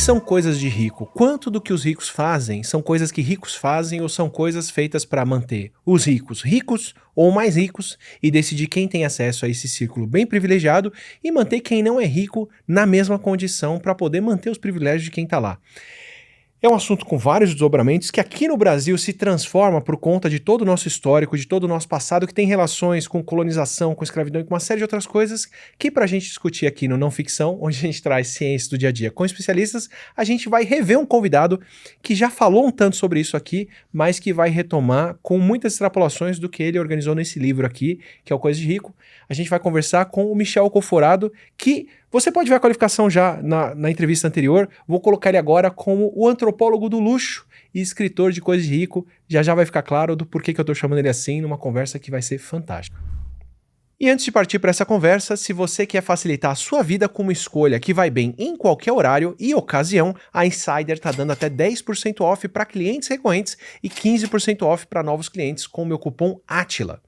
que são coisas de rico? Quanto do que os ricos fazem são coisas que ricos fazem ou são coisas feitas para manter os ricos ricos ou mais ricos e decidir quem tem acesso a esse círculo bem privilegiado e manter quem não é rico na mesma condição para poder manter os privilégios de quem está lá? É um assunto com vários desdobramentos que aqui no Brasil se transforma por conta de todo o nosso histórico, de todo o nosso passado, que tem relações com colonização, com escravidão e com uma série de outras coisas que pra gente discutir aqui no Não Ficção, onde a gente traz ciência do dia a dia com especialistas, a gente vai rever um convidado que já falou um tanto sobre isso aqui, mas que vai retomar com muitas extrapolações do que ele organizou nesse livro aqui, que é o Coisa de Rico. A gente vai conversar com o Michel Alcoforado, que você pode ver a qualificação já na entrevista anterior. Vou colocar ele agora como o antropólogo do luxo e escritor de Coisa de Rico. Já vai ficar claro do porquê que eu tô chamando ele assim, numa conversa que vai ser fantástica. E antes de partir para essa conversa, se você quer facilitar a sua vida com uma escolha que vai bem em qualquer horário e ocasião, a Insider tá dando até 10% off para clientes recorrentes e 15% off para novos clientes com o meu cupom ATILA.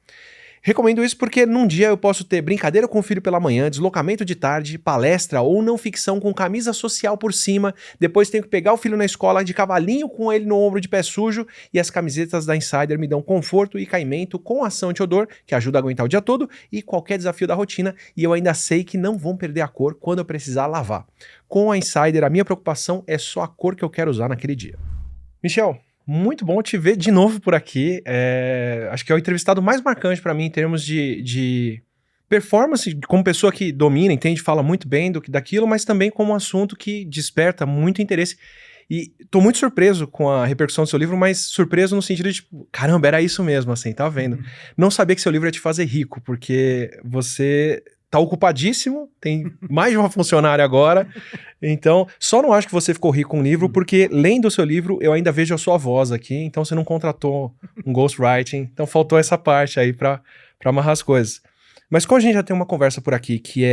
Recomendo isso porque num dia eu posso ter brincadeira com o filho pela manhã, deslocamento de tarde, palestra ou não ficção com camisa social por cima, depois tenho que pegar o filho na escola de cavalinho com ele no ombro de pé sujo e as camisetas da Insider me dão conforto e caimento com ação anti-odor, que ajuda a aguentar o dia todo e qualquer desafio da rotina, e eu ainda sei que não vão perder a cor quando eu precisar lavar. Com a Insider, a minha preocupação é só a cor que eu quero usar naquele dia. Michel, muito bom te ver de novo por aqui. Acho que é o entrevistado mais marcante para mim em termos de performance, como pessoa que domina, entende, fala muito bem daquilo, mas também como um assunto que desperta muito interesse. E tô muito surpreso com a repercussão do seu livro, mas surpreso no sentido de, tipo, caramba, era isso mesmo, assim, tá vendo? Não sabia que seu livro ia te fazer rico, porque você tá ocupadíssimo, tem mais de uma funcionária agora, então só não acho que você ficou rico com o livro, porque lendo o seu livro eu ainda vejo a sua voz aqui, então você não contratou um ghostwriting, então faltou essa parte aí pra amarrar as coisas. Mas como a gente já tem uma conversa por aqui que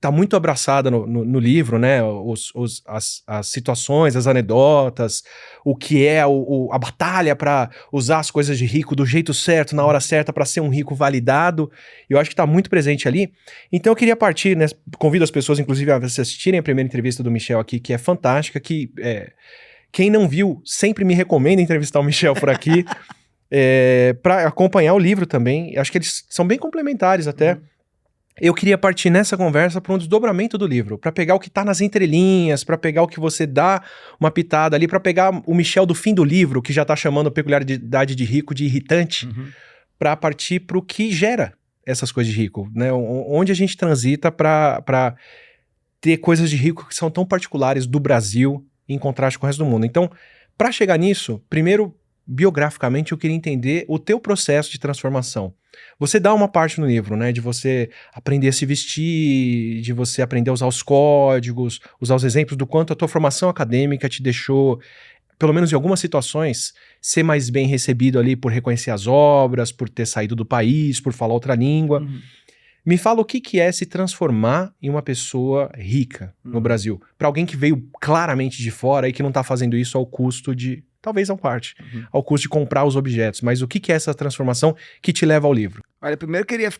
tá muito abraçada no livro, né, as situações, as anedotas, o que é a batalha para usar as coisas de rico do jeito certo, na hora certa, para ser um rico validado, eu acho que tá muito presente ali. Então eu queria partir, né, convido as pessoas, inclusive, a assistirem a primeira entrevista do Michel aqui, que é fantástica, que quem não viu, sempre me recomenda entrevistar o Michel por aqui, para acompanhar o livro também, acho que eles são bem complementares até. Eu queria partir nessa conversa para um desdobramento do livro, para pegar o que tá nas entrelinhas, para pegar o que você dá uma pitada ali, para pegar o Michel do fim do livro, que já tá chamando a peculiaridade de rico de irritante, para partir para o que gera essas coisas de rico, né? Onde a gente transita para ter coisas de rico que são tão particulares do Brasil em contraste com o resto do mundo. Então, para chegar nisso, primeiro, biograficamente, eu queria entender o teu processo de transformação. Você dá uma parte no livro, né, de você aprender a se vestir, de você aprender a usar os códigos, usar os exemplos do quanto a tua formação acadêmica te deixou, pelo menos em algumas situações, ser mais bem recebido ali por reconhecer as obras, por ter saído do país, por falar outra língua. Me fala o que é se transformar em uma pessoa rica no Brasil, para alguém que veio claramente de fora e que não tá fazendo isso ao custo de... Talvez não parte, ao custo de comprar os objetos, mas o que é essa transformação que te leva ao livro? Olha, primeiro eu queria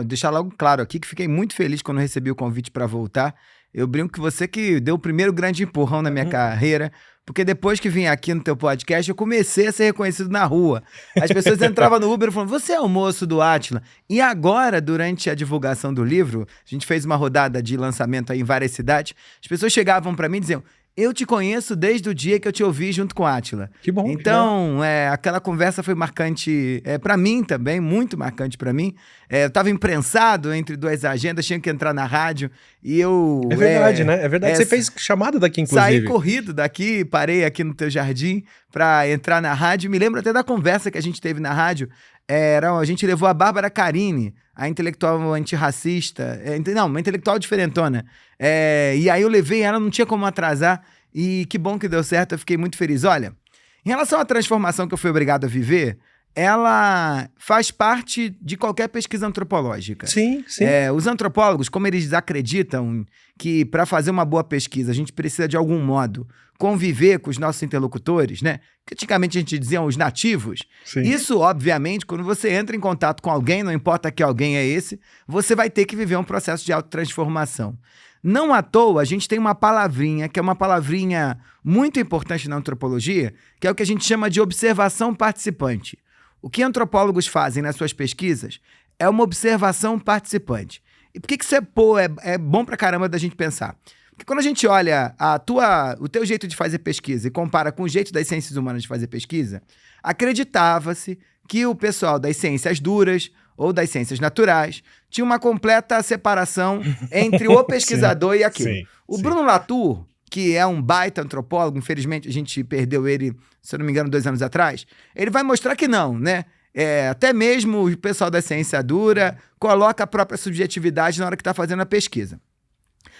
deixar logo claro aqui que fiquei muito feliz quando recebi o convite para voltar. Eu brinco que você que deu o primeiro grande empurrão na minha carreira, porque depois que vim aqui no teu podcast, eu comecei a ser reconhecido na rua. As pessoas entravam no Uber e falavam, você é o moço do Átila? E agora, durante a divulgação do livro, a gente fez uma rodada de lançamento aí em várias cidades, as pessoas chegavam para mim e diziam, eu te conheço desde o dia que eu te ouvi junto com o Átila. Que bom. Então, aquela conversa foi marcante para mim também, muito marcante para mim. Eu estava imprensado entre duas agendas, tinha que entrar na rádio e eu... É verdade, né? É verdade. Você fez chamada daqui, inclusive. Saí corrido daqui, parei aqui no teu jardim para entrar na rádio. Me lembro até da conversa que a gente teve na rádio. A gente levou a Bárbara Carini, a intelectual antirracista, uma intelectual diferentona. E aí eu levei ela, não tinha como atrasar, e que bom que deu certo, eu fiquei muito feliz. Olha, em relação à transformação que eu fui obrigado a viver, ela faz parte de qualquer pesquisa antropológica. Sim, sim. Os antropólogos, como eles acreditam que para fazer uma boa pesquisa a gente precisa de algum modo conviver com os nossos interlocutores, né? Que antigamente a gente dizia os nativos. Sim. Isso, obviamente, quando você entra em contato com alguém, não importa que alguém é esse, você vai ter que viver um processo de autotransformação. Não à toa, a gente tem uma palavrinha, que é uma palavrinha muito importante na antropologia, que é o que a gente chama de observação participante. O que antropólogos fazem nas suas pesquisas é uma observação participante. E por que isso é bom pra caramba da gente pensar? Porque quando a gente olha o teu jeito de fazer pesquisa e compara com o jeito das ciências humanas de fazer pesquisa, acreditava-se que o pessoal das ciências duras ou das ciências naturais tinha uma completa separação entre o pesquisador e aquilo. Bruno Latour, que é um baita antropólogo, infelizmente a gente perdeu ele, se eu não me engano, 2 anos atrás, ele vai mostrar que não, né? Até mesmo o pessoal da ciência dura coloca a própria subjetividade na hora que está fazendo a pesquisa.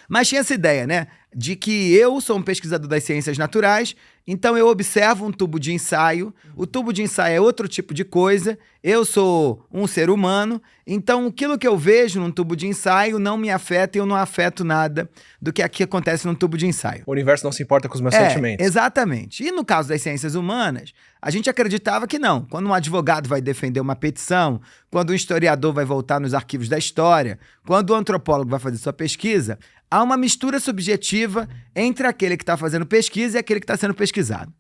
Mas tinha essa ideia, né? De que eu sou um pesquisador das ciências naturais, então eu observo um tubo de ensaio, o tubo de ensaio é outro tipo de coisa, eu sou um ser humano, então aquilo que eu vejo num tubo de ensaio não me afeta e eu não afeto nada do que aqui acontece num tubo de ensaio. O universo não se importa com os meus sentimentos. Exatamente. E no caso das ciências humanas, a gente acreditava que não. Quando um advogado vai defender uma petição, quando um historiador vai voltar nos arquivos da história, quando o antropólogo vai fazer sua pesquisa, há uma mistura subjetiva entre aquele que está fazendo pesquisa e aquele que está sendo pesquisado.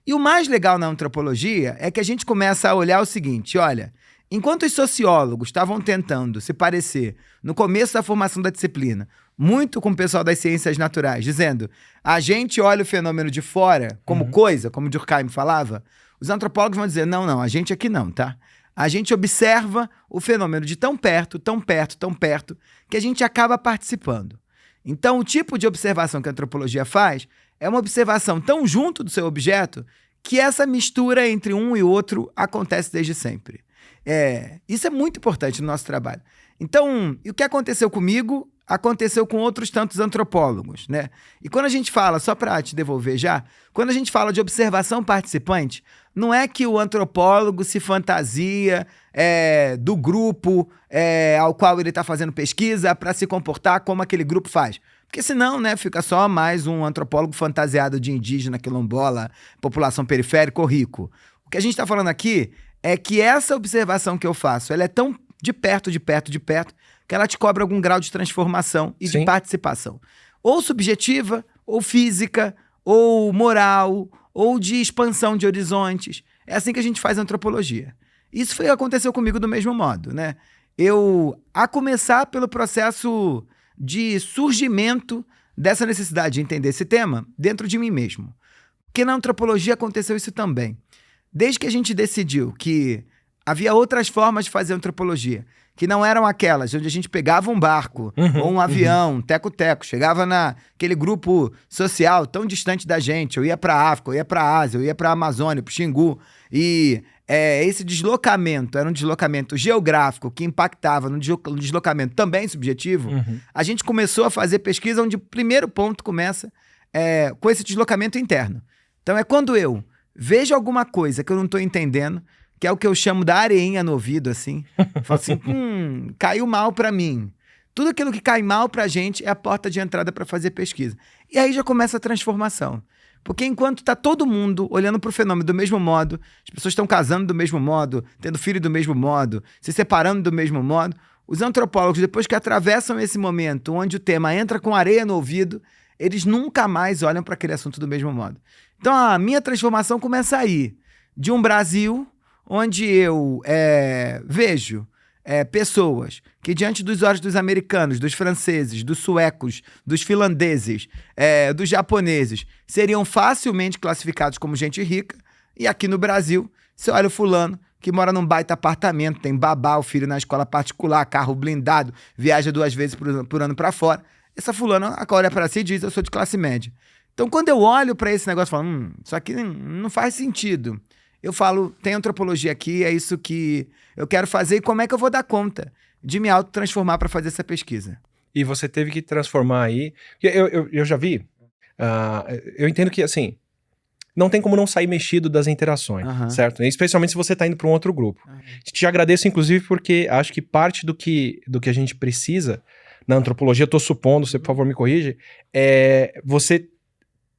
E o mais legal na antropologia é que a gente começa a olhar o seguinte, olha, enquanto os sociólogos estavam tentando se parecer, no começo da formação da disciplina, muito com o pessoal das ciências naturais, dizendo, a gente olha o fenômeno de fora como coisa, como Durkheim falava, os antropólogos vão dizer, não, a gente aqui não, tá? A gente observa o fenômeno de tão perto, tão perto, tão perto, que a gente acaba participando. Então, o tipo de observação que a antropologia faz é uma observação tão junto do seu objeto que essa mistura entre um e outro acontece desde sempre. Isso é muito importante no nosso trabalho. Então, o que aconteceu comigo, aconteceu com outros tantos antropólogos, né? E quando a gente fala, só para te devolver já, quando a gente fala de observação participante, não é que o antropólogo se fantasia do grupo ao qual ele está fazendo pesquisa para se comportar como aquele grupo faz. Porque senão, né, fica só mais um antropólogo fantasiado de indígena, quilombola, população periférica ou rico. O que a gente está falando aqui é que essa observação que eu faço, ela é tão de perto, que ela te cobra algum grau de transformação e de participação. Ou subjetiva, ou física, ou moral, ou de expansão de horizontes. É assim que a gente faz antropologia. Isso aconteceu comigo do mesmo modo, né? A começar pelo processo de surgimento dessa necessidade de entender esse tema dentro de mim mesmo. Porque na antropologia aconteceu isso também. Desde que a gente decidiu que havia outras formas de fazer antropologia, que não eram aquelas onde a gente pegava um barco ou um avião, teco-teco, chegava naquele grupo social tão distante da gente, eu ia para a África, eu ia para a Ásia, eu ia para a Amazônia, para o Xingu, e esse deslocamento era um deslocamento geográfico que impactava no deslocamento também subjetivo, a gente começou a fazer pesquisa onde o primeiro ponto começa com esse deslocamento interno. Então é quando eu vejo alguma coisa que eu não estou entendendo, que é o que eu chamo da areinha no ouvido, assim. Falo assim, caiu mal pra mim. Tudo aquilo que cai mal pra gente é a porta de entrada pra fazer pesquisa. E aí já começa a transformação. Porque enquanto tá todo mundo olhando pro fenômeno do mesmo modo, as pessoas estão casando do mesmo modo, tendo filho do mesmo modo, se separando do mesmo modo, os antropólogos, depois que atravessam esse momento onde o tema entra com areia no ouvido, eles nunca mais olham para aquele assunto do mesmo modo. Então a minha transformação começa aí, de um Brasil onde eu vejo pessoas que diante dos olhos dos americanos, dos franceses, dos suecos, dos finlandeses, dos japoneses, seriam facilmente classificados como gente rica, e aqui no Brasil, você olha o fulano que mora num baita apartamento, tem babá, o filho na escola particular, carro blindado, viaja 2 vezes por ano para fora, essa fulana olha para si e diz, eu sou de classe média. Então quando eu olho para esse negócio, eu falo, isso aqui não faz sentido. Eu falo, tem antropologia aqui, é isso que eu quero fazer e como é que eu vou dar conta de me autotransformar para fazer essa pesquisa. E você teve que transformar aí... Eu já vi, eu entendo que, assim, não tem como não sair mexido das interações, certo? Especialmente se você está indo para um outro grupo. Te agradeço, inclusive, porque acho que parte do que a gente precisa na antropologia, eu estou supondo, você, por favor, me corrige, você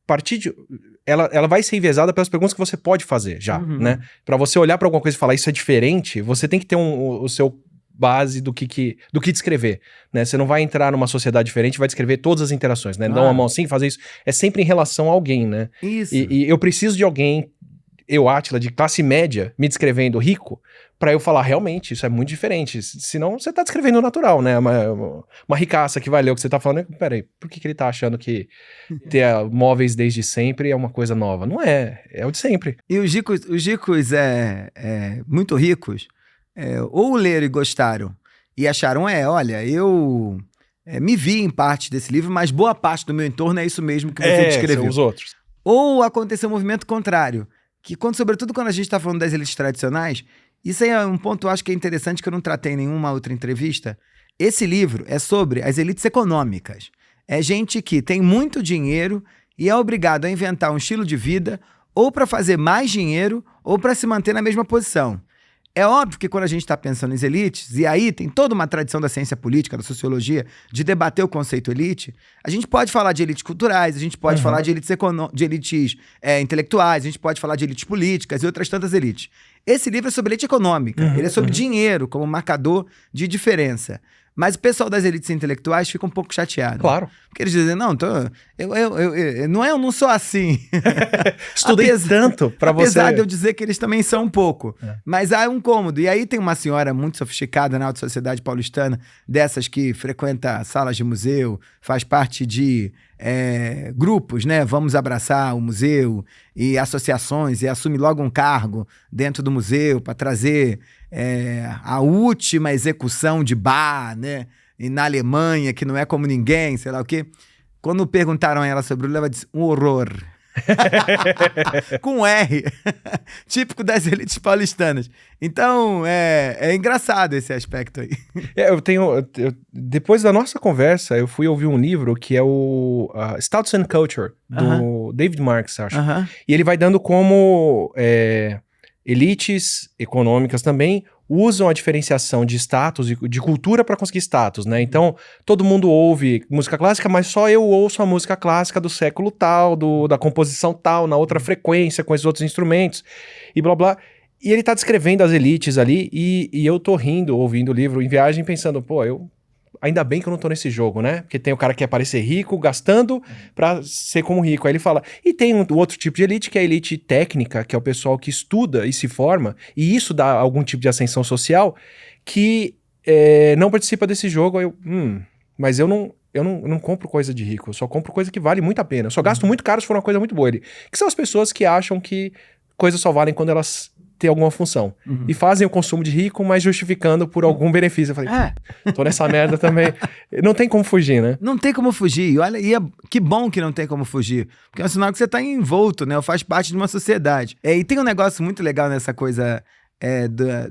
partir de... Ela vai ser enviesada pelas perguntas que você pode fazer já, né? Para você olhar para alguma coisa e falar isso é diferente, você tem que ter o seu base do que descrever, né? Você não vai entrar numa sociedade diferente e vai descrever todas as interações, né? Dar uma mão assim, fazer isso. É sempre em relação a alguém, né? Isso. E eu preciso de alguém, eu, Átila, de classe média, me descrevendo rico, pra eu falar, realmente, isso é muito diferente. Senão, você tá descrevendo o natural, né? Uma ricaça que vai ler o que você tá falando. Peraí, por que ele tá achando que ter móveis desde sempre é uma coisa nova? Não é, é o de sempre. E os ricos muito ricos, ou leram e gostaram e acharam, olha, eu me vi em parte desse livro, mas boa parte do meu entorno é isso mesmo que você descreveu. São os outros. Ou aconteceu um movimento contrário, que sobretudo quando a gente está falando das elites tradicionais, isso aí é um ponto, eu acho que é interessante, que eu não tratei em nenhuma outra entrevista. Esse livro é sobre as elites econômicas. É gente que tem muito dinheiro e é obrigado a inventar um estilo de vida ou para fazer mais dinheiro ou para se manter na mesma posição. É óbvio que quando a gente está pensando em elites, e aí tem toda uma tradição da ciência política, da sociologia, de debater o conceito elite, a gente pode falar de elites culturais, a gente pode falar de elites, intelectuais, a gente pode falar de elites políticas e outras tantas elites. Esse livro é sobre elite econômica, ele é sobre dinheiro como marcador de diferença. Mas o pessoal das elites intelectuais fica um pouco chateado. Claro. Porque eles dizem, não, eu não sou assim. Estudei tanto pra você... Apesar de eu dizer que eles também são um pouco. Mas há um cômodo. E aí tem uma senhora muito sofisticada na alta sociedade paulistana, dessas que frequenta salas de museu, faz parte de grupos, né? Vamos abraçar o museu e associações, e assume logo um cargo dentro do museu para trazer... a última execução de Bach, né? E na Alemanha, que não é como ninguém, sei lá o quê. Quando perguntaram a ela sobre o livro, ela disse, um horror. Com R. Típico das elites paulistanas. Então, é engraçado esse aspecto aí. Depois da nossa conversa, eu fui ouvir um livro que é o Status and Culture, do David Marx, acho. E ele vai dando como... elites econômicas também usam a diferenciação de status e de cultura para conseguir status, né? Então, todo mundo ouve música clássica, mas só eu ouço a música clássica do século tal, da composição tal, na outra frequência, com esses outros instrumentos, e blá blá. E ele tá descrevendo as elites ali, e eu tô rindo, ouvindo o livro em viagem, pensando, ainda bem que eu não tô nesse jogo, né? Porque tem o cara que quer parecer rico, gastando pra ser como rico. Aí ele fala... E tem um outro tipo de elite, que é a elite técnica, que é o pessoal que estuda e se forma, e isso dá algum tipo de ascensão social, que não participa desse jogo. Aí mas eu não compro coisa de rico, eu só compro coisa que vale muito a pena. Eu só gasto muito caro se for uma coisa muito boa. Que são as pessoas que acham que coisas só valem quando elas... ter alguma função. E fazem o consumo de rico, mas justificando por algum benefício. Eu falei, tô nessa merda também. Não tem como fugir, né? Não tem como fugir. Olha, que bom que não tem como fugir. Porque é um sinal que você tá envolto, né? Ou faz parte de uma sociedade. E tem um negócio muito legal nessa coisa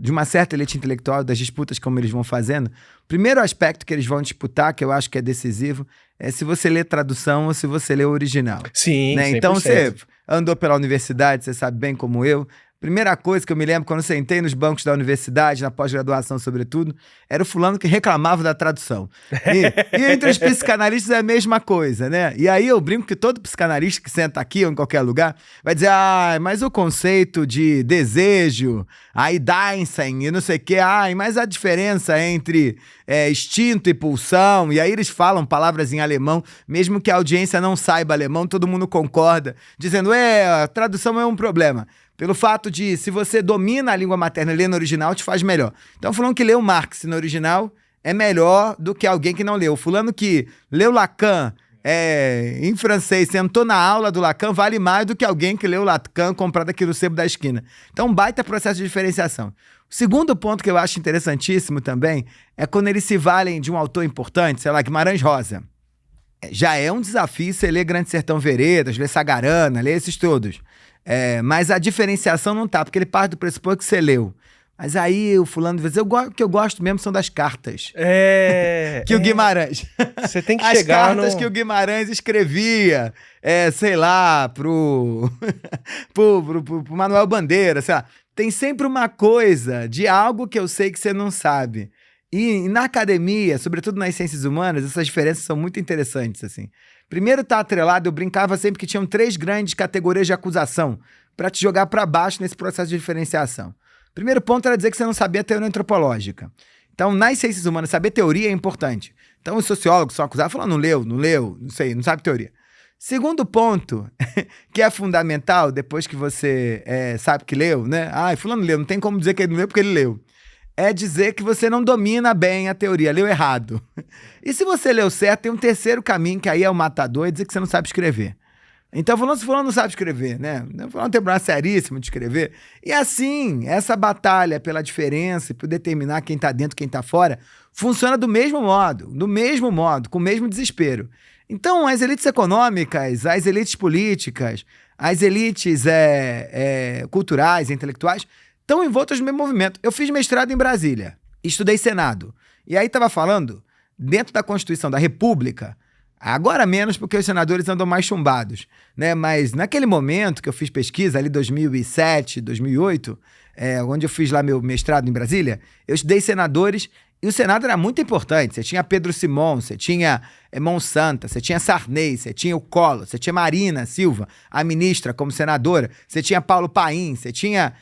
de uma certa elite intelectual, das disputas como eles vão fazendo. O primeiro aspecto que eles vão disputar, que eu acho que é decisivo, é se você lê tradução ou se você lê o original. Sim, né? Então você andou pela universidade, você sabe bem como eu. Primeira coisa que eu me lembro quando eu sentei nos bancos da universidade, na pós-graduação sobretudo, era o fulano que reclamava da tradução. E entre os psicanalistas é a mesma coisa, né? E aí eu brinco que todo psicanalista que senta aqui ou em qualquer lugar vai dizer, mas o conceito de desejo, aí Dasein e não sei o quê, mas a diferença entre instinto e pulsão, e aí eles falam palavras em alemão, mesmo que a audiência não saiba alemão, todo mundo concorda, dizendo, a tradução é um problema. Pelo fato de, se você domina a língua materna e lê no original, te faz melhor. Então, fulano que leu Marx no original é melhor do que alguém que não leu. Fulano que leu Lacan em francês, sentou na aula do Lacan, vale mais do que alguém que leu Lacan comprado aqui no sebo da esquina. Então, baita processo de diferenciação. O segundo ponto que eu acho interessantíssimo também é quando eles se valem de um autor importante, sei lá, Guimarães Rosa. Já é um desafio você ler Grande Sertão Veredas, ler Sagarana, ler esses todos. Mas a diferenciação não tá, porque ele parte do pressuposto que você leu. Mas aí o fulano vai dizer, o que eu gosto mesmo são das cartas. Que o Guimarães... Você tem que as chegar cartas que o Guimarães escrevia, sei lá, pro Manuel Bandeira, sei lá. Tem sempre uma coisa de algo que eu sei que você não sabe. E na academia, sobretudo nas ciências humanas, essas diferenças são muito interessantes, assim. Primeiro tá atrelado, eu brincava sempre que tinham 3 grandes categorias de acusação para te jogar para baixo nesse processo de diferenciação. Primeiro ponto era dizer que você não sabia a teoria antropológica. Então, nas ciências humanas, saber teoria é importante. Então, os sociólogos são acusados, falam, não leu, não sei, não sabe teoria. Segundo ponto, que é fundamental, depois que você sabe que leu, né? Fulano leu, não tem como dizer que ele não leu porque ele leu. É dizer que você não domina bem a teoria, leu errado. E se você leu certo, tem um terceiro caminho, que aí é o matador, é dizer que você não sabe escrever. Então, fulano não sabe escrever, né? Fulano tem um problema seríssimo de escrever. E assim, essa batalha pela diferença e por determinar quem tá dentro e quem tá fora, funciona do mesmo modo, com o mesmo desespero. Então, as elites econômicas, as elites políticas, as elites culturais, intelectuais, estão envoltas no mesmo movimento. Eu fiz mestrado em Brasília, estudei Senado. E aí estava falando, dentro da Constituição da República, agora menos porque os senadores andam mais chumbados, né? Mas naquele momento que eu fiz pesquisa, ali 2007, 2008, onde eu fiz lá meu mestrado em Brasília, eu estudei senadores e o Senado era muito importante. Você tinha Pedro Simon, você tinha Monsanta, você tinha Sarney, você tinha o Collor, você tinha Marina Silva, a ministra como senadora, você tinha Paulo Paim, você tinha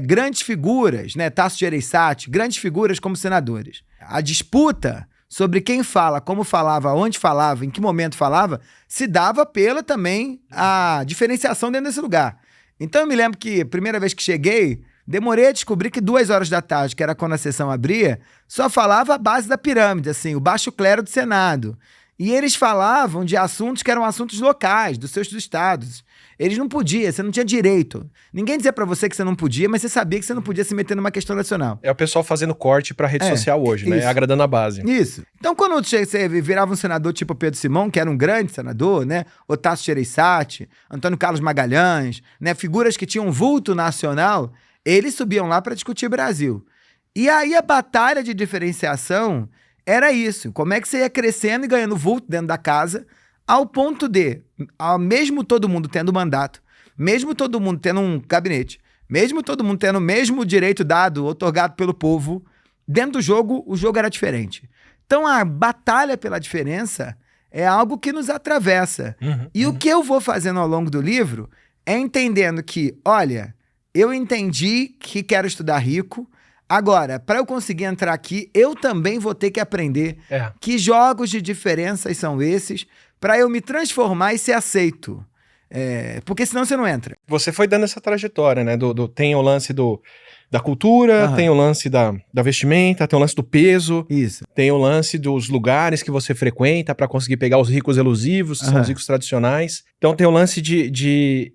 grandes figuras, né? Tasso Gereissati, grandes figuras como senadores. A disputa sobre quem fala, como falava, onde falava, em que momento falava, se dava pela também a diferenciação dentro desse lugar. Então eu me lembro que a primeira vez que cheguei, demorei a descobrir que 2 horas da tarde, que era quando a sessão abria, só falava a base da pirâmide, assim, o baixo clero do Senado. E eles falavam de assuntos que eram assuntos locais, dos seus estados. Eles não podiam, você não tinha direito. Ninguém dizia pra você que você não podia, mas você sabia que você não podia se meter numa questão nacional. É o pessoal fazendo corte pra rede social hoje, né? Agradando a base. Isso. Então, quando você virava um senador tipo Pedro Simão, que era um grande senador, né? O Tasso Gereissati, Antônio Carlos Magalhães, né? Figuras que tinham vulto nacional, eles subiam lá para discutir Brasil. E aí a batalha de diferenciação era isso. Como é que você ia crescendo e ganhando vulto dentro da casa, ao ponto de, mesmo todo mundo tendo mandato, mesmo todo mundo tendo um gabinete, mesmo todo mundo tendo o mesmo direito dado, otorgado pelo povo, dentro do jogo, o jogo era diferente. Então a batalha pela diferença é algo que nos atravessa. O que eu vou fazendo ao longo do livro é entendendo que, olha, eu entendi que quero estudar rico. Agora, para eu conseguir entrar aqui, eu também vou ter que aprender que jogos de diferenças são esses para eu me transformar e ser aceito. Porque senão você não entra. Você foi dando essa trajetória, né? Tem o lance da cultura, tem o lance da vestimenta, tem o lance do peso, tem o lance dos lugares que você frequenta para conseguir pegar os ricos elusivos, que são os ricos tradicionais. Então tem o lance de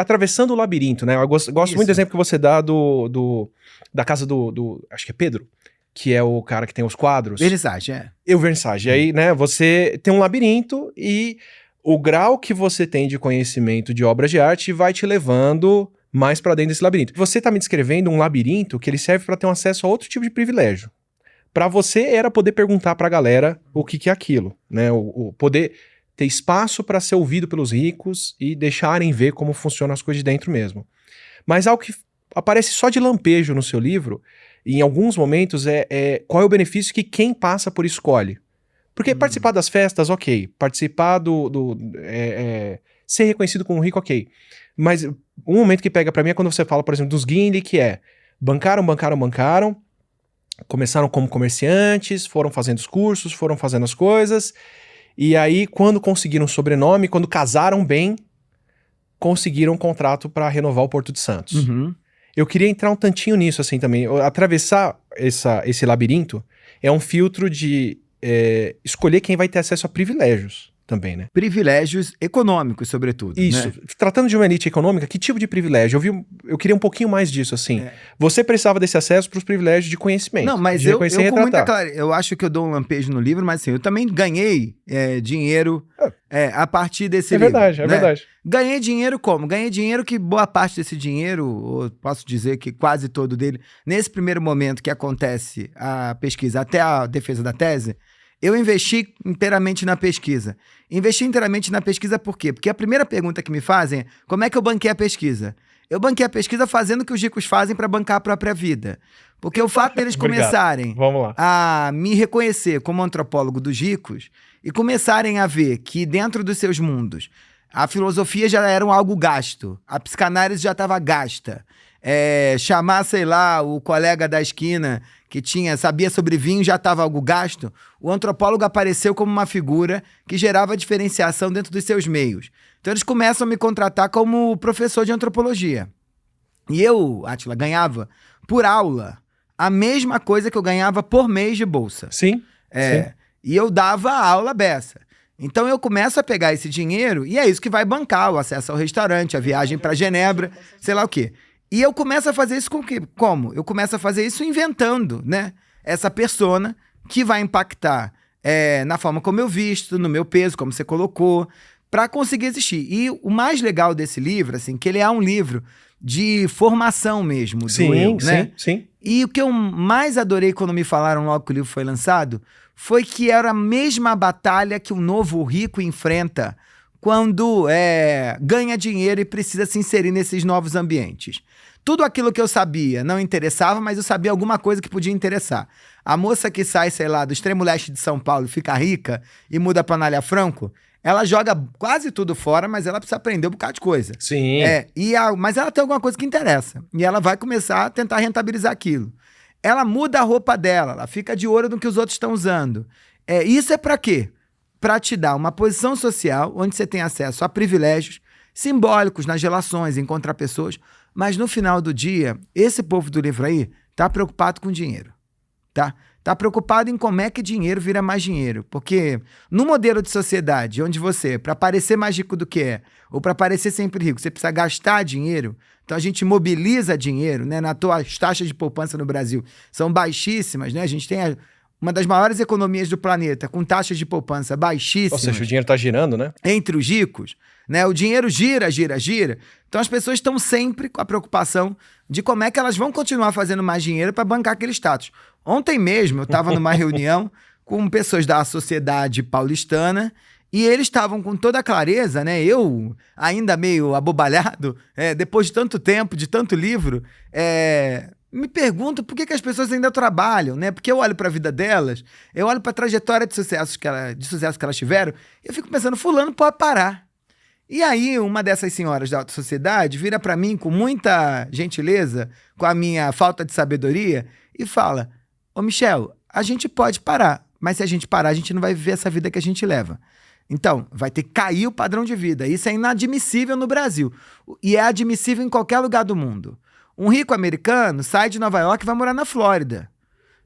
atravessando o labirinto, né? Eu gosto muito do exemplo que você dá da casa do acho que é Pedro, que é o cara que tem os quadros. Vernissage, O Vernissage. E aí, né, você tem um labirinto e o grau que você tem de conhecimento de obras de arte vai te levando mais pra dentro desse labirinto. Você tá me descrevendo um labirinto que ele serve pra ter um acesso a outro tipo de privilégio. Pra você era poder perguntar pra galera o que é aquilo, né? O poder ter espaço pra ser ouvido pelos ricos e deixarem ver como funcionam as coisas de dentro mesmo. Mas algo que aparece só de lampejo no seu livro, e em alguns momentos, qual é o benefício que quem passa por isso escolhe. Porque participar das festas, ok. Participar ser reconhecido como rico, ok. Mas um momento que pega pra mim é quando você fala, por exemplo, dos Gindli, que bancaram, começaram como comerciantes, foram fazendo os cursos, foram fazendo as coisas, e aí quando conseguiram um sobrenome, quando casaram bem, conseguiram um contrato pra renovar o Porto de Santos. Eu queria entrar um tantinho nisso assim também. Atravessar esse labirinto é um filtro de escolher quem vai ter acesso a privilégios também, né? Privilégios econômicos, sobretudo. Isso. Né? Tratando de uma elite econômica, que tipo de privilégio? Eu queria um pouquinho mais disso, assim. Você precisava desse acesso para os privilégios de conhecimento. Não, mas eu com muita clareza, eu acho que eu dou um lampejo no livro, mas assim, eu também ganhei dinheiro a partir desse livro. É verdade. Ganhei dinheiro como? Ganhei dinheiro que boa parte desse dinheiro, ou posso dizer que quase todo dele, nesse primeiro momento que acontece a pesquisa até a defesa da tese, eu investi inteiramente na pesquisa. Investi inteiramente na pesquisa por quê? Porque a primeira pergunta que me fazem é como é que eu banquei a pesquisa? Eu banquei a pesquisa fazendo o que os ricos fazem para bancar a própria vida. Porque o fato deles começarem a me reconhecer como antropólogo dos ricos e começarem a ver que dentro dos seus mundos a filosofia já era algo gasto, a psicanálise já estava gasta, chamar, sei lá, o colega da esquina que sabia sobre vinho e já estava algo gasto, o antropólogo apareceu como uma figura que gerava diferenciação dentro dos seus meios. Então eles começam a me contratar como professor de antropologia. E eu, Átila, ganhava por aula a mesma coisa que eu ganhava por mês de bolsa. Sim. Sim. E eu dava a aula beça. Então eu começo a pegar esse dinheiro e é isso que vai bancar o acesso ao restaurante, a viagem para Genebra, sei lá o quê. E eu começo a fazer isso com o quê? Como? Eu começo a fazer isso inventando, né? Essa persona que vai impactar na forma como eu visto, no meu peso, como você colocou, para conseguir existir. E o mais legal desse livro, assim, que ele é um livro de formação mesmo do eu, né? Sim. E o que eu mais adorei quando me falaram logo que o livro foi lançado foi que era a mesma batalha que o novo rico enfrenta quando ganha dinheiro e precisa se inserir nesses novos ambientes. Tudo aquilo que eu sabia não interessava, mas eu sabia alguma coisa que podia interessar. A moça que sai, sei lá, do extremo leste de São Paulo e fica rica e muda para Anália Franco, ela joga quase tudo fora, mas ela precisa aprender um bocado de coisa. Sim. Mas ela tem alguma coisa que interessa. E ela vai começar a tentar rentabilizar aquilo. Ela muda a roupa dela, ela fica de olho no que os outros estão usando. Isso é para quê? Para te dar uma posição social onde você tem acesso a privilégios simbólicos nas relações, encontrar pessoas. Mas no final do dia, esse povo do livro aí tá preocupado com dinheiro. Tá preocupado em como é que dinheiro vira mais dinheiro. Porque no modelo de sociedade, onde você, para parecer mais rico do que ou para parecer sempre rico, você precisa gastar dinheiro, então a gente mobiliza dinheiro, né? As taxas de poupança no Brasil são baixíssimas, né? A gente tem uma das maiores economias do planeta, com taxas de poupança baixíssimas. Ou seja, o dinheiro tá girando, né? Entre os ricos, né? O dinheiro gira. Então as pessoas estão sempre com a preocupação de como é que elas vão continuar fazendo mais dinheiro para bancar aquele status. Ontem mesmo eu estava numa reunião com pessoas da sociedade paulistana e eles estavam com toda a clareza, né? Eu, ainda meio abobalhado, depois de tanto tempo, de tanto livro, me pergunto por que as pessoas ainda trabalham, né? Porque eu olho para a vida delas, eu olho para a trajetória de sucesso que elas tiveram e eu fico pensando, fulano pode parar. E aí, uma dessas senhoras da alta sociedade vira para mim com muita gentileza, com a minha falta de sabedoria, e fala: ô Michel, a gente pode parar, mas se a gente parar, a gente não vai viver essa vida que a gente leva. Então, vai ter que cair o padrão de vida. Isso é inadmissível no Brasil. E é admissível em qualquer lugar do mundo. Um rico americano sai de Nova York e vai morar na Flórida,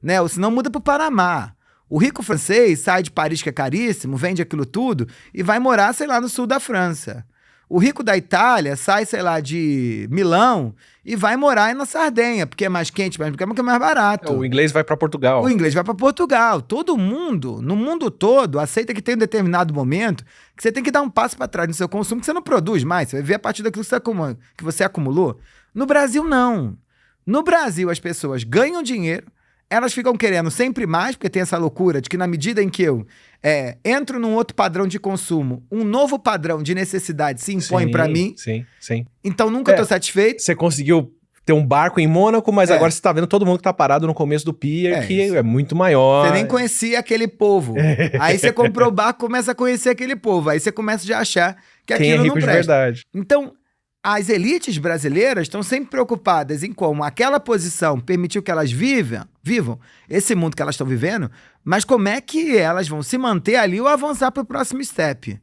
né? Ou senão muda para o Panamá. O rico francês sai de Paris, que é caríssimo, vende aquilo tudo e vai morar, sei lá, no sul da França. O rico da Itália sai, sei lá, de Milão e vai morar na Sardenha, porque é mais quente, porque é mais barato. O inglês vai para Portugal. O inglês vai para Portugal. Todo mundo, no mundo todo, aceita que tem um determinado momento que você tem que dar um passo para trás no seu consumo, que você não produz mais. Você vai ver a partir daquilo que você acumulou. No Brasil, não. No Brasil, as pessoas ganham dinheiro, elas ficam querendo sempre mais, porque tem essa loucura de que na medida em que eu entro num outro padrão de consumo, um novo padrão de necessidade se impõe para mim. Sim. Então nunca estou satisfeito. Você conseguiu ter um barco em Mônaco, mas agora você tá vendo todo mundo que tá parado no começo do pier, que é muito maior. Você nem conhecia aquele povo. Aí você comprou o barco, começa a conhecer aquele povo. Aí você começa já a achar que aquilo não presta. Quem é rico de verdade. Então, as elites brasileiras estão sempre preocupadas em como aquela posição permitiu que elas vivam esse mundo que elas estão vivendo, mas como é que elas vão se manter ali ou avançar para o próximo step.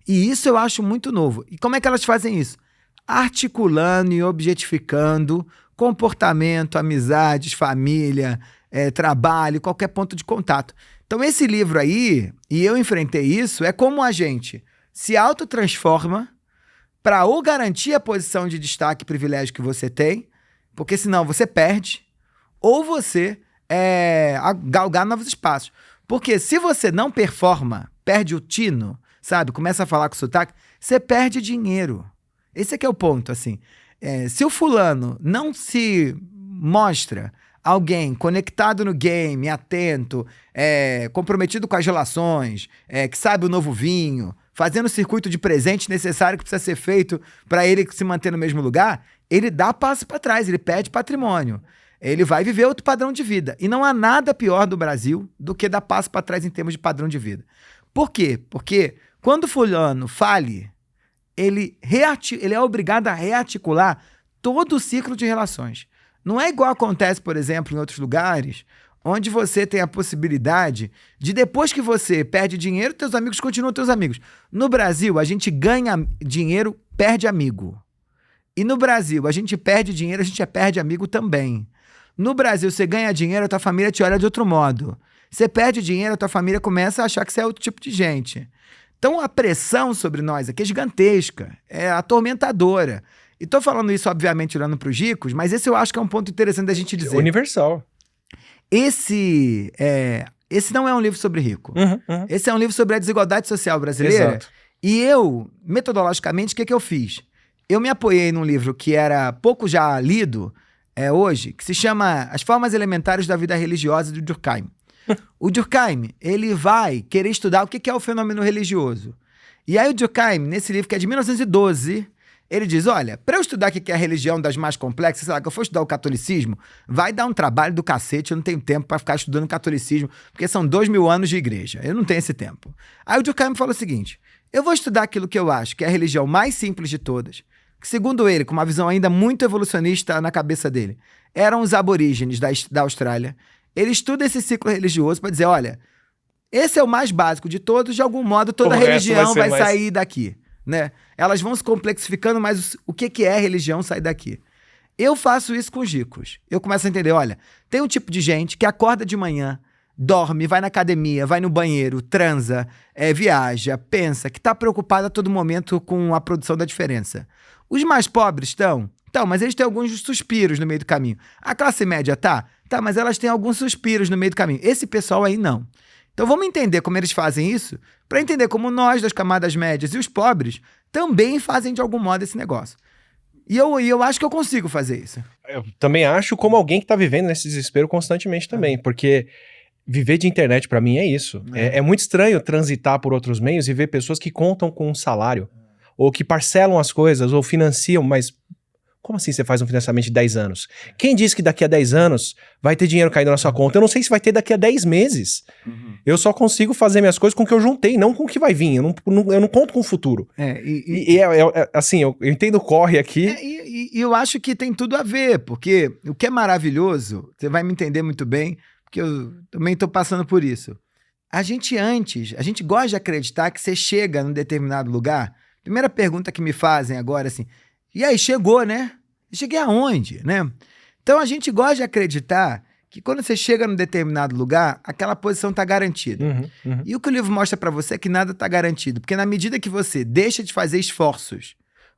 E isso eu acho muito novo. E como é que elas fazem isso? Articulando e objetificando comportamento, amizades, família, trabalho, qualquer ponto de contato. Então esse livro aí, e eu enfrentei isso, é como a gente se autotransforma para ou garantir a posição de destaque e privilégio que você tem, porque senão você perde, ou você galgar novos espaços. Porque se você não performa, perde o tino, sabe? Começa a falar com sotaque, você perde dinheiro. Esse é que é o ponto, assim. Se o fulano não se mostra alguém conectado no game, atento, comprometido com as relações, que sabe o novo vinho, fazendo o circuito de presente necessário que precisa ser feito para ele se manter no mesmo lugar, ele dá passo para trás, ele perde patrimônio. Ele vai viver outro padrão de vida. E não há nada pior do Brasil do que dar passo para trás em termos de padrão de vida. Por quê? Porque quando o fulano fale, ele é obrigado a rearticular todo o ciclo de relações. Não é igual acontece, por exemplo, em outros lugares, onde você tem a possibilidade de, depois que você perde dinheiro, teus amigos continuam teus amigos. No Brasil, a gente ganha dinheiro, perde amigo. E no Brasil, a gente perde dinheiro, a gente perde amigo também. No Brasil, você ganha dinheiro, a tua família te olha de outro modo. Você perde dinheiro, a tua família começa a achar que você é outro tipo de gente. Então, a pressão sobre nós aqui é gigantesca, é atormentadora. E tô falando isso, obviamente, olhando para os ricos, mas esse eu acho que é um ponto interessante da gente dizer. Universal. Esse não é um livro sobre rico. Esse é um livro sobre a desigualdade social brasileira. Exato. E eu, metodologicamente, o que eu fiz? Eu me apoiei num livro que era pouco já lido hoje, que se chama As Formas Elementares da Vida Religiosa, do Durkheim. O Durkheim, ele vai querer estudar o que é o fenômeno religioso. E aí o Durkheim, nesse livro que é de 1912, ele diz, olha, para eu estudar o que é a religião das mais complexas, sei lá, que eu for estudar o catolicismo, vai dar um trabalho do cacete, eu não tenho tempo para ficar estudando catolicismo, porque são 2000 anos de igreja, eu não tenho esse tempo. Aí o Durkheim fala o seguinte, eu vou estudar aquilo que eu acho que é a religião mais simples de todas, que segundo ele, com uma visão ainda muito evolucionista na cabeça dele, eram os aborígenes da Austrália. Ele estuda esse ciclo religioso para dizer, olha, esse é o mais básico de todos, de algum modo toda religião vai sair daqui, né? Elas vão se complexificando, mas o que é religião sair daqui? Eu faço isso com os ricos. Eu começo a entender, olha, tem um tipo de gente que acorda de manhã, dorme, vai na academia, vai no banheiro, transa, viaja, pensa, que está preocupada a todo momento com a produção da diferença. Os mais pobres estão, mas eles têm alguns suspiros no meio do caminho. A classe média tá, mas elas têm alguns suspiros no meio do caminho. Esse pessoal aí não. Então vamos entender como eles fazem isso, para entender como nós, das camadas médias e os pobres, também fazem de algum modo esse negócio. E eu acho que eu consigo fazer isso. Eu também acho, como alguém que tá vivendo nesse desespero constantemente também, porque viver de internet pra mim é isso. É muito estranho transitar por outros meios e ver pessoas que contam com um salário, ou que parcelam as coisas, ou financiam, mas como assim você faz um financiamento de 10 anos? Quem disse que daqui a 10 anos vai ter dinheiro caindo na sua conta? Eu não sei se vai ter daqui a 10 meses. Eu só consigo fazer minhas coisas com o que eu juntei, não com o que vai vir. Eu não conto com o futuro. Assim, eu entendo o corre aqui. E eu acho que tem tudo a ver, porque o que é maravilhoso, você vai me entender muito bem, porque eu também estou passando por isso. A gente gosta de acreditar que você chega num determinado lugar. Primeira pergunta que me fazem agora, assim, e aí, chegou, né? Cheguei aonde, né? Então, a gente gosta de acreditar que quando você chega num determinado lugar, aquela posição está garantida. E o que o livro mostra para você é que nada está garantido. Porque na medida que você deixa de fazer esforços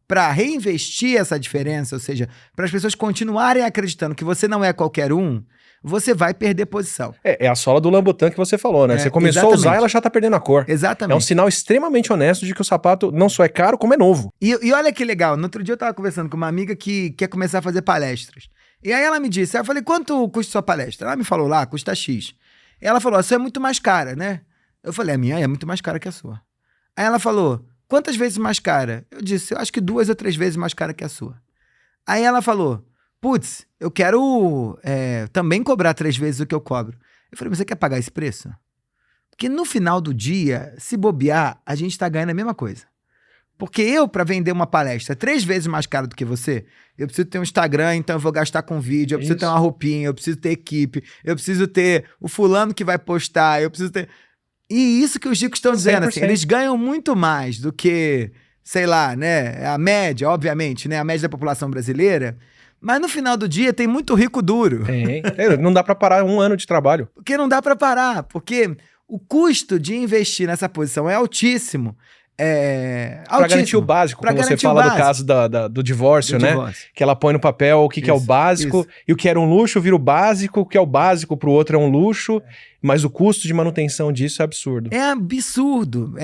para reinvestir essa diferença, ou seja, para as pessoas continuarem acreditando que você não é qualquer um, você vai perder posição. É a sola do Lambutan que você falou, né? Você começou a usar, ela já tá perdendo a cor. Exatamente. É um sinal extremamente honesto de que o sapato não só é caro, como é novo. E olha que legal, no outro dia eu tava conversando com uma amiga que quer começar a fazer palestras. E aí ela me disse, eu falei, quanto custa sua palestra? Ela me falou lá, custa X. E ela falou, a sua é muito mais cara, né? Eu falei, a minha é muito mais cara que a sua. Aí ela falou, quantas vezes mais cara? Eu disse, eu acho que 2 ou 3 vezes mais cara que a sua. Aí ela falou, putz, eu quero também cobrar 3 vezes o que eu cobro. Eu falei, você quer pagar esse preço? Porque no final do dia, se bobear, a gente tá ganhando a mesma coisa. Porque eu, para vender uma palestra 3 vezes mais caro do que você, eu preciso ter um Instagram, então eu vou gastar com vídeo, eu preciso ter uma roupinha, eu preciso ter equipe, eu preciso ter o fulano que vai postar, eu preciso ter... E isso que os ricos estão dizendo, assim, eles ganham muito mais do que, sei lá, né, a média, obviamente, né, a média da população brasileira, mas no final do dia tem muito rico duro. Não dá para parar 1 ano de trabalho. Porque não dá para parar, porque o custo de investir nessa posição é altíssimo. Para garantir o básico, como você fala do caso do divórcio, né? Que ela põe no papel o que é o básico, e o que era um luxo vira o básico, o que é o básico pro outro é um luxo, mas o custo de manutenção disso é absurdo. É absurdo.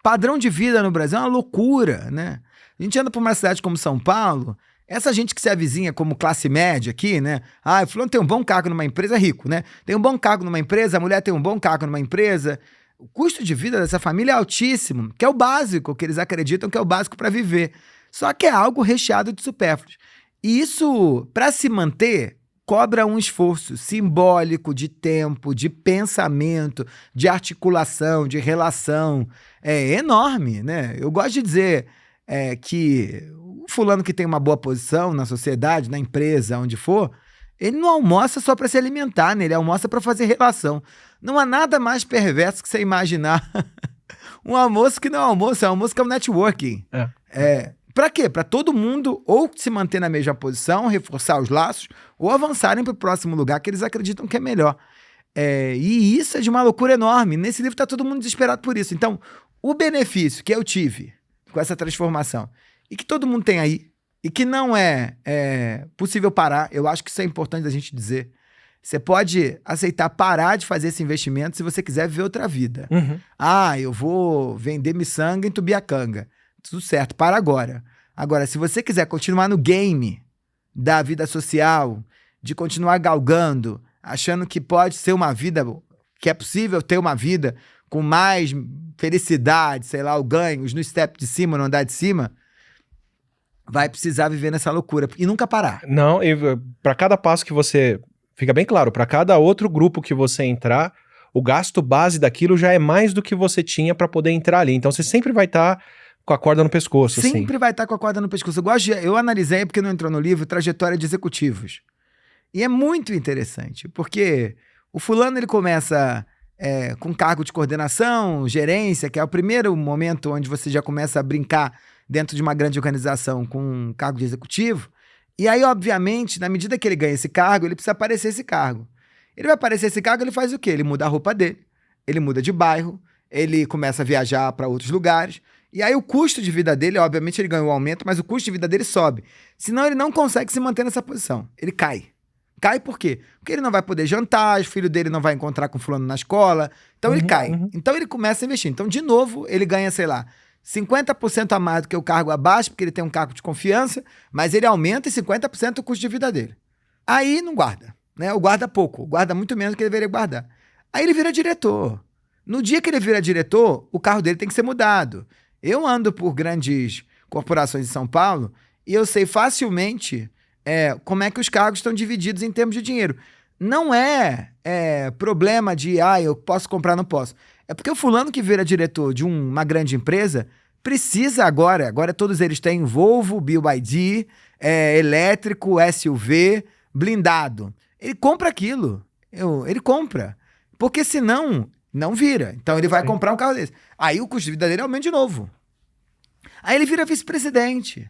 Padrão de vida no Brasil é uma loucura, né? A gente anda por uma cidade como São Paulo, essa gente que se avizinha como classe média aqui, né? Ah, fulano tem um bom cargo numa empresa, é rico, né? Tem um bom cargo numa empresa, a mulher tem um bom cargo numa empresa. O custo de vida dessa família é altíssimo, que é o básico, que eles acreditam que é o básico para viver. Só que é algo recheado de supérfluos. E isso, para se manter, cobra um esforço simbólico de tempo, de pensamento, de articulação, de relação. É enorme, né? Eu gosto de dizer, que o fulano que tem uma boa posição na sociedade, na empresa, onde for, ele não almoça só para se alimentar, né? Ele almoça para fazer relação. Não há nada mais perverso que você imaginar um almoço que não é almoço, é um almoço que é um networking. Para quê? Para todo mundo ou se manter na mesma posição, reforçar os laços, ou avançarem para o próximo lugar que eles acreditam que é melhor. E isso é de uma loucura enorme. Nesse livro está todo mundo desesperado por isso. Então, o benefício que eu tive com essa transformação, e que todo mundo tem aí, e que não é possível parar, eu acho que isso é importante a gente dizer. Você pode aceitar parar de fazer esse investimento se você quiser viver outra vida. Uhum. Eu vou vender miçanga em Tubiacanga. Tudo certo, para agora. Agora, se você quiser continuar no game da vida social, de continuar galgando, achando que pode ser uma vida, que é possível ter uma vida com mais felicidade, sei lá, ganhos no step de cima, no andar de cima, vai precisar viver nessa loucura e nunca parar. Não, para cada passo que você... Fica bem claro, para cada outro grupo que você entrar, o gasto base daquilo já é mais do que você tinha para poder entrar ali. Então você sempre vai estar com a corda no pescoço. Sempre vai estar com a corda no pescoço. Eu analisei, porque não entrou no livro, trajetória de executivos. E é muito interessante, porque o fulano ele começa com cargo de coordenação, gerência, que é o primeiro momento onde você já começa a brincar dentro de uma grande organização com um cargo de executivo. E aí, obviamente, na medida que ele ganha esse cargo, ele precisa aparecer esse cargo. Ele vai aparecer esse cargo, ele faz o quê? Ele muda a roupa dele, ele muda de bairro, ele começa a viajar para outros lugares. E aí o custo de vida dele, obviamente ele ganha um aumento, mas o custo de vida dele sobe. Senão ele não consegue se manter nessa posição. Ele cai. Cai por quê? Porque ele não vai poder jantar, o filho dele não vai encontrar com fulano na escola. Então ele cai. Então ele começa a investir. Então, de novo, ele ganha, sei lá, 50% a mais do que o cargo abaixo, porque ele tem um cargo de confiança, mas ele aumenta em 50% o custo de vida dele. Aí não guarda, né? Ou guarda pouco, guarda muito menos do que ele deveria guardar. Aí ele vira diretor. No dia que ele vira diretor, o carro dele tem que ser mudado. Eu ando por grandes corporações em São Paulo e eu sei facilmente como é que os cargos estão divididos em termos de dinheiro. Não é problema de, eu posso comprar, não posso. É porque o fulano que vira diretor de uma grande empresa precisa agora todos eles têm Volvo, BYD, elétrico, SUV, blindado. Ele compra aquilo. Ele compra. Porque senão, não vira. Então ele vai comprar um carro desse. Aí o custo de vida dele aumenta de novo. Aí ele vira vice-presidente.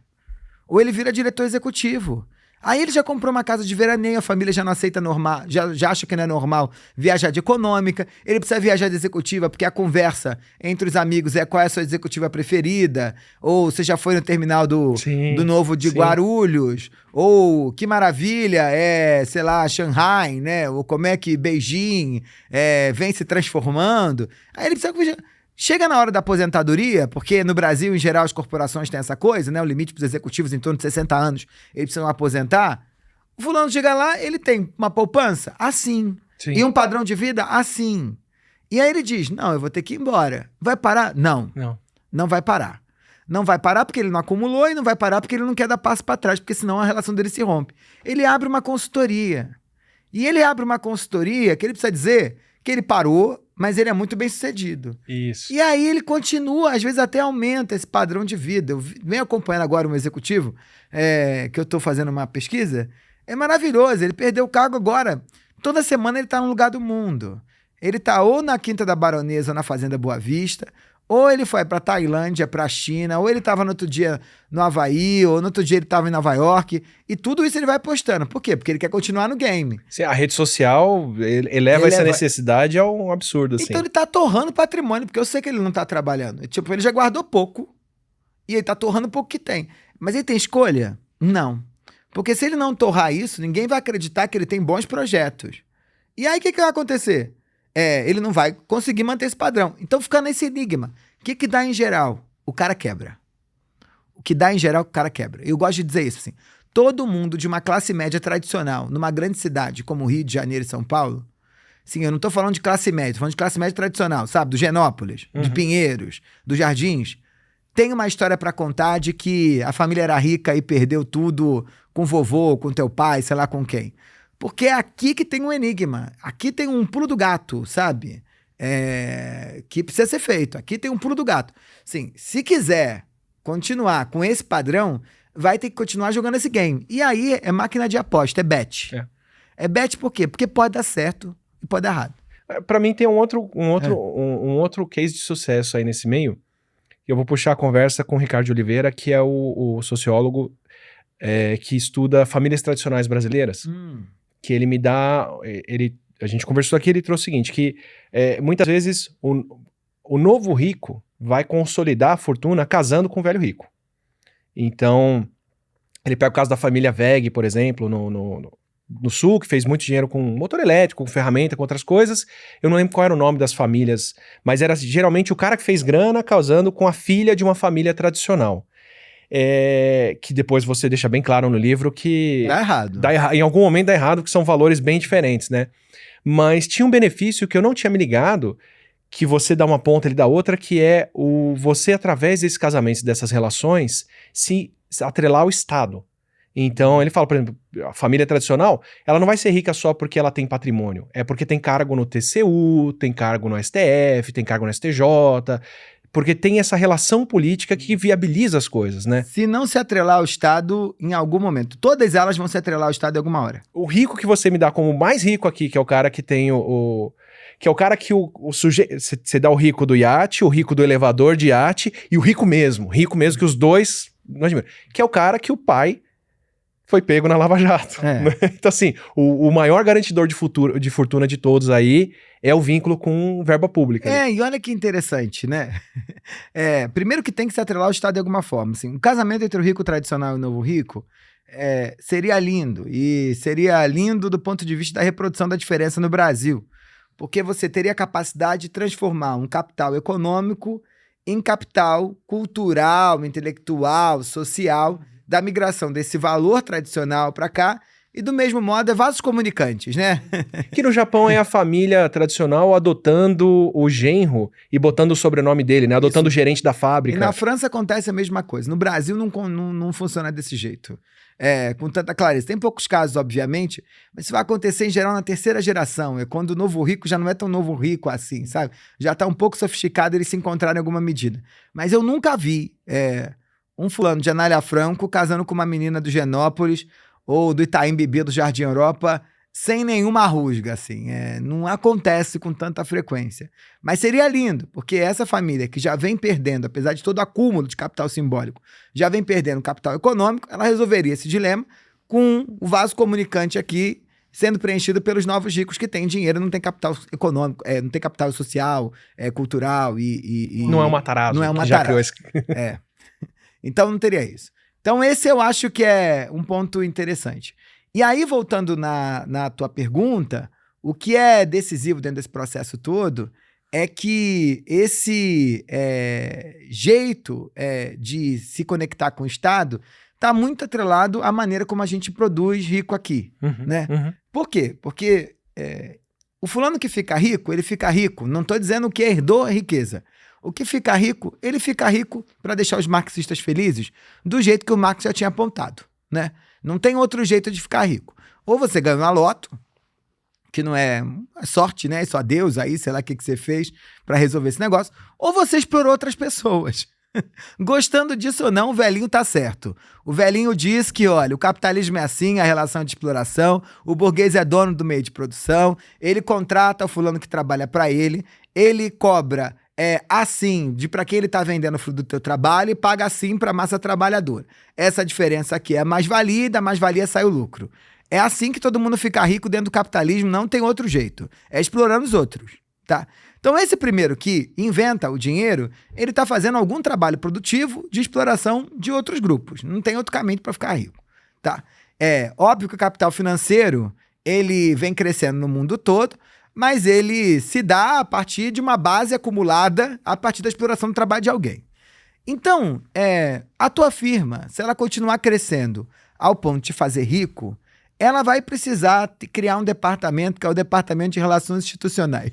Ou ele vira diretor executivo. Aí ele já comprou uma casa de veraneio, a família já não aceita normal, já acha que não é normal viajar de econômica, ele precisa viajar de executiva, porque a conversa entre os amigos é qual é a sua executiva preferida, ou você já foi no terminal do Novo de Guarulhos, ou que maravilha, sei lá, Shanghai, né? Ou como é que Beijing vem se transformando. Aí ele precisa... Chega na hora da aposentadoria, porque no Brasil, em geral, as corporações têm essa coisa, né? O limite para os executivos em torno de 60 anos, eles precisam aposentar. O fulano chega lá, ele tem uma poupança assim. E um padrão de vida assim. E aí ele diz, não, eu vou ter que ir embora. Vai parar? Não vai parar. Não vai parar porque ele não acumulou e não vai parar porque ele não quer dar passo para trás, porque senão a relação dele se rompe. Ele abre uma consultoria. E ele abre uma consultoria que ele precisa dizer que ele parou, mas ele é muito bem sucedido. Isso. E aí ele continua, às vezes até aumenta esse padrão de vida. Eu venho acompanhando agora um executivo, que eu estou fazendo uma pesquisa, é maravilhoso, ele perdeu o cargo agora. Toda semana ele está num lugar do mundo. Ele está ou na Quinta da Baronesa ou na Fazenda Boa Vista, ou ele foi para Tailândia, para a China, ou ele estava no outro dia no Havaí, ou no outro dia ele estava em Nova York, e tudo isso ele vai postando. Por quê? Porque ele quer continuar no game. Sim, a rede social eleva essa necessidade a um absurdo, assim. Então ele tá torrando patrimônio, porque eu sei que ele não tá trabalhando. Tipo, ele já guardou pouco, e ele tá torrando o pouco que tem. Mas ele tem escolha? Não. Porque se ele não torrar isso, ninguém vai acreditar que ele tem bons projetos. E aí o que vai acontecer? Ele não vai conseguir manter esse padrão. Então fica nesse enigma. O que dá em geral? O cara quebra. O que dá em geral, o cara quebra. Eu gosto de dizer isso, assim. Todo mundo de uma classe média tradicional, numa grande cidade como Rio de Janeiro e São Paulo, sim, eu não tô falando de classe média, tô falando de classe média tradicional, sabe? Do Genópolis, de Pinheiros, dos Jardins. Tem uma história pra contar de que a família era rica e perdeu tudo com o vovô, com teu pai, sei lá com quem. Porque é aqui que tem um enigma. Aqui tem um pulo do gato, sabe? Que precisa ser feito. Aqui tem um pulo do gato. Sim, se quiser continuar com esse padrão, vai ter que continuar jogando esse game. E aí é máquina de aposta, é bet. É bet por quê? Porque pode dar certo e pode dar errado. Pra mim tem um outro case de sucesso aí nesse meio. Eu vou puxar a conversa com o Ricardo de Oliveira, que é o sociólogo que estuda famílias tradicionais brasileiras. Que ele me dá... a gente conversou aqui, ele trouxe o seguinte, que muitas vezes o novo rico vai consolidar a fortuna casando com o velho rico. Então, ele pega o caso da família Weg, por exemplo, no Sul, que fez muito dinheiro com motor elétrico, com ferramenta, com outras coisas. Eu não lembro qual era o nome das famílias, mas era geralmente o cara que fez grana casando com a filha de uma família tradicional. Que depois você deixa bem claro no livro que... Dá errado. Em algum momento dá errado, que são valores bem diferentes, né? Mas tinha um benefício que eu não tinha me ligado, que você dá uma ponta, ele dá outra, que é você, através desses casamentos, dessas relações, se atrelar ao Estado. Então, ele fala, por exemplo, a família tradicional, ela não vai ser rica só porque ela tem patrimônio, é porque tem cargo no TCU, tem cargo no STF, tem cargo no STJ, porque tem essa relação política que viabiliza as coisas, né? Se não se atrelar ao Estado, em algum momento, todas elas vão se atrelar ao Estado em alguma hora. O rico que você me dá como mais rico aqui, que é o cara que tem que é o cara que o sujeito... Você dá o rico do iate, o rico do elevador de iate e o rico mesmo que os dois... Não admiro, que é o cara que o pai foi pego na Lava Jato. Então, assim, o maior garantidor de fortuna de todos aí é o vínculo com verba pública. E olha que interessante, né? Primeiro que tem que se atrelar ao Estado de alguma forma. Assim, um casamento entre o rico tradicional e o novo rico seria lindo. E seria lindo do ponto de vista da reprodução da diferença no Brasil. Porque você teria a capacidade de transformar um capital econômico em capital cultural, intelectual, social, da migração desse valor tradicional para cá, e do mesmo modo vasos comunicantes, né? Que no Japão é a família tradicional adotando o genro e botando o sobrenome dele, né? Adotando o gerente da fábrica. E na França acontece a mesma coisa. No Brasil não funciona desse jeito. Com tanta clareza. Tem poucos casos, obviamente, mas isso vai acontecer em geral na terceira geração. É quando o novo rico já não é tão novo rico assim, sabe? Já está um pouco sofisticado, eles se encontraram em alguma medida. Mas eu nunca vi um fulano de Anália Franco casando com uma menina do Genópolis ou do Itaim Bibi do Jardim Europa sem nenhuma rusga, assim. Não acontece com tanta frequência. Mas seria lindo, porque essa família que já vem perdendo, apesar de todo o acúmulo de capital simbólico, já vem perdendo capital econômico, ela resolveria esse dilema com o vaso comunicante aqui sendo preenchido pelos novos ricos que têm dinheiro, não tem capital econômico, não tem capital social, cultural e... Não é um Matarazzo. Não é um Matarazzo. Então não teria isso. Então esse eu acho que é um ponto interessante. E aí, voltando na tua pergunta, o que é decisivo dentro desse processo todo é que esse jeito de se conectar com o Estado está muito atrelado à maneira como a gente produz rico aqui, né? Por quê? Porque o fulano que fica rico, ele fica rico. Não estou dizendo que herdou a riqueza. O que fica rico, ele fica rico para deixar os marxistas felizes do jeito que o Marx já tinha apontado, né? Não tem outro jeito de ficar rico. Ou você ganha uma loto, que não é sorte, né? É só Deus aí, sei lá o que você fez para resolver esse negócio. Ou você explorou outras pessoas. Gostando disso ou não, o velhinho tá certo. O velhinho diz que, olha, o capitalismo é assim, a relação de exploração, o burguês é dono do meio de produção, ele contrata o fulano que trabalha para ele cobra assim, para quem ele tá vendendo o fruto do teu trabalho e paga assim para a massa trabalhadora. Essa diferença aqui é a mais-valia e da mais-valia sai o lucro. É assim que todo mundo fica rico dentro do capitalismo, não tem outro jeito. É explorando os outros, tá? Então esse primeiro que inventa o dinheiro, ele tá fazendo algum trabalho produtivo de exploração de outros grupos. Não tem outro caminho para ficar rico, tá? É óbvio que o capital financeiro, ele vem crescendo no mundo todo, mas ele se dá a partir de uma base acumulada a partir da exploração do trabalho de alguém. Então, a tua firma, se ela continuar crescendo ao ponto de fazer rico, ela vai precisar criar um departamento, que é o Departamento de Relações Institucionais.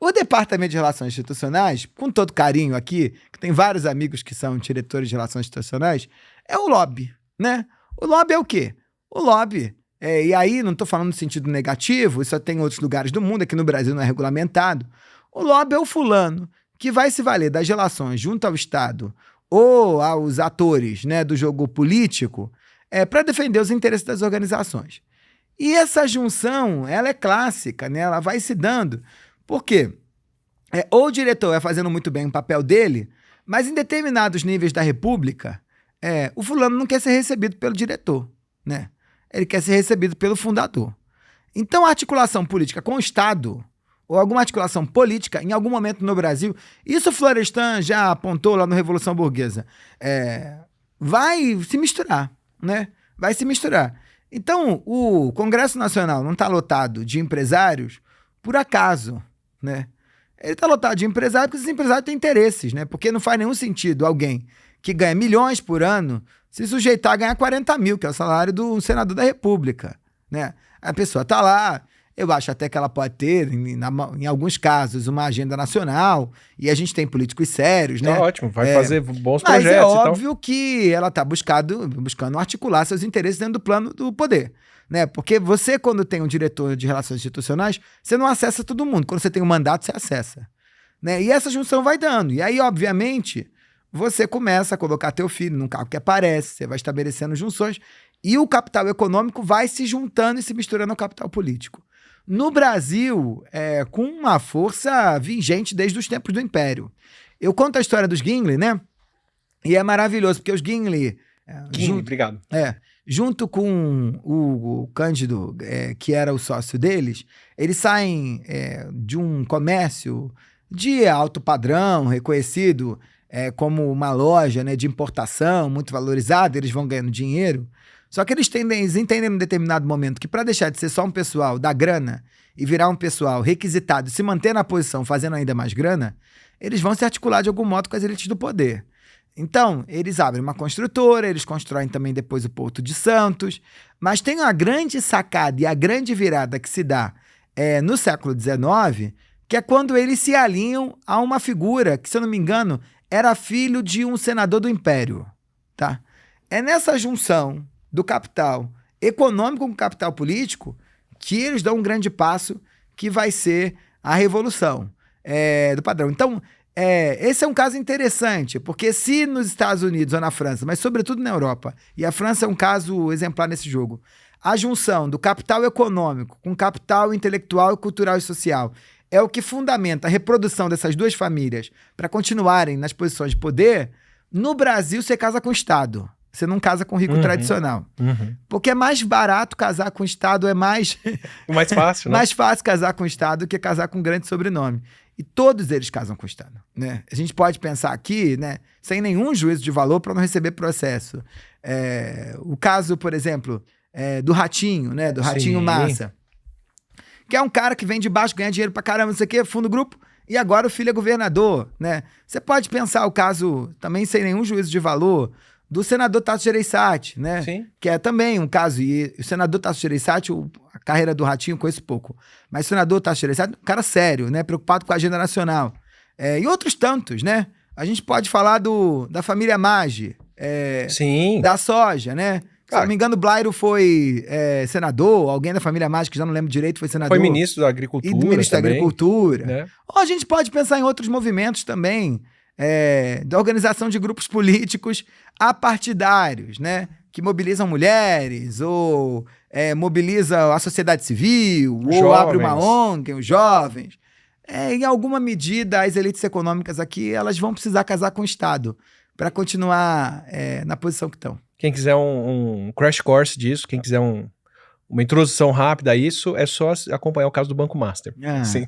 O Departamento de Relações Institucionais, com todo carinho aqui, que tem vários amigos que são diretores de Relações Institucionais, é o lobby, né? O lobby é o quê? O lobby... e aí, não estou falando no sentido negativo, isso tem em outros lugares do mundo, aqui no Brasil não é regulamentado. O lobby é o fulano que vai se valer das relações junto ao Estado ou aos atores, né, do jogo político, para defender os interesses das organizações. E essa junção, ela é clássica, né? Ela vai se dando. Por quê? Ou o diretor vai fazendo muito bem o papel dele, mas em determinados níveis da República, o fulano não quer ser recebido pelo diretor, né? Ele quer ser recebido pelo fundador. Então, a articulação política com o Estado, ou alguma articulação política, em algum momento no Brasil, isso Florestan já apontou lá no Revolução Burguesa, vai se misturar, né? Vai se misturar. Então, o Congresso Nacional não está lotado de empresários por acaso, né? Ele está lotado de empresários porque esses empresários têm interesses, né? Porque não faz nenhum sentido alguém que ganha milhões por ano se sujeitar a ganhar 40 mil, que é o salário do senador da República, né? A pessoa está lá, eu acho até que ela pode ter, em alguns casos, uma agenda nacional, e a gente tem políticos sérios, né? Tá ótimo, vai fazer bons mas projetos. Mas é óbvio que ela está buscando articular seus interesses dentro do plano do poder, né? Porque você, quando tem um diretor de relações institucionais, você não acessa todo mundo. Quando você tem um mandato, você acessa, né? E essa junção vai dando. E aí, obviamente, você começa a colocar teu filho num cargo que aparece, você vai estabelecendo junções, e o capital econômico vai se juntando e se misturando ao capital político. No Brasil, com uma força vigente desde os tempos do Império. Eu conto a história dos Gingli, né? E é maravilhoso, porque os Gingli... obrigado. Junto com o Cândido, que era o sócio deles, eles saem de um comércio de alto padrão, reconhecido como uma loja, né, de importação, muito valorizada, eles vão ganhando dinheiro. Só que eles entendem em determinado momento que para deixar de ser só um pessoal da grana e virar um pessoal requisitado e se manter na posição fazendo ainda mais grana, eles vão se articular de algum modo com as elites do poder. Então, eles abrem uma construtora, eles constroem também depois o Porto de Santos, mas tem uma grande sacada e a grande virada que se dá no século XIX, que é quando eles se alinham a uma figura que, se eu não me engano, era filho de um senador do Império, tá? É nessa junção do capital econômico com o capital político que eles dão um grande passo que vai ser a revolução do padrão. Então, esse é um caso interessante, porque se nos Estados Unidos ou na França, mas sobretudo na Europa, e a França é um caso exemplar nesse jogo, a junção do capital econômico com capital intelectual, cultural e social é o que fundamenta a reprodução dessas duas famílias para continuarem nas posições de poder. No Brasil, você casa com o Estado. Você não casa com o rico tradicional. Porque é mais barato casar com o Estado, mais fácil, né? Mais fácil casar com o Estado do que casar com um grande sobrenome. E todos eles casam com o Estado, né? A gente pode pensar aqui, né, sem nenhum juízo de valor para não receber processo. O caso, por exemplo, do Ratinho, né? Do Ratinho Massa. Que é um cara que vem de baixo, ganha dinheiro pra caramba, não sei o quê, funda o grupo, e agora o filho é governador, né? Você pode pensar o caso, também sem nenhum juízo de valor, do senador Tasso Gereissati, né? Sim. Que é também um caso, e o senador Tasso Gereissati, a carreira do Ratinho eu conheço pouco, mas o senador Tasso Gereissati, um cara sério, né? Preocupado com a agenda nacional. E outros tantos, né? A gente pode falar da família Maggi, Sim. da soja, né? Se não me engano, Blairo foi senador, alguém da família Maggi, que já não lembro direito, foi senador. Foi ministro da Agricultura. E ministro também, da Agricultura. Né? Ou a gente pode pensar em outros movimentos também, da organização de grupos políticos apartidários, né? Que mobilizam mulheres, ou mobilizam a sociedade civil, ou abre uma ONG, os jovens. Em alguma medida, as elites econômicas aqui, elas vão precisar casar com o Estado para continuar na posição que estão. Quem quiser um crash course disso, quem quiser uma introdução rápida a isso, é só acompanhar o caso do Banco Master. Sim.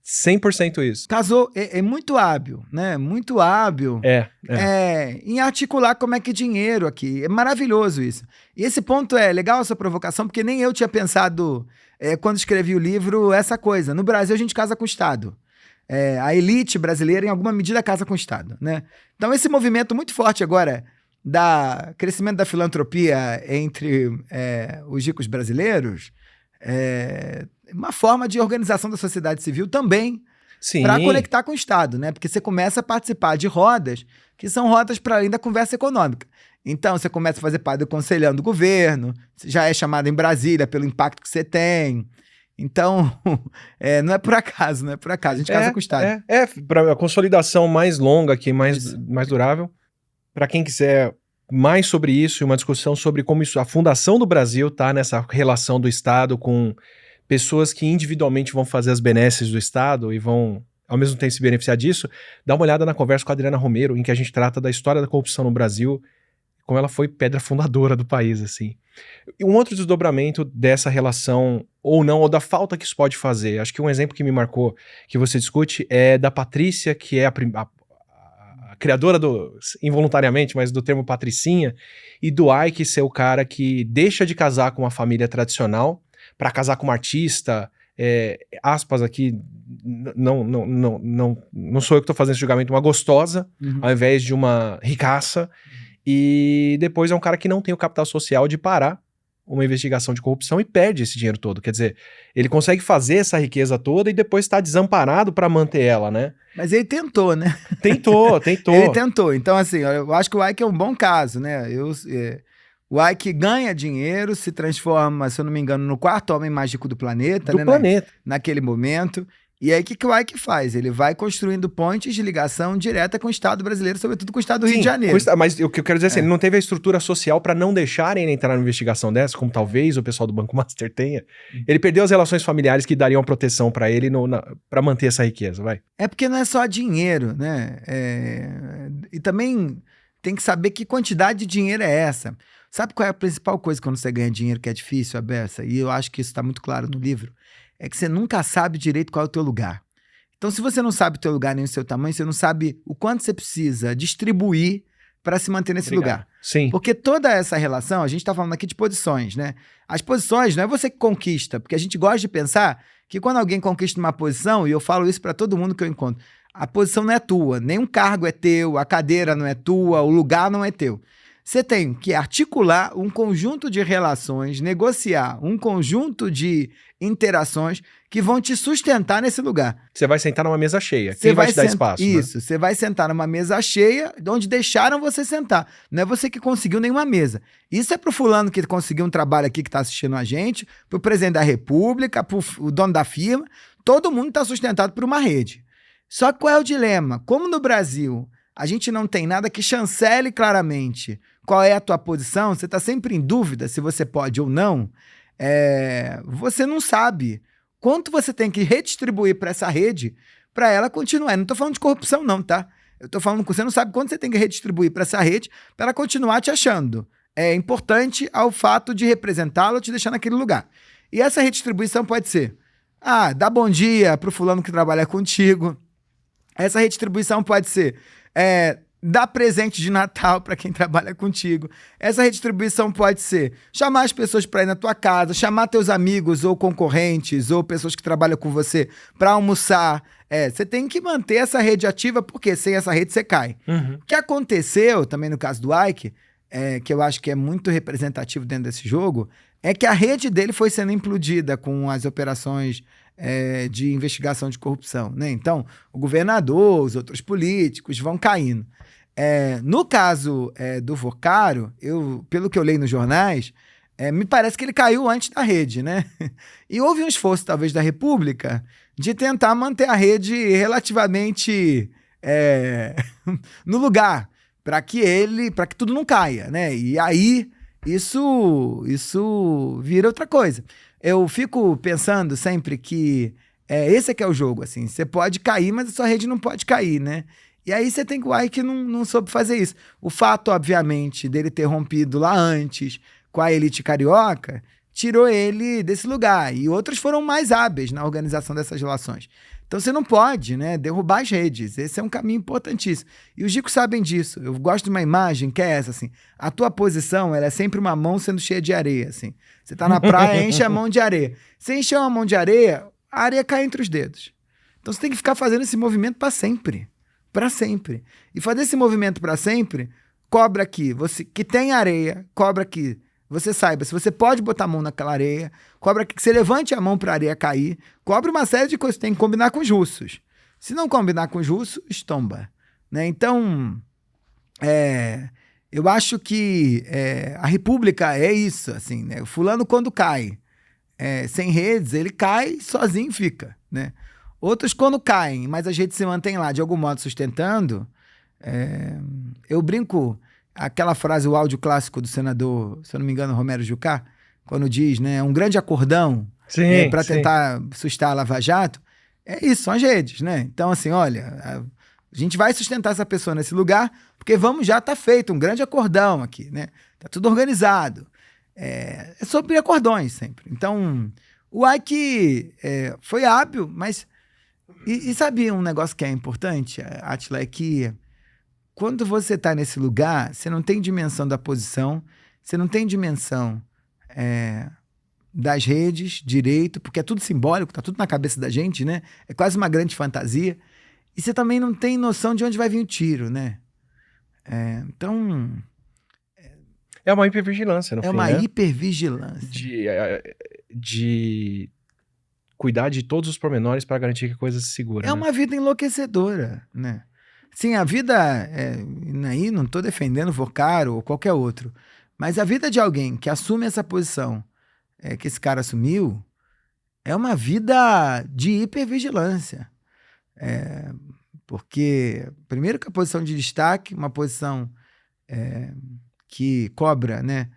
100% isso. Casou, é muito hábil, né? Muito hábil em articular como é que dinheiro aqui. É maravilhoso isso. E esse ponto é legal, essa provocação, porque nem eu tinha pensado, quando escrevi o livro, essa coisa. No Brasil, a gente casa com o Estado. A elite brasileira, em alguma medida, casa com o Estado, né? Então, esse movimento muito forte agora da crescimento da filantropia entre os ricos brasileiros é uma forma de organização da sociedade civil também para conectar com o Estado, né? Porque você começa a participar de rodas que são rodas para além da conversa econômica. Então, você começa a fazer parte do conselhão do governo, você já é chamado em Brasília pelo impacto que você tem. Então, não é por acaso, não é por acaso. A gente casa com o Estado. Para a consolidação mais longa aqui, mais durável. Para quem quiser mais sobre isso e uma discussão sobre como a fundação do Brasil está nessa relação do Estado com pessoas que individualmente vão fazer as benesses do Estado e vão, ao mesmo tempo, se beneficiar disso, dá uma olhada na conversa com a Adriana Romero, em que a gente trata da história da corrupção no Brasil, como ela foi pedra fundadora do país, assim. E um outro desdobramento dessa relação, ou não, ou da falta que isso pode fazer, acho que um exemplo que me marcou, que você discute, é da Patrícia, que é a criadora involuntariamente, mas do termo patricinha, e do Ike ser o cara que deixa de casar com uma família tradicional para casar com uma artista, aspas aqui, não sou eu que estou fazendo esse julgamento, uma gostosa, ao invés de uma ricaça, e depois é um cara que não tem o capital social de parar uma investigação de corrupção e perde esse dinheiro todo. Quer dizer, ele consegue fazer essa riqueza toda e depois está desamparado para manter ela, né? Mas ele tentou, né? Tentou. Ele tentou. Então, assim, eu acho que o Ike é um bom caso, né? O Ike ganha dinheiro, se transforma, se eu não me engano, no quarto homem mágico do planeta, naquele momento. E aí, o que o Ike faz? Ele vai construindo pontes de ligação direta com o Estado brasileiro, sobretudo com o Estado do Rio de Janeiro. Mas o que eu quero dizer é assim, ele não teve a estrutura social para não deixarem ele entrar numa investigação dessa, como talvez o pessoal do Banco Master tenha. Ele perdeu as relações familiares que dariam proteção para ele para manter essa riqueza, vai. É porque não é só dinheiro, né? E também tem que saber que quantidade de dinheiro é essa. Sabe qual é a principal coisa quando você ganha dinheiro que é difícil, Abessa? E eu acho que isso está muito claro no livro. É que você nunca sabe direito qual é o teu lugar. Então, se você não sabe o teu lugar nem o seu tamanho, você não sabe o quanto você precisa distribuir para se manter nesse lugar. Sim. Porque toda essa relação, a gente está falando aqui de posições, né? As posições não é você que conquista, porque a gente gosta de pensar que quando alguém conquista uma posição, e eu falo isso para todo mundo que eu encontro, a posição não é tua, nenhum cargo é teu, a cadeira não é tua, o lugar não é teu. Você tem que articular um conjunto de relações, negociar um conjunto de interações que vão te sustentar nesse lugar. Você vai sentar numa mesa cheia. Quem vai te dar espaço? Isso, né? Você vai sentar numa mesa cheia, onde deixaram você sentar. Não é você que conseguiu nenhuma mesa. Isso é pro fulano que conseguiu um trabalho aqui que está assistindo a gente, pro presidente da República, pro dono da firma. Todo mundo está sustentado por uma rede. Só que qual é o dilema? Como no Brasil a gente não tem nada que chancele claramente qual é a tua posição, você está sempre em dúvida se você pode ou não, você não sabe quanto você tem que redistribuir para essa rede para ela continuar. Eu não estou falando de corrupção não, tá? Eu estou falando que você não sabe quanto você tem que redistribuir para essa rede para ela continuar te achando. É importante ao fato de representá-la ou te deixar naquele lugar. E essa redistribuição pode ser, dá bom dia para o fulano que trabalha contigo. Essa redistribuição pode ser, dar presente de Natal para quem trabalha contigo. Essa redistribuição pode ser chamar as pessoas para ir na tua casa, chamar teus amigos ou concorrentes ou pessoas que trabalham com você para almoçar. Você tem que manter essa rede ativa, porque sem essa rede você cai. Uhum. O que aconteceu também no caso do Ike, que eu acho que é muito representativo dentro desse jogo, é que a rede dele foi sendo implodida com as operações de investigação de corrupção, né? Então, o governador, os outros políticos vão caindo. No caso do Vocaro, pelo que eu leio nos jornais, me parece que ele caiu antes da rede, né? E houve um esforço, talvez, da República de tentar manter a rede relativamente no lugar, para que tudo não caia, né? E aí, isso vira outra coisa. Eu fico pensando sempre que esse é que é o jogo, assim. Você pode cair, mas a sua rede não pode cair, né? E aí você tem que o Ike não soube fazer isso. O fato, obviamente, dele ter rompido lá antes com a elite carioca, tirou ele desse lugar. E outros foram mais hábeis na organização dessas relações. Então você não pode, né, derrubar as redes. Esse é um caminho importantíssimo. E os ricos sabem disso. Eu gosto de uma imagem que é essa, assim. A tua posição, ela é sempre uma mão sendo cheia de areia, assim. Você tá na praia, enche a mão de areia. Você encheu a mão de areia, a areia cai entre os dedos. Então você tem que ficar fazendo esse movimento para sempre. Para sempre. E fazer esse movimento para sempre, cobra que você que tem areia, cobra que você saiba se você pode botar a mão naquela areia, cobra que você levante a mão para a areia cair, cobra uma série de coisas, tem que combinar com os russos. Se não combinar com os russos, estomba. Né? Então, eu acho que a República é isso, assim, né? O fulano quando cai, sem redes, ele cai sozinho e fica, né? Outros, quando caem, mas as redes se mantêm lá, de algum modo sustentando, eu brinco, aquela frase, o áudio clássico do senador, se eu não me engano, Romero Jucá, quando diz, né, um grande acordão para tentar sustar a Lava Jato, é isso, são as redes, né? Então, assim, olha, a gente vai sustentar essa pessoa nesse lugar, porque já tá feito um grande acordão aqui, né? Tá tudo organizado. É sobre acordões sempre. Então, o Ike foi hábil, mas... E sabe um negócio que é importante, Átila, é que quando você tá nesse lugar, você não tem dimensão da posição, você não tem dimensão das redes, direito, porque é tudo simbólico, tá tudo na cabeça da gente, né? É quase uma grande fantasia. E você também não tem noção de onde vai vir o tiro, né? Então... É uma hipervigilância, no fim, É uma né? hipervigilância. De cuidar de todos os pormenores para garantir que a coisa se segura. É uma vida enlouquecedora, né? Sim, a vida... aí não estou defendendo o Vocaro ou qualquer outro, mas a vida de alguém que assume essa posição que esse cara assumiu é uma vida de hipervigilância. Porque, primeiro que a posição de destaque, uma posição que cobra, né,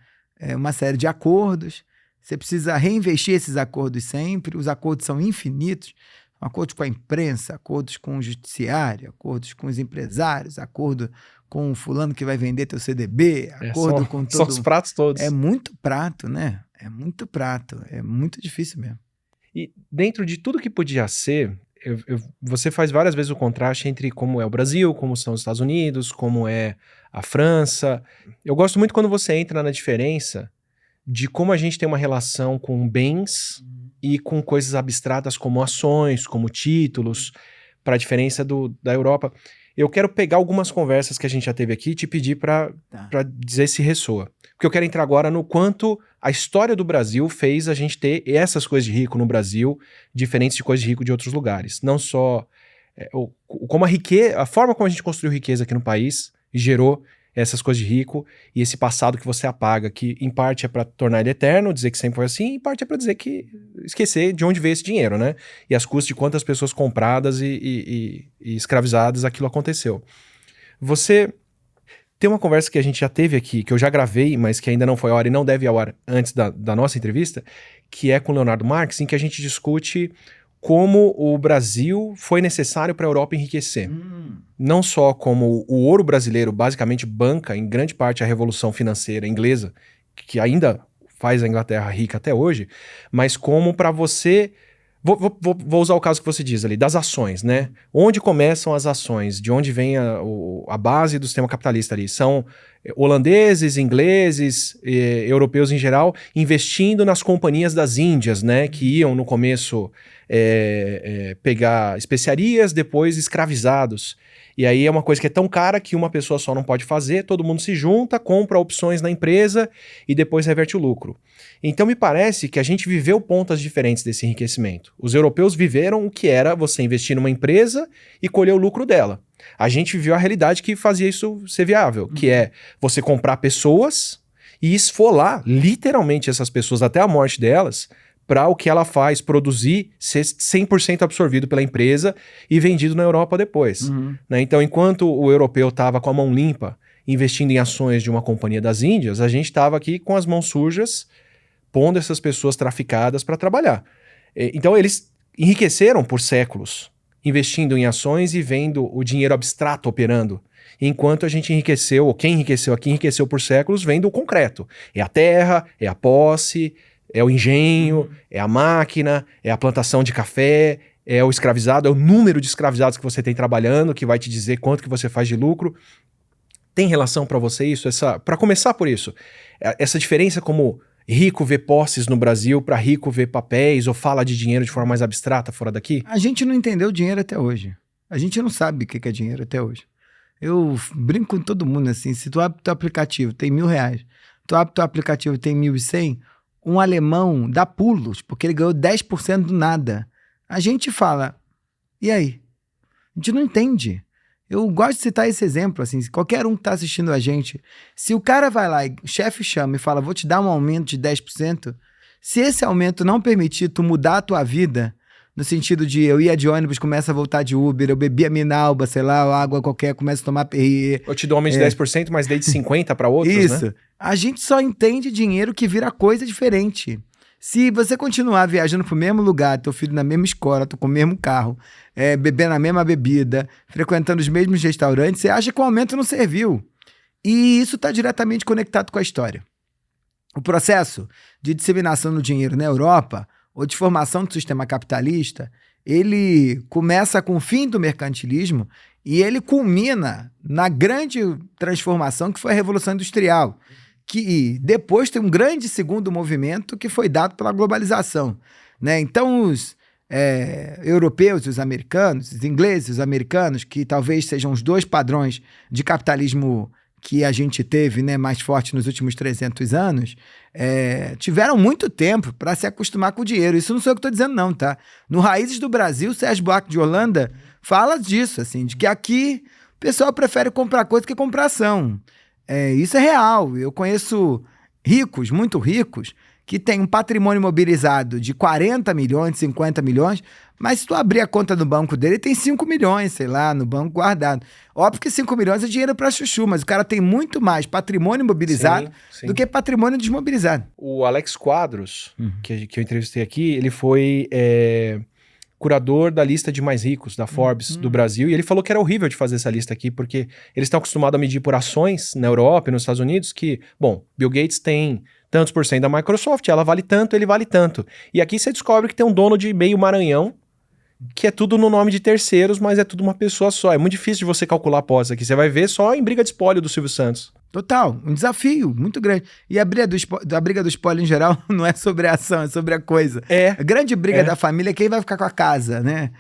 uma série de acordos, você precisa reinvestir esses acordos sempre, os acordos são infinitos, acordos com a imprensa, acordos com o judiciário, acordos com os empresários, acordo com o fulano que vai vender teu CDB, acordo com todo... São os pratos todos. É muito prato, né? É muito prato, é muito difícil mesmo. E dentro de tudo que podia ser, você faz várias vezes o contraste entre como é o Brasil, como são os Estados Unidos, como é a França. Eu gosto muito quando você entra na diferença de como a gente tem uma relação com bens e com coisas abstratas como ações, como títulos, para a diferença da Europa. Eu quero pegar algumas conversas que a gente já teve aqui e te pedir para dizer se ressoa. Porque eu quero entrar agora no quanto a história do Brasil fez a gente ter essas coisas de rico no Brasil, diferentes de coisas de rico de outros lugares. Não só como a forma como a gente construiu riqueza aqui no país e gerou essas coisas de rico e esse passado que você apaga, que em parte é para tornar ele eterno, dizer que sempre foi assim, e em parte é para dizer que esquecer de onde veio esse dinheiro, né? E as custas de quantas pessoas compradas e escravizadas aquilo aconteceu. Você tem uma conversa que a gente já teve aqui, que eu já gravei, mas que ainda não foi ao ar e não deve ir ao ar antes da nossa entrevista, que é com o Leonardo Marx, em que a gente discute como o Brasil foi necessário para a Europa enriquecer. Não só como o ouro brasileiro basicamente banca, em grande parte, a revolução financeira inglesa, que ainda faz a Inglaterra rica até hoje, mas como para você... Vou usar o caso que você diz ali, das ações, né? Onde começam as ações? De onde vem a base do sistema capitalista ali? São holandeses, ingleses, europeus em geral, investindo nas companhias das Índias, né? Que iam no começo pegar especiarias, depois escravizados. E aí é uma coisa que é tão cara que uma pessoa só não pode fazer, todo mundo se junta, compra opções na empresa e depois reverte o lucro. Então me parece que a gente viveu pontas diferentes desse enriquecimento. Os europeus viveram o que era você investir numa empresa e colher o lucro dela. A gente viveu a realidade que fazia isso ser viável, que é você comprar pessoas e esfolar literalmente essas pessoas até a morte delas para o que ela faz, produzir, ser 100% absorvido pela empresa e vendido na Europa depois. Né? Então, enquanto o europeu estava com a mão limpa, investindo em ações de uma companhia das Índias, a gente estava aqui com as mãos sujas, pondo essas pessoas traficadas para trabalhar. Então, eles enriqueceram por séculos, investindo em ações e vendo o dinheiro abstrato operando. Enquanto a gente enriqueceu, ou quem enriqueceu aqui, enriqueceu por séculos, vendo o concreto. É a terra, é a posse... É o engenho, é a máquina, é a plantação de café, é o escravizado, é o número de escravizados que você tem trabalhando, que vai te dizer quanto que você faz de lucro. Tem relação para você isso? Para começar por isso, essa diferença como rico vê posses no Brasil para rico ver papéis ou fala de dinheiro de forma mais abstrata fora daqui? A gente não entendeu dinheiro até hoje. A gente não sabe o que é dinheiro até hoje. Eu brinco com todo mundo assim, se tu abre teu aplicativo, tem R$1.000, tu abre teu aplicativo, tem 1.100, um alemão dá pulos, porque ele ganhou 10% do nada. A gente fala, e aí? A gente não entende. Eu gosto de citar esse exemplo, assim, qualquer um que está assistindo a gente, se o cara vai lá e o chefe chama e fala, vou te dar um aumento de 10%, Se esse aumento não permitir tu mudar a tua vida, no sentido de eu ia de ônibus, começa a voltar de Uber, eu bebia Minalba, sei lá, água qualquer, começa a tomar Perrier. Eu te dou aumento de 10%, mas dei de 50% para outros, Isso. né? A gente só entende dinheiro que vira coisa diferente. Se você continuar viajando pro mesmo lugar, teu filho na mesma escola, tu com o mesmo carro, bebendo a mesma bebida, frequentando os mesmos restaurantes, você acha que o aumento não serviu. E isso está diretamente conectado com a história. O processo de disseminação do dinheiro na Europa, ou de formação do sistema capitalista, ele começa com o fim do mercantilismo e ele culmina na grande transformação que foi a Revolução Industrial, que depois tem um grande segundo movimento que foi dado pela globalização, né? Então os europeus, os americanos, os ingleses, os americanos, que talvez sejam os dois padrões de capitalismo que a gente teve, né, mais forte nos últimos 300 anos, tiveram muito tempo para se acostumar com o dinheiro. Isso não sou eu que estou dizendo não, tá? No Raízes do Brasil, Sérgio Buarque de Holanda fala disso, assim, de que aqui o pessoal prefere comprar coisa que comprar ação. Isso é real. Eu conheço ricos, muito ricos, que têm um patrimônio imobilizado de 40 milhões, 50 milhões, mas se tu abrir a conta no banco dele, tem 5 milhões, sei lá, no banco guardado. Óbvio que 5 milhões é dinheiro para chuchu, mas o cara tem muito mais patrimônio imobilizado do que patrimônio desmobilizado. O Alex Quadros, que eu entrevistei aqui, ele foi curador da lista de mais ricos da Forbes do Brasil, e ele falou que era horrível de fazer essa lista aqui, porque eles estão acostumados a medir por ações na Europa e nos Estados Unidos, que, bom, Bill Gates tem tantos por cento da Microsoft, ela vale tanto, ele vale tanto. E aqui você descobre que tem um dono de meio Maranhão, que é tudo no nome de terceiros, mas é tudo uma pessoa só. É muito difícil de você calcular após aqui. Você vai ver só em briga de espólio do Silvio Santos. Total, um desafio muito grande. E a briga do espólio em geral não é sobre a ação, é sobre a coisa. A grande briga da família é quem vai ficar com a casa, né?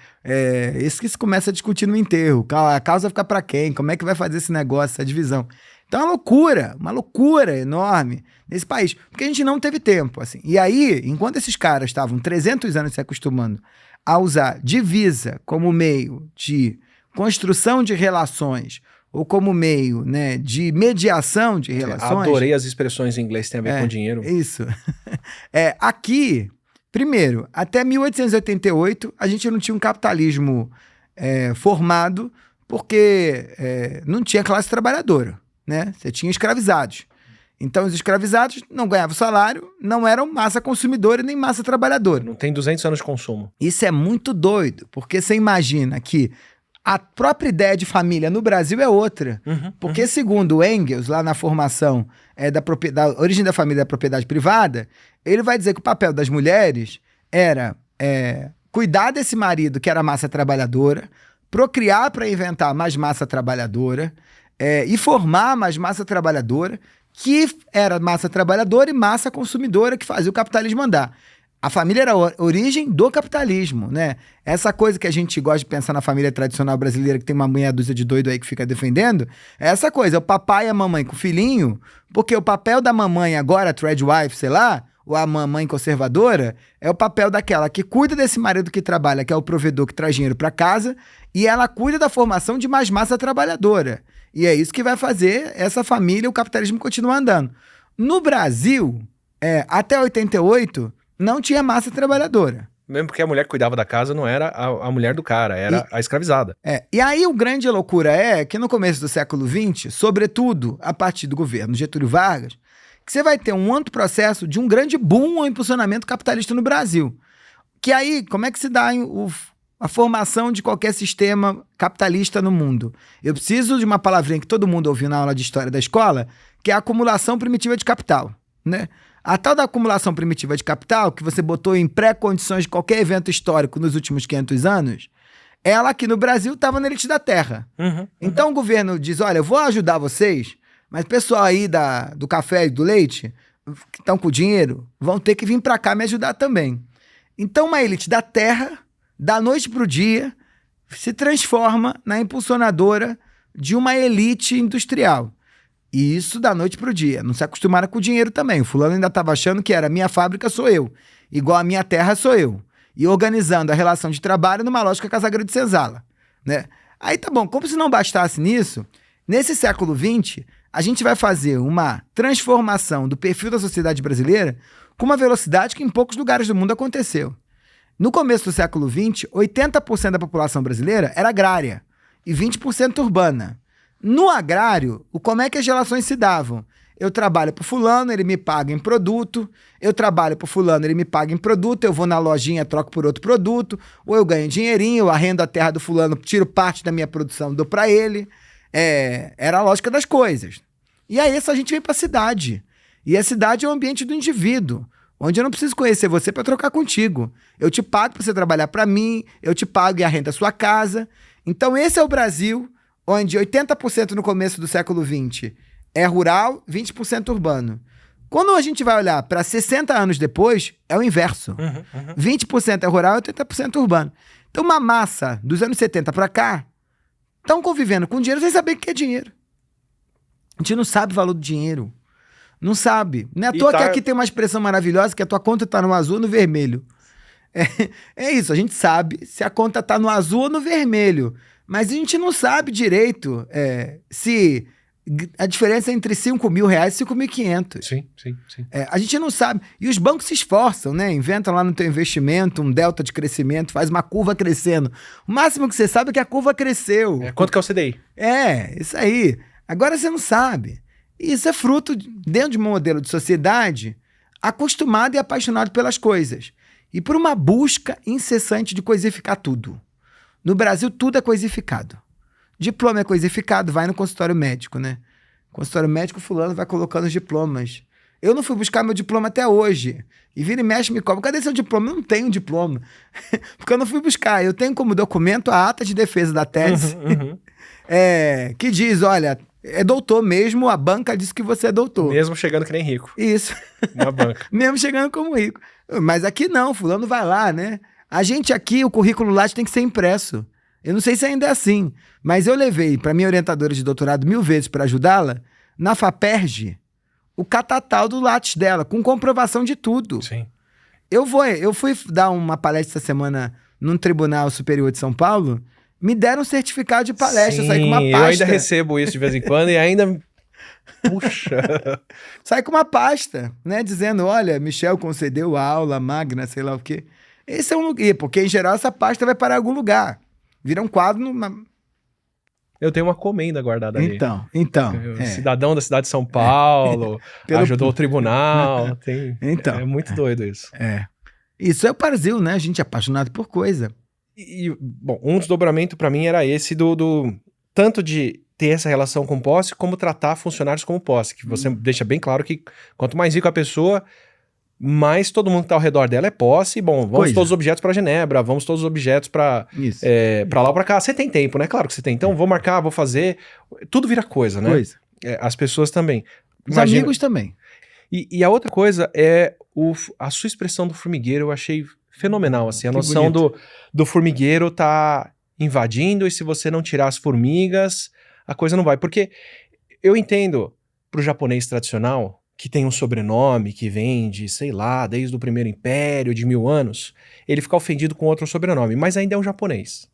Isso que se começa a discutir no enterro. A casa vai ficar para quem? Como é que vai fazer esse negócio, essa divisão? Então é uma loucura enorme nesse país, porque a gente não teve tempo, assim. E aí, enquanto esses caras estavam 300 anos se acostumando a usar divisa como meio de construção de relações ou como meio, né, de mediação de relações... Adorei as expressões em inglês que tem a ver com dinheiro. Isso. Aqui, primeiro, até 1888, a gente não tinha um capitalismo formado porque não tinha classe trabalhadora, né? Você tinha escravizados. Então, os escravizados não ganhavam salário, não eram massa consumidora nem massa trabalhadora. Não tem 200 anos de consumo. Isso é muito doido, porque você imagina que a própria ideia de família no Brasil é outra. Porque, segundo Engels, lá na formação da origem da família da propriedade privada, ele vai dizer que o papel das mulheres era cuidar desse marido que era massa trabalhadora, procriar para inventar mais massa trabalhadora e formar mais massa trabalhadora, que era massa trabalhadora e massa consumidora que fazia o capitalismo andar. A família era a origem do capitalismo, né? Essa coisa que a gente gosta de pensar na família tradicional brasileira, que tem uma meia dúzia de doido aí que fica defendendo, é essa coisa, o papai e a mamãe com o filhinho, porque o papel da mamãe agora, thread wife, sei lá, ou a mamãe conservadora, é o papel daquela que cuida desse marido que trabalha, que é o provedor que traz dinheiro para casa, e ela cuida da formação de mais massa trabalhadora. E é isso que vai fazer essa família, o capitalismo continuar andando. No Brasil, até 88, não tinha massa trabalhadora. Mesmo porque a mulher que cuidava da casa não era a mulher do cara, era a escravizada. E aí o grande loucura é que no começo do século XX, sobretudo a partir do governo Getúlio Vargas, que você vai ter um amplo processo de um grande boom ao impulsionamento capitalista no Brasil. Que aí, como é que se dá a formação de qualquer sistema capitalista no mundo? Eu preciso de uma palavrinha que todo mundo ouviu na aula de história da escola, que é a acumulação primitiva de capital, né? A tal da acumulação primitiva de capital, que você botou em pré-condições de qualquer evento histórico nos últimos 500 anos, ela aqui no Brasil estava na elite da terra. Então o governo diz, olha, eu vou ajudar vocês, mas o pessoal aí do café e do leite, que estão com dinheiro, vão ter que vir para cá me ajudar também. Então uma elite da terra, da noite para o dia, se transforma na impulsionadora de uma elite industrial. E isso da noite pro dia. Não se acostumaram com o dinheiro também. O fulano ainda estava achando que era minha fábrica sou eu. Igual a minha terra sou eu. E organizando a relação de trabalho numa lógica Casagrande Senzala, né? Aí tá bom, como se não bastasse nisso, nesse século XX, a gente vai fazer uma transformação do perfil da sociedade brasileira com uma velocidade que em poucos lugares do mundo aconteceu. No começo do século XX, 80% da população brasileira era agrária e 20% urbana. No agrário, como é que as relações se davam? Eu trabalho para o fulano, ele me paga em produto. Eu trabalho para o fulano, ele me paga em produto. Eu vou na lojinha, troco por outro produto. Ou eu ganho dinheirinho, eu arrendo a terra do fulano, tiro parte da minha produção, dou para ele. Era a lógica das coisas. E aí a gente vem para a cidade. E a cidade é o ambiente do indivíduo, onde eu não preciso conhecer você para trocar contigo. Eu te pago para você trabalhar para mim, eu te pago e arrendo a sua casa. Então esse é o Brasil, onde 80% no começo do século XX é rural, 20% urbano. Quando a gente vai olhar para 60 anos depois, é o inverso. 20% é rural e 80% urbano. Então uma massa dos anos 70 para cá estão convivendo com dinheiro sem saber o que é dinheiro. A gente não sabe o valor do dinheiro. Não sabe. Não é à toa que aqui tem uma expressão maravilhosa que a tua conta está no azul ou no vermelho. É isso, a gente sabe se a conta está no azul ou no vermelho. Mas a gente não sabe direito se a diferença é entre R$5.000 e R$5.500. Sim. A gente não sabe. E os bancos se esforçam, né? Inventam lá no teu investimento um delta de crescimento, faz uma curva crescendo. O máximo que você sabe é que a curva cresceu. Quanto que é o CDI? Isso aí. Agora você não sabe. Isso é fruto, dentro de um modelo de sociedade, acostumado e apaixonado pelas coisas. E por uma busca incessante de coisificar tudo. No Brasil, tudo é coisificado. Diploma é coisificado, vai no consultório médico, né? Consultório médico, fulano vai colocando os diplomas. Eu não fui buscar meu diploma até hoje. E vira e mexe me cobra. Cadê seu diploma? Eu não tenho diploma. Porque eu não fui buscar. Eu tenho como documento a ata de defesa da tese. Que diz, olha, é doutor mesmo, a banca diz que você é doutor. Mesmo chegando que nem rico. Isso. Na banca. Mesmo chegando como rico. Mas aqui não, fulano vai lá, né? A gente aqui, o currículo Lattes tem que ser impresso. Eu não sei se ainda é assim, mas eu levei para minha orientadora de doutorado 1000 vezes para ajudá-la, na FAPERJ, o catatal do Lattes dela, com comprovação de tudo. Sim. Eu fui dar uma palestra essa semana num Tribunal Superior de São Paulo, me deram um certificado de palestra, eu saí com uma pasta. Eu ainda recebo isso de vez em quando e ainda... Puxa! Sai com uma pasta, né, dizendo, olha, Michel concedeu a aula magna, sei lá o quê. Esse é um lugar, porque em geral essa pasta vai para algum lugar. Vira um quadro numa... Eu tenho uma comenda guardada ali. Então. Cidadão da cidade de São Paulo, ajudou o tribunal. É muito doido isso. Isso é o Brasil, né? A gente é apaixonado por coisa. Bom, um desdobramento para mim era esse do tanto de ter essa relação com posse, como tratar funcionários como posse. Que você deixa bem claro que quanto mais rico a pessoa... Mas todo mundo que tá ao redor dela é posse. Bom, vamos todos os objetos para Genebra, vamos todos os objetos para lá ou para cá. Você tem tempo, né? Claro que você tem. Então vou marcar, vou fazer. Tudo vira coisa, né? As pessoas também. Os amigos também. E a outra coisa é a sua expressão do formigueiro. Eu achei fenomenal, assim. A noção do formigueiro tá invadindo e se você não tirar as formigas, a coisa não vai. Porque eu entendo pro japonês tradicional... que tem um sobrenome que vem de, sei lá, desde o primeiro império, de 1000 anos, ele fica ofendido com outro sobrenome, mas ainda é um japonês.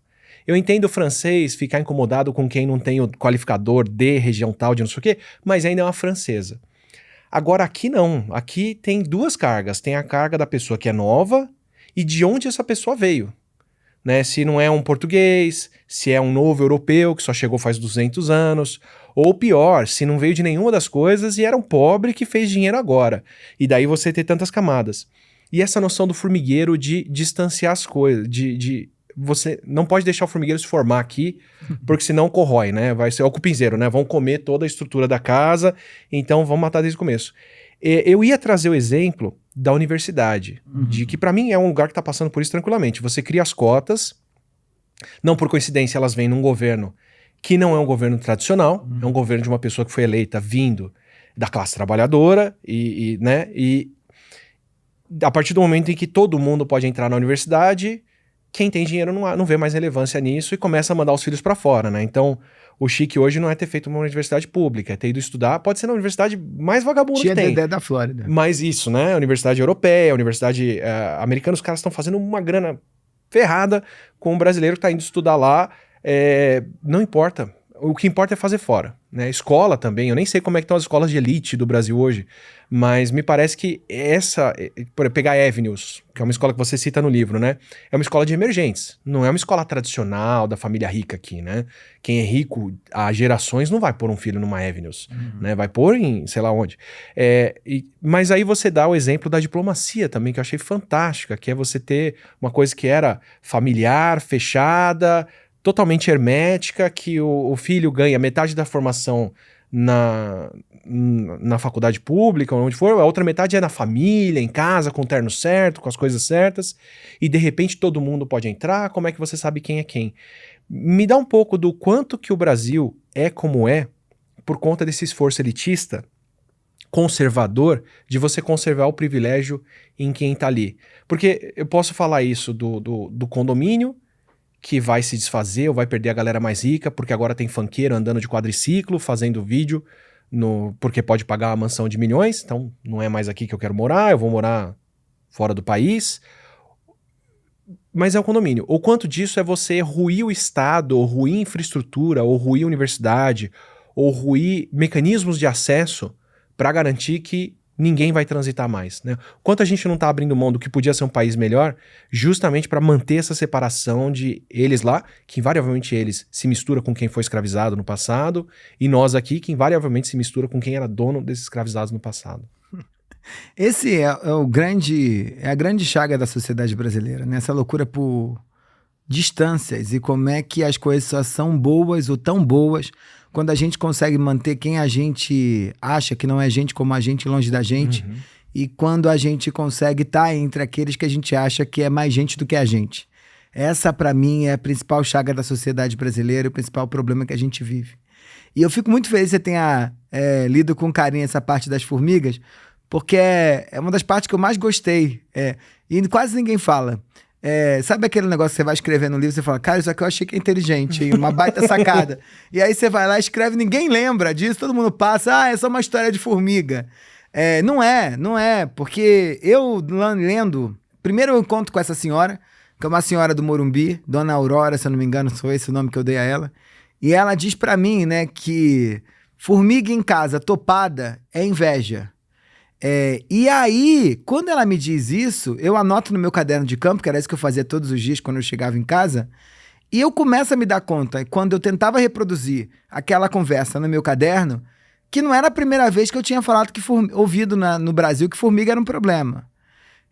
Eu entendo o francês ficar incomodado com quem não tem o qualificador de região tal, de não sei o quê, mas ainda é uma francesa. Agora aqui não, aqui tem duas cargas, tem a carga da pessoa que é nova e de onde essa pessoa veio. Né? Se não é um português, se é um novo europeu que só chegou faz 200 anos, ou pior, se não veio de nenhuma das coisas e era um pobre que fez dinheiro agora. E daí você ter tantas camadas. E essa noção do formigueiro de distanciar as coisas, você não pode deixar o formigueiro se formar aqui, porque senão corrói, né? Vai ser o cupinzeiro, né? Vão comer toda a estrutura da casa, então vão matar desde o começo. Eu ia trazer o exemplo da universidade, de que para mim é um lugar que está passando por isso tranquilamente. Você cria as cotas, não por coincidência elas vêm num governo que não é um governo tradicional, é um governo de uma pessoa que foi eleita vindo da classe trabalhadora, né, e a partir do momento em que todo mundo pode entrar na universidade, quem tem dinheiro não vê mais relevância nisso e começa a mandar os filhos para fora, né? Então, o chique hoje não é ter feito uma universidade pública, é ter ido estudar, pode ser na universidade mais vagabunda que tem. Tinha da Flórida. Mas isso, né? A universidade europeia, a universidade americana, os caras estão fazendo uma grana ferrada com o brasileiro que está indo estudar lá. Não importa. o que importa é fazer fora, né? Escola também, eu nem sei como é que estão as escolas de elite do Brasil hoje, mas me parece que por pegar Avenues, que é uma escola que você cita no livro, né? É uma escola de emergentes, não é uma escola tradicional da família rica aqui, né? Quem é rico há gerações não vai pôr um filho numa Avenues, né? Vai pôr em sei lá onde. Mas aí você dá o exemplo da diplomacia também, que eu achei fantástica, que é você ter uma coisa que era familiar, fechada, totalmente hermética, que o filho ganha metade da formação na faculdade pública, onde for, a outra metade é na família, em casa, com o terno certo, com as coisas certas, e de repente todo mundo pode entrar, como é que você sabe quem é quem? Me dá um pouco do quanto que o Brasil é como é, por conta desse esforço elitista, conservador, de você conservar o privilégio em quem tá ali. Porque eu posso falar isso do condomínio, que vai se desfazer ou vai perder a galera mais rica, porque agora tem funkeiro andando de quadriciclo, fazendo vídeo, porque pode pagar uma mansão de milhões, então não é mais aqui que eu quero morar, eu vou morar fora do país. Mas é o condomínio. O quanto disso é você ruir o Estado, ou ruir infraestrutura, ou ruir universidade, ou ruir mecanismos de acesso para garantir que ninguém vai transitar mais, né? Quanto a gente não tá abrindo mão do que podia ser um país melhor, justamente para manter essa separação de eles lá, que invariavelmente eles se mistura com quem foi escravizado no passado, e nós aqui, que invariavelmente se mistura com quem era dono desses escravizados no passado. Esse é a grande chaga da sociedade brasileira, né? Essa loucura por distâncias e como é que as coisas só são boas ou tão boas quando a gente consegue manter quem a gente acha que não é gente como a gente longe da gente, e quando a gente consegue estar entre aqueles que a gente acha que é mais gente do que a gente. Essa, para mim, é a principal chaga da sociedade brasileira, o principal problema que a gente vive. E eu fico muito feliz que você tenha lido com carinho essa parte das formigas, porque é uma das partes que eu mais gostei, e quase ninguém fala. Sabe aquele negócio que você vai escrever no livro e você fala, cara, isso aqui eu achei que é inteligente, hein? Uma baita sacada. E aí você vai lá e escreve, ninguém lembra disso, todo mundo passa, é só uma história de formiga. Não é, porque eu lendo, primeiro eu encontro com essa senhora, que é uma senhora do Morumbi, Dona Aurora, se eu não me engano, foi esse o nome que eu dei a ela, e ela diz pra mim, né, que formiga em casa topada é inveja. E aí, quando ela me diz isso, eu anoto no meu caderno de campo, que era isso que eu fazia todos os dias quando eu chegava em casa, e eu começo a me dar conta, quando eu tentava reproduzir aquela conversa no meu caderno, que não era a primeira vez que eu tinha falado ouvido no Brasil que formiga era um problema.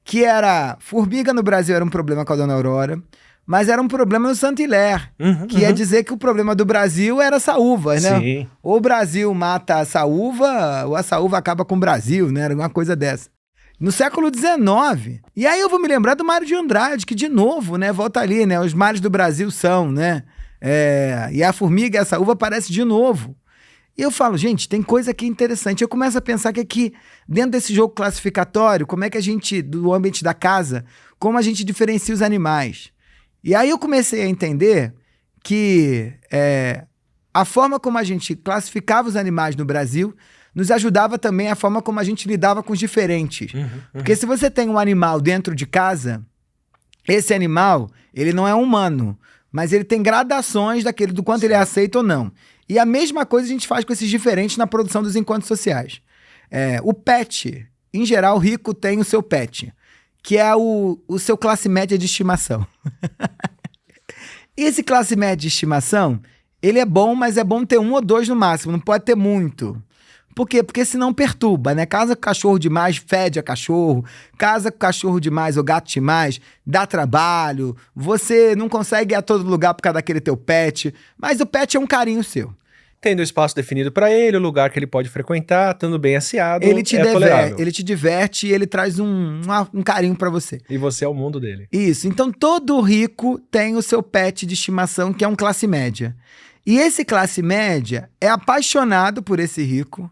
Que era, formiga no Brasil era um problema com a Dona Aurora, mas era um problema no Saint-Hilaire, que ia dizer que o problema do Brasil era saúvas, né? Sim. Ou o Brasil mata a saúva, ou a saúva acaba com o Brasil, né? Era uma coisa dessa. No século XIX. E aí eu vou me lembrar do Mário de Andrade, que de novo, né? Volta ali, né? Os mares do Brasil são, né? E a formiga e a saúva aparecem de novo. E eu falo, gente, tem coisa aqui interessante. Eu começo a pensar que aqui, dentro desse jogo classificatório, como é que a gente, do ambiente da casa, como a gente diferencia os animais. E aí eu comecei a entender que a forma como a gente classificava os animais no Brasil nos ajudava também a forma como a gente lidava com os diferentes. Porque se você tem um animal dentro de casa, esse animal, ele não é humano, mas ele tem gradações do quanto ele é aceito ou não. E a mesma coisa a gente faz com esses diferentes na produção dos encontros sociais. O pet, em geral, o rico tem o seu pet, que é o seu classe média de estimação. Esse classe média de estimação, ele é bom, mas é bom ter 1 ou 2 no máximo, não pode ter muito. Por quê? Porque senão perturba, né? Casa com cachorro demais, fede a cachorro. Casa com cachorro demais ou gato demais, dá trabalho. Você não consegue ir a todo lugar por causa daquele teu pet. Mas o pet é um carinho seu. Tendo o espaço definido para ele, o lugar que ele pode frequentar, estando bem asseado, ele tolerável. Te diverte e ele traz um carinho para você. E você é o mundo dele. Isso. Então todo rico tem o seu pet de estimação, que é um classe média. E esse classe média é apaixonado por esse rico.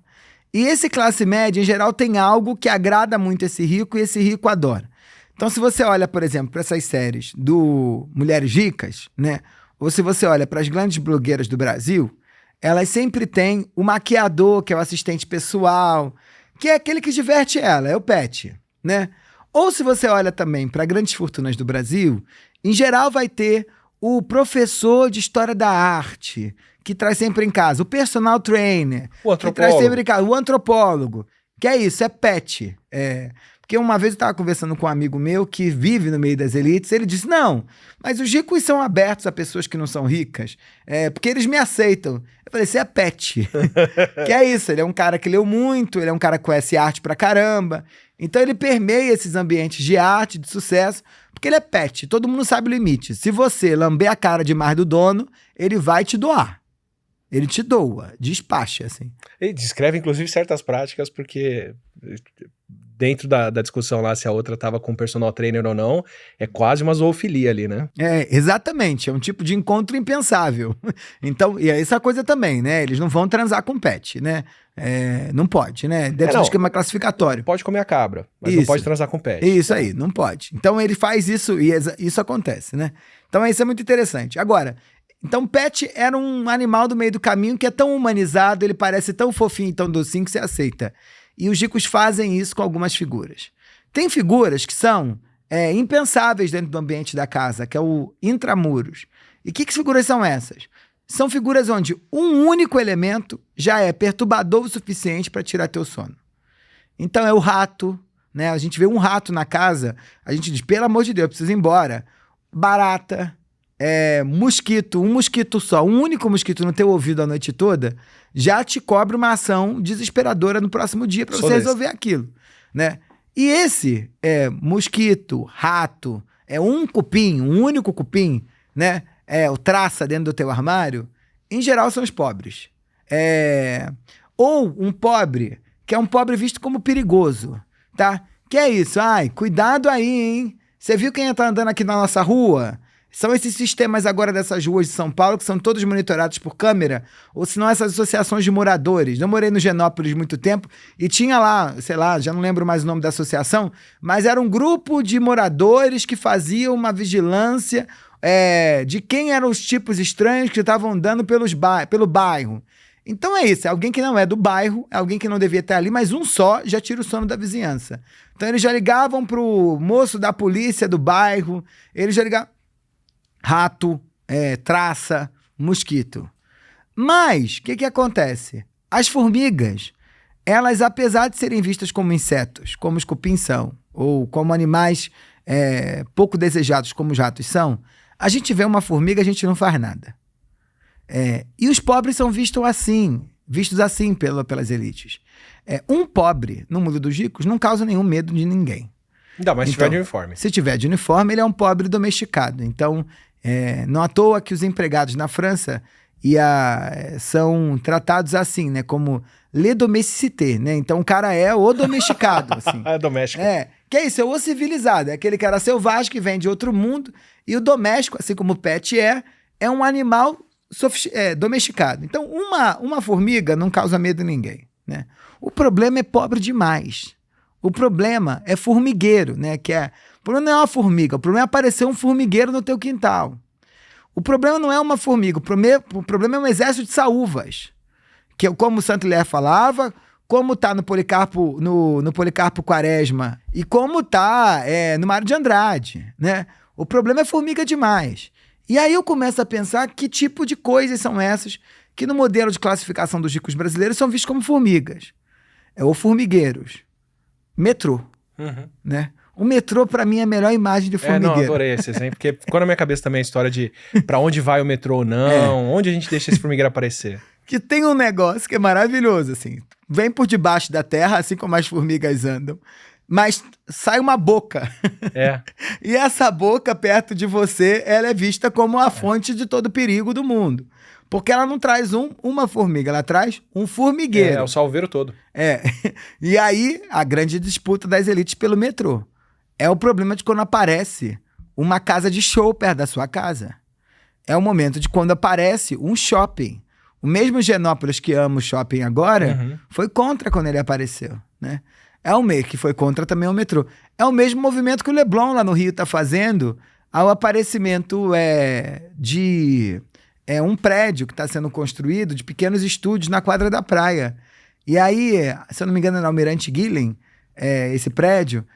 E esse classe média, em geral, tem algo que agrada muito esse rico e esse rico adora. Então, se você olha, por exemplo, para essas séries do Mulheres Ricas, né? Ou se você olha para as grandes blogueiras do Brasil, elas sempre têm o maquiador, que é o assistente pessoal, que é aquele que diverte ela, é o pet, né? Ou se você olha também para grandes fortunas do Brasil, em geral vai ter o professor de história da arte, que traz sempre em casa, o personal trainer, O que traz antropólogo. sempre em casa, o antropólogo, que é isso, é pet. Porque uma vez eu estava conversando com um amigo meu que vive no meio das elites, ele disse, não, mas os ricos são abertos a pessoas que não são ricas, porque eles me aceitam. Eu falei, você é pet. Que é isso, ele é um cara que leu muito, ele é um cara que conhece arte pra caramba, então ele permeia esses ambientes de arte, de sucesso, porque ele é pet, todo mundo sabe o limite. Se você lamber a cara demais do dono, ele vai te doar. Ele te doa, despacha, assim. Ele descreve, inclusive, certas práticas, porque dentro da discussão lá, se a outra tava com personal trainer ou não, é quase uma zoofilia ali, né? Exatamente, é um tipo de encontro impensável. Então, e é essa coisa também, né? Eles não vão transar com pet, né? Não pode, né? Dentro não. do esquema classificatório. Pode comer a cabra, mas não pode transar com pet. Isso aí, não pode. Então ele faz isso e isso acontece, né? Então isso é muito interessante. Agora, então pet era um animal do meio do caminho que é tão humanizado, ele parece tão fofinho, tão docinho que você aceita. E os ricos fazem isso com algumas figuras. Tem figuras que são impensáveis dentro do ambiente da casa, que é o intramuros. E que figuras são essas? São figuras onde um único elemento já é perturbador o suficiente para tirar teu sono. Então é o rato, né? A gente vê um rato na casa, a gente diz, pelo amor de Deus, eu preciso ir embora. Barata, mosquito, um mosquito só, um único mosquito no teu ouvido a noite toda, já te cobra uma ação desesperadora no próximo dia para você resolver aquilo, né? E esse mosquito, rato, um cupim, um único cupim, né? O traça dentro do teu armário, em geral são os pobres. Ou um pobre, que é um pobre visto como perigoso, tá? Que é isso, cuidado aí, hein? Você viu quem tá andando aqui na nossa rua? São esses sistemas agora dessas ruas de São Paulo que são todos monitorados por câmera, ou senão essas associações de moradores. Eu morei no Genópolis muito tempo e tinha lá, sei lá, já não lembro mais o nome da associação, mas era um grupo de moradores que faziam uma vigilância de quem eram os tipos estranhos que estavam andando pelo bairro. Então é isso, é alguém que não é do bairro, é alguém que não devia estar ali, mas um só já tira o sono da vizinhança. Então eles já ligavam pro moço da polícia do bairro, eles já ligavam... Rato, traça, mosquito. Mas, o que acontece? As formigas, elas, apesar de serem vistas como insetos, como os cupins são, ou como animais pouco desejados, como os ratos são, a gente vê uma formiga, a gente não faz nada. E os pobres são vistos assim pelas elites. Um pobre, no mundo dos ricos, não causa nenhum medo de ninguém. Não, mas se tiver de uniforme. Se tiver de uniforme, ele é um pobre domesticado. Então, não à toa que os empregados na França são tratados assim, né? Como le domesticité, né? Então, o cara é o domesticado, assim. Doméstico. Que é isso, é o civilizado. É aquele cara selvagem que vem de outro mundo. E o doméstico, assim como o pet é um animal domesticado. Então, uma formiga não causa medo em ninguém, né? O problema é pobre demais. O problema é formigueiro, né? O problema não é uma formiga, o problema é aparecer um formigueiro no teu quintal. O problema não é uma formiga, o problema é um exército de saúvas. Que é como o Saint-Hilaire falava, como tá no Policarpo, no Policarpo Quaresma e como tá no Mário de Andrade, né? O problema é formiga demais. E aí eu começo a pensar que tipo de coisas são essas que no modelo de classificação dos ricos brasileiros são vistos como formigas. Ou formigueiros. Metrô, né? O metrô, pra mim, é a melhor imagem de formigueiro. Não, adorei esse exemplo, porque ficou na minha cabeça também a história de pra onde vai o metrô ou não, onde a gente deixa esse formigueiro aparecer. Que tem um negócio que é maravilhoso, assim. Vem por debaixo da terra, assim como as formigas andam, mas sai uma boca. E essa boca, perto de você, ela é vista como a fonte de todo perigo do mundo. Porque ela não traz uma formiga, ela traz um formigueiro. É o salveiro todo. E aí, a grande disputa das elites pelo metrô. É o problema de quando aparece uma casa de show perto da sua casa. É o momento de quando aparece um shopping. O mesmo Genópolis que ama o shopping agora, foi contra quando ele apareceu, né? É o meio que foi contra também o metrô. É o mesmo movimento que o Leblon lá no Rio está fazendo ao aparecimento de... um prédio que está sendo construído de pequenos estúdios na quadra da praia. E aí, se eu não me engano, é na Almirante Guilhem, esse prédio,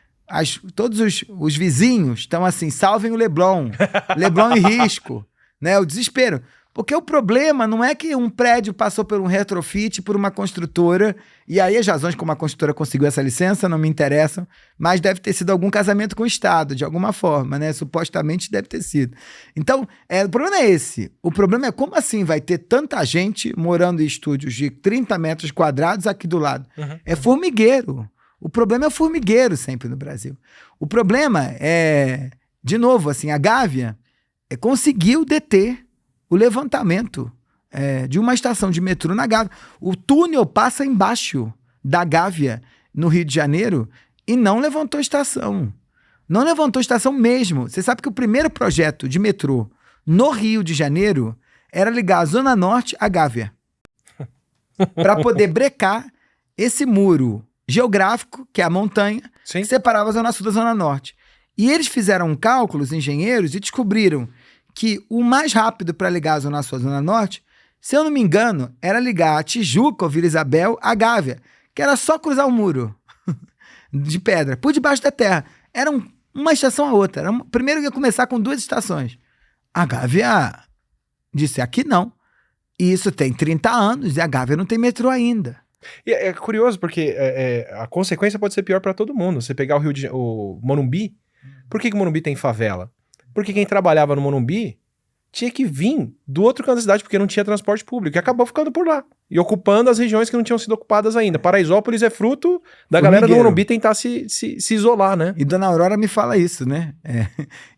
todos os vizinhos estão assim, salvem o Leblon, Leblon em risco, né? O desespero. Porque o problema não é que um prédio passou por um retrofit, por uma construtora, e aí as razões como a construtora conseguiu essa licença não me interessam, mas deve ter sido algum casamento com o Estado, de alguma forma, né? Supostamente deve ter sido. Então, o problema é esse. O problema é como assim vai ter tanta gente morando em estúdios de 30 metros quadrados aqui do lado? É formigueiro. O problema é o formigueiro sempre no Brasil. O problema é, de novo, assim, a Gávea conseguiu deter o levantamento de uma estação de metrô na Gávea. O túnel passa embaixo da Gávea, no Rio de Janeiro, e não levantou estação. Não levantou estação mesmo. Você sabe que o primeiro projeto de metrô no Rio de Janeiro era ligar a Zona Norte à Gávea. Para poder brecar esse muro geográfico, que é a montanha, que separava a Zona Sul da Zona Norte. E eles fizeram cálculos, engenheiros, e descobriram que o mais rápido para ligar a Zona Sul à Zona Norte, se eu não me engano, era ligar a Tijuca ou Vila Isabel à Gávea, que era só cruzar o muro de pedra, por debaixo da terra. Era uma estação a outra. Primeiro ia começar com 2 estações. A Gávea disse, aqui não. E isso tem 30 anos e a Gávea não tem metrô ainda. E é curioso porque a consequência pode ser pior para todo mundo. Você pegar o Morumbi, por que o Morumbi tem favela? Porque quem trabalhava no Morumbi tinha que vir do outro canto da cidade porque não tinha transporte público e acabou ficando por lá e ocupando as regiões que não tinham sido ocupadas ainda. Paraisópolis é fruto da galera do Morumbi tentar se isolar, né? E Dona Aurora me fala isso, né?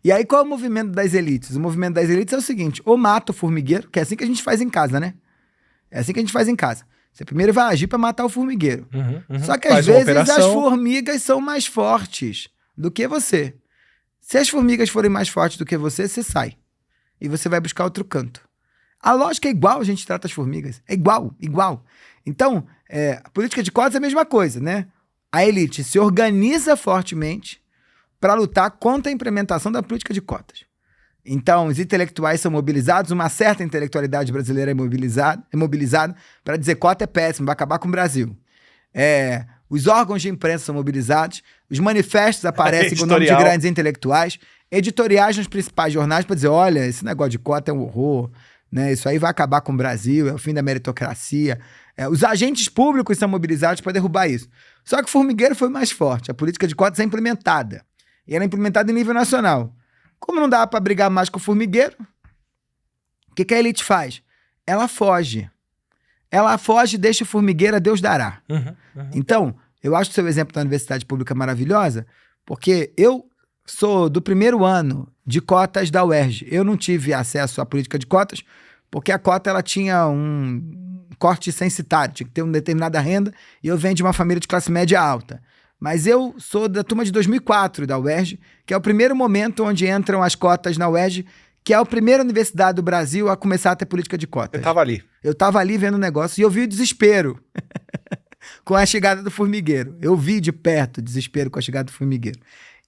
E aí qual é o movimento das elites? O movimento das elites é o seguinte, ou mata o formigueiro, que é assim que a gente faz em casa, né? É assim que a gente faz em casa. Você primeiro vai agir para matar o formigueiro. Só que às vezes as formigas são mais fortes do que você. Se as formigas forem mais fortes do que você sai. E você vai buscar outro canto. A lógica é igual, a gente trata as formigas. É igual. Então, a política de cotas é a mesma coisa, né? A elite se organiza fortemente para lutar contra a implementação da política de cotas. Então, os intelectuais são mobilizados, uma certa intelectualidade brasileira é mobilizada para dizer cota é péssimo, vai acabar com o Brasil. Os órgãos de imprensa são mobilizados, os manifestos aparecem com o nome de grandes intelectuais, editoriais nos principais jornais para dizer, olha, esse negócio de cota é um horror, né? Isso aí vai acabar com o Brasil, é o fim da meritocracia. Os agentes públicos são mobilizados para derrubar isso. Só que o formigueiro foi mais forte, a política de cotas é implementada, e ela é implementada em nível nacional. Como não dá para brigar mais com o formigueiro, o que a elite faz? Ela foge. Ela foge e deixa o formigueiro a Deus dará. Então, eu acho o seu exemplo da Universidade Pública maravilhosa, porque eu sou do primeiro ano de cotas da UERJ. Eu não tive acesso à política de cotas, porque a cota ela tinha um corte censitário, tinha que ter uma determinada renda, e eu venho de uma família de classe média alta. Mas eu sou da turma de 2004 da UERJ, que é o primeiro momento onde entram as cotas na UERJ, que é a primeira universidade do Brasil a começar a ter política de cotas. Eu tava ali vendo o negócio e eu vi o desespero com a chegada do formigueiro. Eu vi de perto o desespero com a chegada do formigueiro.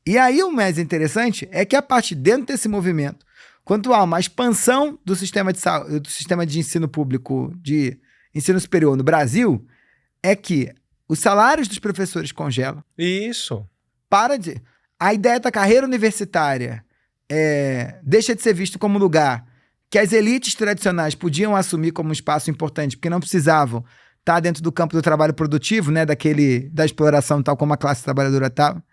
E aí o mais interessante é que a partir dentro desse movimento, quando há uma expansão do sistema de ensino público, de ensino superior no Brasil, é que os salários dos professores congelam. Isso. A ideia da carreira universitária deixa de ser visto como lugar que as elites tradicionais podiam assumir como um espaço importante, porque não precisavam estar dentro do campo do trabalho produtivo, né, da exploração tal como a classe trabalhadora estava.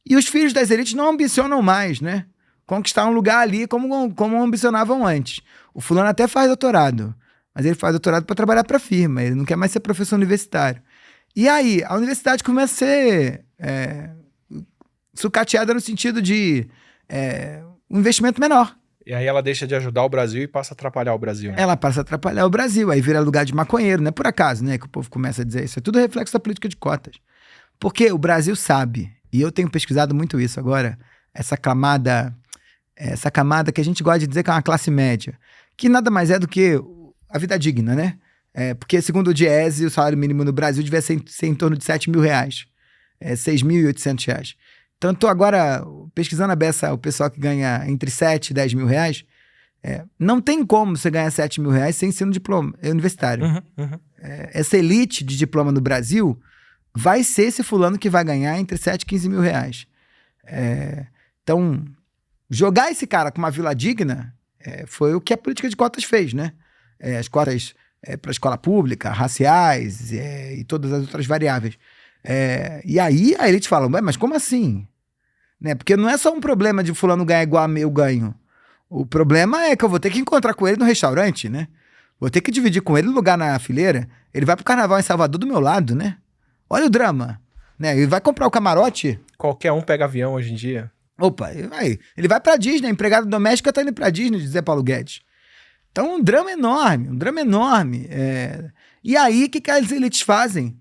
E os filhos das elites não ambicionam mais, né, conquistar um lugar ali como ambicionavam antes. O fulano até faz doutorado, mas ele faz doutorado para trabalhar para a firma, ele não quer mais ser professor universitário. E aí, a universidade começa a ser sucateada no sentido de um investimento menor. E aí ela deixa de ajudar o Brasil e passa a atrapalhar o Brasil. Né? Ela passa a atrapalhar o Brasil, aí vira lugar de maconheiro, não é por acaso, né, que o povo começa a dizer isso. É tudo reflexo da política de cotas. Porque o Brasil sabe, e eu tenho pesquisado muito isso agora, essa camada que a gente gosta de dizer que é uma classe média, que nada mais é do que a vida digna, né? Porque segundo o Diese, o salário mínimo no Brasil devia ser em torno de R$7 mil, R$6.800. Então, eu estou agora pesquisando a beça o pessoal que ganha entre 7 e 10 mil reais. Não tem como você ganhar 7 mil reais sem ensino diploma universitário. Essa elite de diploma no Brasil vai ser esse fulano que vai ganhar entre 7 e 15 mil reais. Então, jogar esse cara com uma vila digna Foi o que a política de cotas fez, né? As cotas para a escola pública, raciais e todas as outras variáveis. E aí a elite fala, mas como assim? Né? Porque não é só um problema de fulano ganhar igual a eu ganho. O problema é que eu vou ter que encontrar com ele no restaurante, né? Vou ter que dividir com ele o lugar na fileira. Ele vai pro carnaval em Salvador do meu lado, né? Olha o drama. Né? Ele vai comprar o camarote. Qualquer um pega avião hoje em dia. Opa, ele vai pra Disney. A empregada doméstica tá indo pra Disney, diz Zé Paulo Guedes. Então, um drama enorme. E aí, o que as elites fazem?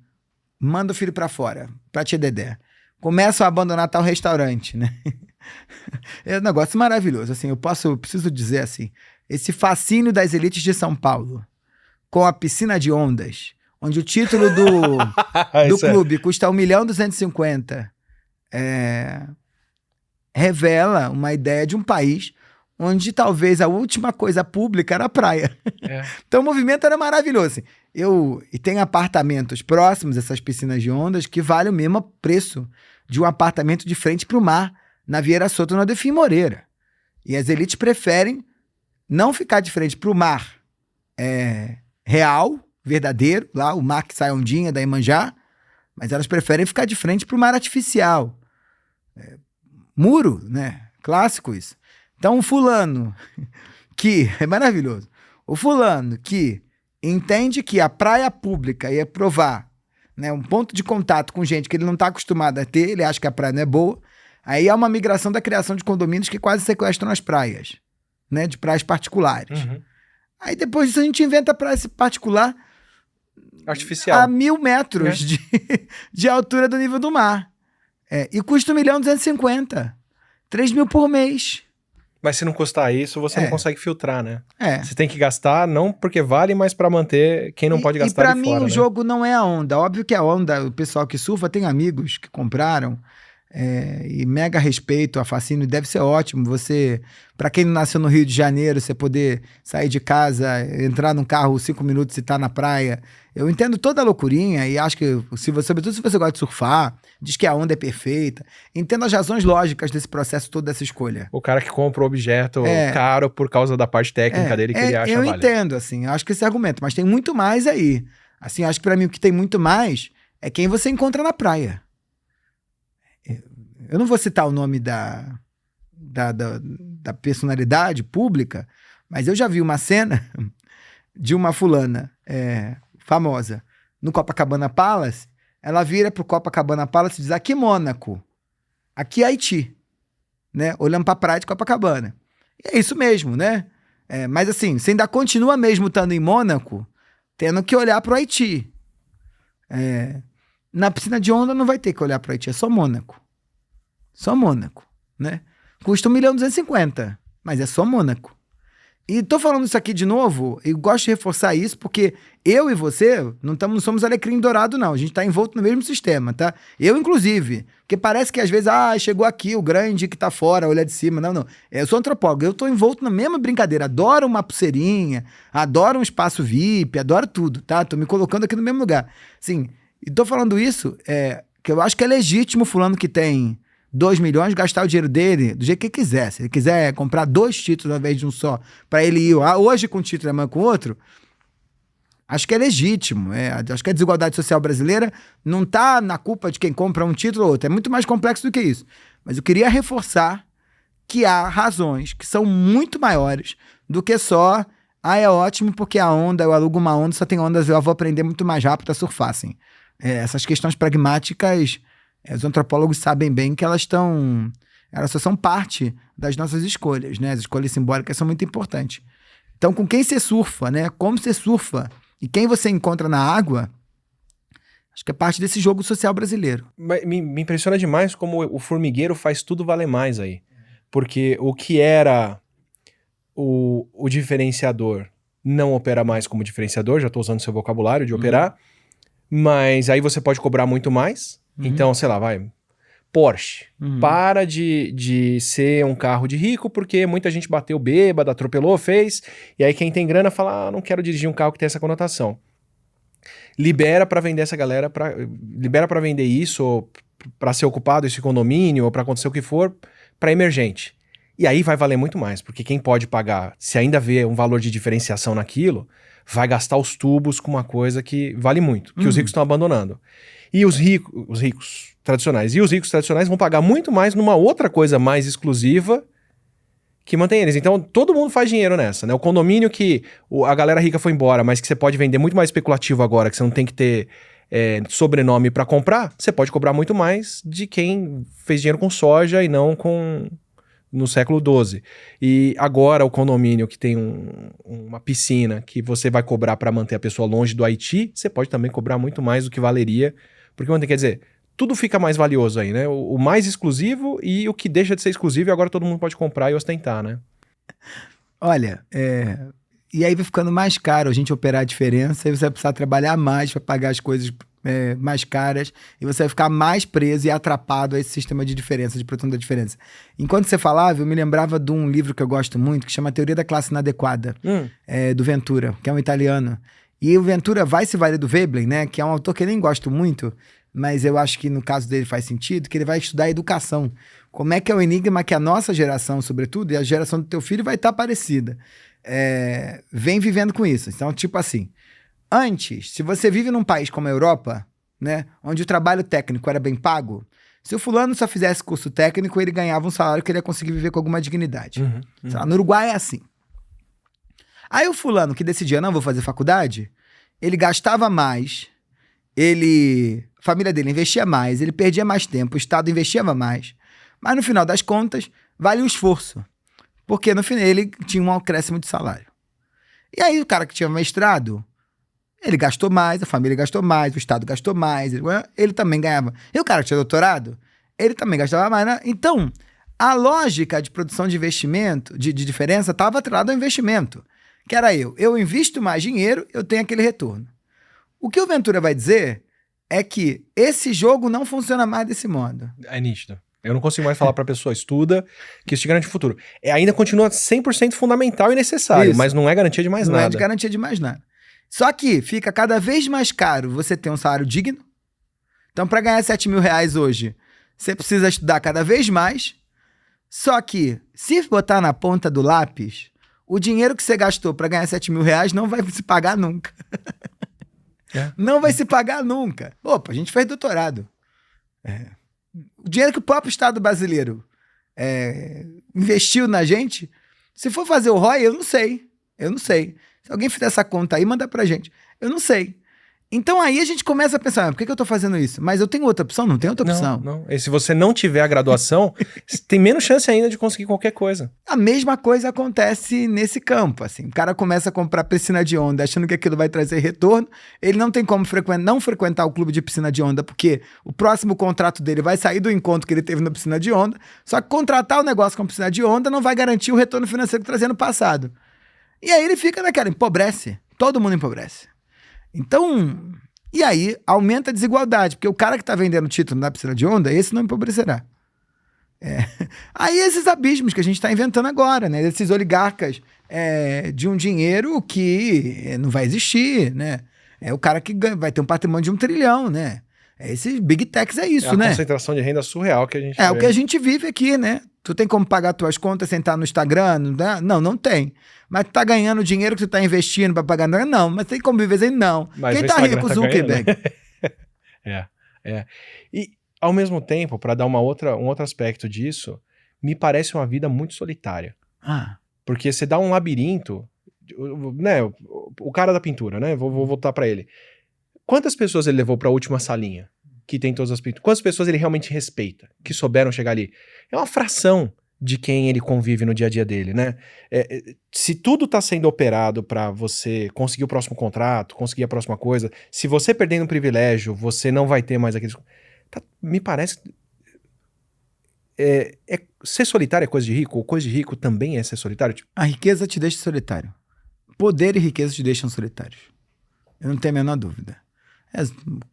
Manda o filho pra fora, pra tia Dedé. Começam a abandonar tal restaurante, né? É um negócio maravilhoso, assim, eu preciso dizer assim, esse fascínio das elites de São Paulo, com a piscina de ondas, onde o título do clube custa 1.250.000, revela uma ideia de um país onde talvez a última coisa pública era a praia. Então o movimento era maravilhoso. Assim. E tem apartamentos próximos a essas piscinas de ondas que valem o mesmo preço de um apartamento de frente para o mar, na Vieira Soto, na Delfim Moreira. E as elites preferem não ficar de frente para o mar real, verdadeiro, lá o mar que sai ondinha da Iemanjá, mas elas preferem ficar de frente para o mar artificial. Muro, né? Clássico isso. Então, o fulano que... É maravilhoso. O fulano que entende que a praia pública ia provar, né, um ponto de contato com gente que ele não está acostumado a ter, ele acha que a praia não é boa, aí há uma migração da criação de condomínios que quase sequestram as praias, né, de praias particulares. Uhum. Aí depois disso a gente inventa praia particular artificial a 1.000 metros de altura do nível do mar. E custa 1.250.000. 3 mil por mês. Mas se não custar isso, você não consegue filtrar, né? É. Você tem que gastar, não porque vale, mas para manter quem não pode gastar pra de mim, fora, o né? jogo não é a onda. Óbvio que a onda, o pessoal que surfa tem amigos que compraram. E mega respeito a fascínio, deve ser ótimo. Você, para quem não nasceu no Rio de Janeiro, você poder sair de casa, entrar num carro 5 minutos e estar na praia. Eu entendo toda a loucurinha e acho que, sobretudo se você gosta de surfar, diz que a onda é perfeita. Entendo as razões lógicas desse processo todo, dessa escolha. O cara que compra o objeto caro por causa da parte técnica dele que ele acha eu válido. entendo, assim, eu acho que esse argumento, mas tem muito mais aí. Assim, acho que para mim o que tem muito mais é quem você encontra na praia. Eu não vou citar o nome da personalidade pública, mas eu já vi uma cena de uma fulana famosa no Copacabana Palace. Ela vira pro Copacabana Palace e diz: aqui Mônaco, aqui Haiti, né? Olhando pra praia de Copacabana. E é isso mesmo, né? Mas assim, você ainda continua mesmo estando em Mônaco, tendo que olhar pro Haiti. Na piscina de onda não vai ter que olhar pro Haiti, é só Mônaco. Só Mônaco, né? Custa 1.250.000, mas é só Mônaco. E tô falando isso aqui de novo, e gosto de reforçar isso, porque eu e você não somos alecrim dourado, não. A gente tá envolto no mesmo sistema, tá? Eu, inclusive. Porque parece que às vezes, chegou aqui o grande que tá fora, olha de cima. Não. Eu sou antropólogo, eu tô envolto na mesma brincadeira. Adoro uma pulseirinha, adoro um espaço VIP, adoro tudo, tá? Tô me colocando aqui no mesmo lugar. Sim, e tô falando isso, que eu acho que é legítimo fulano que tem 2 milhões, gastar o dinheiro dele do jeito que ele quiser. Se ele quiser comprar 2 títulos ao invés de um só, para ele ir hoje com um título e amanhã com outro, acho que é legítimo. Acho que a desigualdade social brasileira não está na culpa de quem compra um título ou outro. É muito mais complexo do que isso. Mas eu queria reforçar que há razões que são muito maiores do que só é ótimo porque a onda, eu alugo uma onda, só tem ondas, eu vou aprender muito mais rápido a surfar, assim. Essas questões pragmáticas... Os antropólogos sabem bem que elas só são parte das nossas escolhas, né? As escolhas simbólicas são muito importantes. Então, com quem você surfa, né? Como você surfa e quem você encontra na água, acho que é parte desse jogo social brasileiro. Me impressiona demais como o formigueiro faz tudo valer mais aí. Porque o que era o diferenciador não opera mais como diferenciador, já estou usando seu vocabulário de operar, mas aí você pode cobrar muito mais. Então, sei lá, Porsche. Para de ser um carro de rico porque muita gente bateu bêbado, atropelou, fez. E aí quem tem grana fala, não quero dirigir um carro que tem essa conotação. Libera para vender essa galera, libera para vender isso, ou para ser ocupado esse condomínio, ou para acontecer o que for, para emergente. E aí vai valer muito mais, porque quem pode pagar, se ainda vê um valor de diferenciação naquilo, vai gastar os tubos com uma coisa que vale muito, que os ricos estão abandonando. E os ricos tradicionais. E os ricos tradicionais vão pagar muito mais numa outra coisa mais exclusiva que mantém eles. Então, todo mundo faz dinheiro nessa, né? O condomínio que a galera rica foi embora, mas que você pode vender muito mais especulativo agora, que você não tem que ter sobrenome pra comprar, você pode cobrar muito mais de quem fez dinheiro com soja e não no século XII. E agora o condomínio que tem uma piscina que você vai cobrar pra manter a pessoa longe do Haiti, você pode também cobrar muito mais do que valeria, porque quer dizer, tudo fica mais valioso aí, né? O mais exclusivo e o que deixa de ser exclusivo e agora todo mundo pode comprar e ostentar, né? Olha, e aí vai ficando mais caro a gente operar a diferença e você vai precisar trabalhar mais para pagar as coisas mais caras e você vai ficar mais preso e atrapado a esse sistema de diferença, de proteção da diferença. Enquanto você falava, eu me lembrava de um livro que eu gosto muito, que chama Teoria da Classe Inadequada, do Ventura, que é um italiano. E o Ventura vai se valer do Veblen, né, que é um autor que eu nem gosto muito, mas eu acho que no caso dele faz sentido, que ele vai estudar a educação. Como é que é o enigma que a nossa geração, sobretudo, e a geração do teu filho vai estar parecida. Vem vivendo com isso. Então, tipo assim, antes, se você vive num país como a Europa, né, onde o trabalho técnico era bem pago, se o fulano só fizesse curso técnico, ele ganhava um salário que ele ia conseguir viver com alguma dignidade. Sei lá, no Uruguai é assim. Aí o fulano que decidia, não, vou fazer faculdade, ele gastava mais, a família dele investia mais, ele perdia mais tempo, o Estado investia mais, mas no final das contas, vale o esforço, porque no final ele tinha um acréscimo de salário. E aí o cara que tinha mestrado, ele gastou mais, a família gastou mais, o Estado gastou mais, ele também ganhava. E o cara que tinha doutorado, ele também gastava mais, né? Então, a lógica de produção de investimento, de diferença, estava atrelada ao investimento, que era eu invisto mais dinheiro, eu tenho aquele retorno. O que o Ventura vai dizer é que esse jogo não funciona mais desse modo. É nítido. Eu não consigo mais falar pra pessoa, estuda, que isso te garante o futuro. Ainda continua 100% fundamental e necessário, mas não é garantia de mais nada. Não é de garantia de mais nada. Só que fica cada vez mais caro você ter um salário digno. Então, para ganhar 7 mil reais hoje, você precisa estudar cada vez mais. Só que, se botar na ponta do lápis, o dinheiro que você gastou para ganhar 7 mil reais não vai se pagar nunca. Não vai se pagar nunca. Opa, a gente fez doutorado. O dinheiro que o próprio Estado brasileiro investiu na gente, se for fazer o ROI, eu não sei. Se alguém fizer essa conta aí, manda pra gente. Eu não sei. Então aí a gente começa a pensar, por que eu tô fazendo isso? Mas eu tenho outra opção? Não tem outra opção. Não. E se você não tiver a graduação, tem menos chance ainda de conseguir qualquer coisa. A mesma coisa acontece nesse campo, assim. O cara começa a comprar piscina de onda achando que aquilo vai trazer retorno. Ele não tem como não frequentar o clube de piscina de onda, porque o próximo contrato dele vai sair do encontro que ele teve na piscina de onda. Só que contratar o negócio com piscina de onda não vai garantir o retorno financeiro que trazia no passado. E aí ele fica naquela, empobrece. Todo mundo empobrece. Então, e aí aumenta a desigualdade, porque o cara que tá vendendo título na piscina de onda, esse não empobrecerá. Aí esses abismos que a gente tá inventando agora, né? Esses oligarcas de um dinheiro que não vai existir, né? É o cara que vai ter um patrimônio de 1 trilhão, né? Esses big techs é isso, né? É a concentração de renda surreal que a gente vê. O que a gente vive aqui, né? Tu tem como pagar tuas contas sem estar no Instagram? Não tem. Mas tu tá ganhando dinheiro que tu tá investindo pra pagar? Não, mas tem como viver sem? Não. Mas quem tá rico? O Zuckerberg. E, ao mesmo tempo, para dar um outro aspecto disso, me parece uma vida muito solitária. Porque você dá um labirinto, né? O cara da pintura, né? Vou voltar para ele. Quantas pessoas ele levou para a última salinha que tem todas as pinturas? Quantas pessoas ele realmente respeita, que souberam chegar ali? É uma fração de quem ele convive no dia a dia dele, né? Se tudo tá sendo operado para você conseguir o próximo contrato, conseguir a próxima coisa, se você perdendo um privilégio, você não vai ter mais aqueles... me parece... ser solitário é coisa de rico? Ou coisa de rico também é ser solitário? A riqueza te deixa solitário. Poder e riqueza te deixam solitários. Eu não tenho a menor dúvida.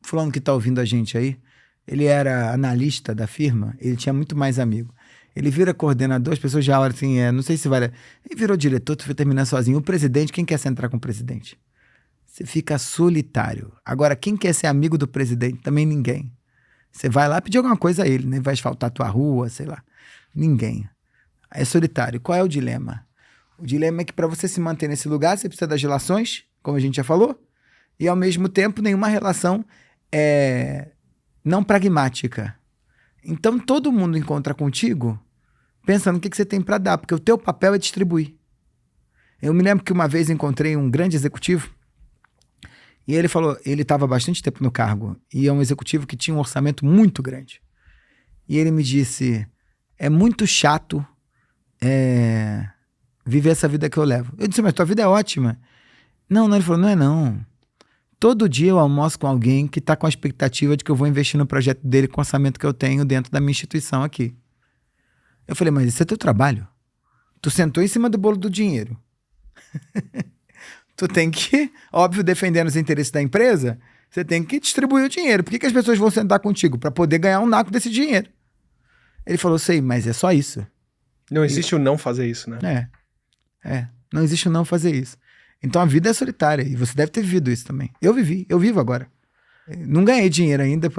Fulano que tá ouvindo a gente aí, ele era analista da firma, ele tinha muito mais amigo. Ele vira coordenador, as pessoas já olham assim, não sei se vale... Ele virou diretor, tu vai terminar sozinho. O presidente, quem quer se entrar com o presidente? Você fica solitário. Agora, quem quer ser amigo do presidente? Também ninguém. Você vai lá pedir alguma coisa a ele, né? Vai asfaltar tua rua, sei lá. Ninguém. É solitário. Qual é o dilema? O dilema é que para você se manter nesse lugar, você precisa das relações, como a gente já falou, e ao mesmo tempo nenhuma relação é não pragmática. Então todo mundo encontra contigo pensando no que você tem para dar, porque o teu papel é distribuir. Eu me lembro que uma vez encontrei um grande executivo e ele falou, ele estava há bastante tempo no cargo e é um executivo que tinha um orçamento muito grande. E ele me disse, é muito chato viver essa vida que eu levo. Eu disse, mas tua vida é ótima. Não, ele falou, não é não. Todo dia eu almoço com alguém que está com a expectativa de que eu vou investir no projeto dele com o orçamento que eu tenho dentro da minha instituição aqui. Eu falei, mas isso é teu trabalho. Tu sentou em cima do bolo do dinheiro. Tu tem que, óbvio, defendendo os interesses da empresa, você tem que distribuir o dinheiro. Por que as pessoas vão sentar contigo? Para poder ganhar um naco desse dinheiro. Ele falou, sei, mas é só isso. Não existe o não fazer isso, né? Não existe o não fazer isso. Então a vida é solitária e você deve ter vivido isso também. Eu vivo agora. Não ganhei dinheiro ainda.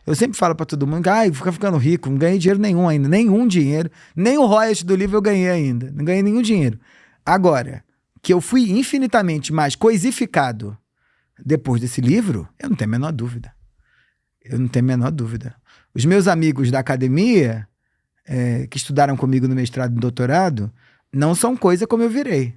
Eu sempre falo pra todo mundo, fica ficando rico, não ganhei dinheiro nenhum ainda, nenhum dinheiro, nem o royalty do livro eu ganhei ainda, não ganhei nenhum dinheiro. Agora, que eu fui infinitamente mais coisificado depois desse livro, eu não tenho a menor dúvida. Eu não tenho a menor dúvida. Os meus amigos da academia, que estudaram comigo no mestrado e no doutorado, não são coisa como eu virei.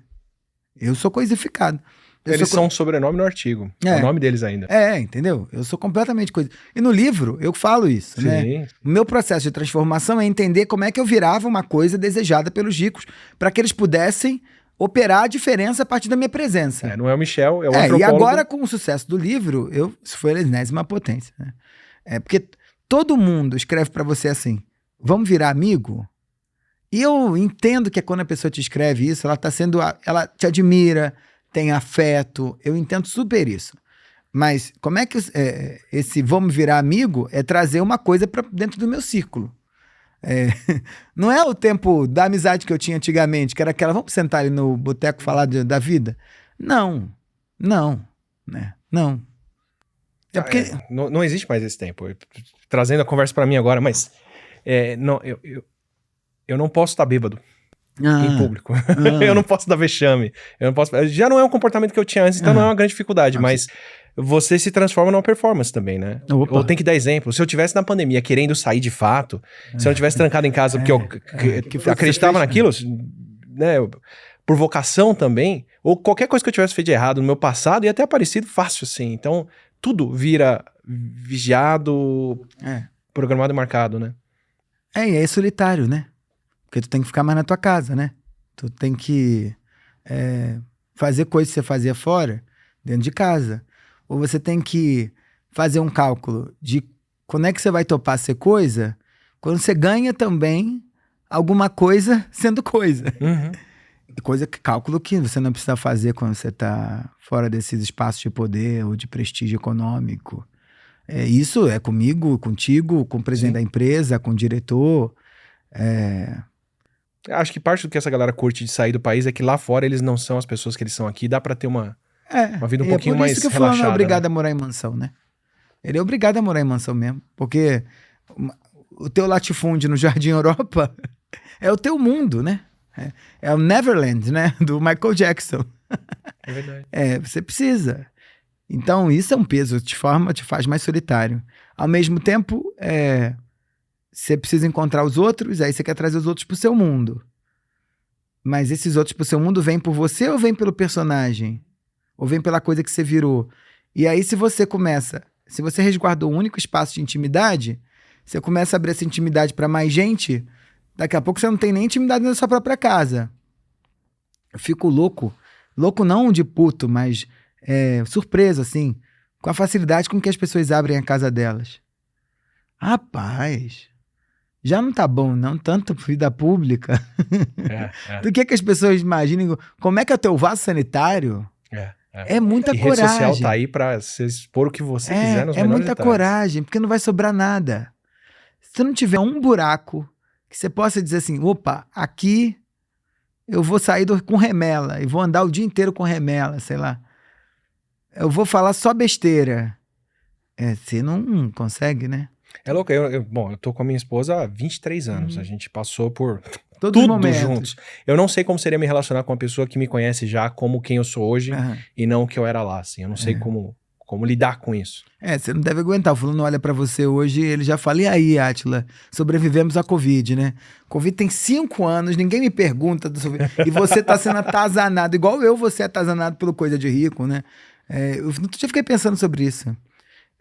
Eu sou coisificado. Eles são um sobrenome no artigo. É o nome deles ainda. Entendeu? Eu sou completamente coisa. E no livro eu falo isso, Sim. né? O meu processo de transformação é entender como é que eu virava uma coisa desejada pelos ricos para que eles pudessem operar a diferença a partir da minha presença. Não é o Michel, é o antropólogo. E agora, com o sucesso do livro, isso foi a enésima potência. Né? Porque todo mundo escreve para você assim, vamos virar amigo? E eu entendo que quando a pessoa te escreve isso, ela te admira, tem afeto, eu entendo super isso. Mas como é que esse vamos virar amigo é trazer uma coisa para dentro do meu círculo? Não é o tempo da amizade que eu tinha antigamente, que era aquela, vamos sentar ali no boteco falar da vida? Não. Né? Não. É porque... Não existe mais esse tempo. Trazendo a conversa para mim agora, mas eu não posso estar bêbado em público. Eu não posso dar vexame. Já não é um comportamento que eu tinha antes, então não é uma grande dificuldade, mas você se transforma numa performance também, né? Opa. Ou tem que dar exemplo. Se eu tivesse na pandemia querendo sair de fato, se eu não tivesse trancado em casa porque eu acreditava naquilo, né? Por vocação também, ou qualquer coisa que eu tivesse feito de errado no meu passado, ia ter aparecido fácil assim. Então, tudo vira vigiado, programado e marcado, né? E é solitário, né? Porque tu tem que ficar mais na tua casa, né? Tu tem que fazer coisas que você fazia fora, dentro de casa. Ou você tem que fazer um cálculo de quando é que você vai topar ser coisa, quando você ganha também alguma coisa sendo coisa. Uhum. Cálculo que você não precisa fazer quando você está fora desses espaços de poder ou de prestígio econômico. Isso é comigo, contigo, com o presidente da empresa, com o diretor. Acho que parte do que essa galera curte de sair do país é que lá fora eles não são as pessoas que eles são aqui. Dá pra ter uma vida um pouquinho mais relaxada. É por isso que o fulano é obrigado a morar em mansão, né? Ele é obrigado a morar em mansão mesmo. Porque o teu latifúndio no Jardim Europa é o teu mundo, né? É o Neverland, né? Do Michael Jackson. É verdade. Você precisa. Então, isso é um peso, te faz mais solitário. Ao mesmo tempo, você precisa encontrar os outros, aí você quer trazer os outros pro seu mundo. Mas esses outros pro seu mundo vêm por você ou vêm pelo personagem? Ou vêm pela coisa que você virou? E aí, se você resguardou um único espaço de intimidade, você começa a abrir essa intimidade para mais gente, daqui a pouco você não tem nem intimidade na sua própria casa. Eu fico louco não de puto, mas surpreso, assim, com a facilidade com que as pessoas abrem a casa delas. Rapaz, já não tá bom, não, tanto vida pública. Do que as pessoas imaginem, como é que é o teu vaso sanitário? É muita coragem. Rede social tá aí pra você expor o que você quiser nos menores muita detalhes. coragem, porque não vai sobrar nada. Se não tiver um buraco que você possa dizer assim, opa, aqui eu vou sair com remela e vou andar o dia inteiro com remela, sei lá. Eu vou falar só besteira. Você não consegue, né? É louco. Bom, eu tô com a minha esposa há 23 anos. A gente passou por Todos os tudo momentos. juntos. Eu não sei como seria me relacionar com uma pessoa que me conhece já como quem eu sou hoje e não o que eu era lá, assim. Eu não sei como lidar com isso. Você não deve aguentar. O fulano olha pra você hoje, ele já fala, e aí, Átila, sobrevivemos à Covid, né? Covid tem 5 anos, ninguém me pergunta do e você tá sendo atazanado, igual eu vou ser atazanado pelo Coisa de Rico, né? Eu já fiquei pensando sobre isso.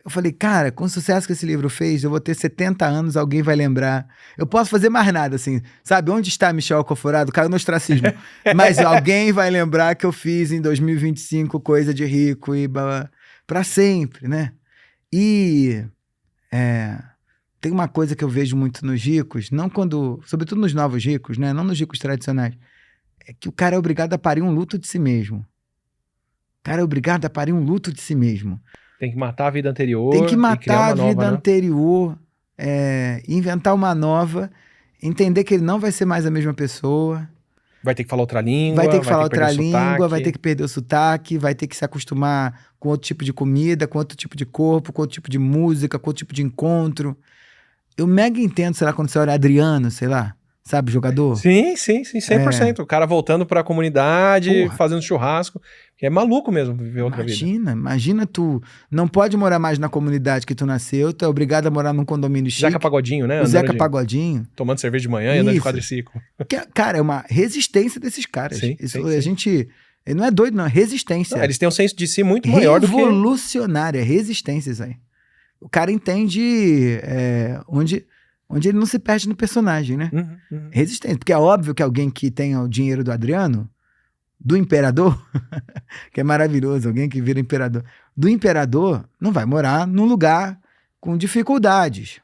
Eu falei, cara, com o sucesso que esse livro fez, eu vou ter 70 anos, alguém vai lembrar. Eu posso fazer mais nada, assim, sabe? Onde está Michel Alcoforado? Caiu no ostracismo. Mas alguém vai lembrar que eu fiz em 2025 Coisa de Rico e para sempre, né? E tem uma coisa que eu vejo muito nos ricos, sobretudo nos novos ricos, né? Não nos ricos tradicionais, é que o cara é obrigado a parir um luto de si mesmo. O cara é obrigado a parir um luto de si mesmo. Tem que matar a vida anterior. Tem que matar a vida nova, anterior, inventar uma nova, entender que ele não vai ser mais a mesma pessoa. Vai ter que falar outra língua. Vai ter que falar outra língua, vai ter que perder o sotaque, vai ter que se acostumar com outro tipo de comida, com outro tipo de corpo, com outro tipo de música, com outro tipo de encontro. Eu mega entendo, sei lá, quando você olha Adriano, sei lá, sabe, jogador? Sim, 100%. O cara voltando pra comunidade, fazendo churrasco. É maluco mesmo viver outra vida. Imagina tu não pode morar mais na comunidade que tu nasceu, tu é obrigado a morar num condomínio chique. Zeca Pagodinho, né? O Zeca Pagodinho. Tomando cerveja de manhã e andando de quadriciclo. Cara, é uma resistência desses caras. Sim. A gente... Ele não é doido, não. É resistência. Não, eles têm um senso de si muito maior do que... Revolucionária. Resistência, isso aí. O cara entende onde ele não se perde no personagem, né? Resistência. Porque é óbvio que alguém que tenha o dinheiro do Adriano, do imperador, que é maravilhoso, alguém que vira imperador, do imperador não vai morar num lugar com dificuldades.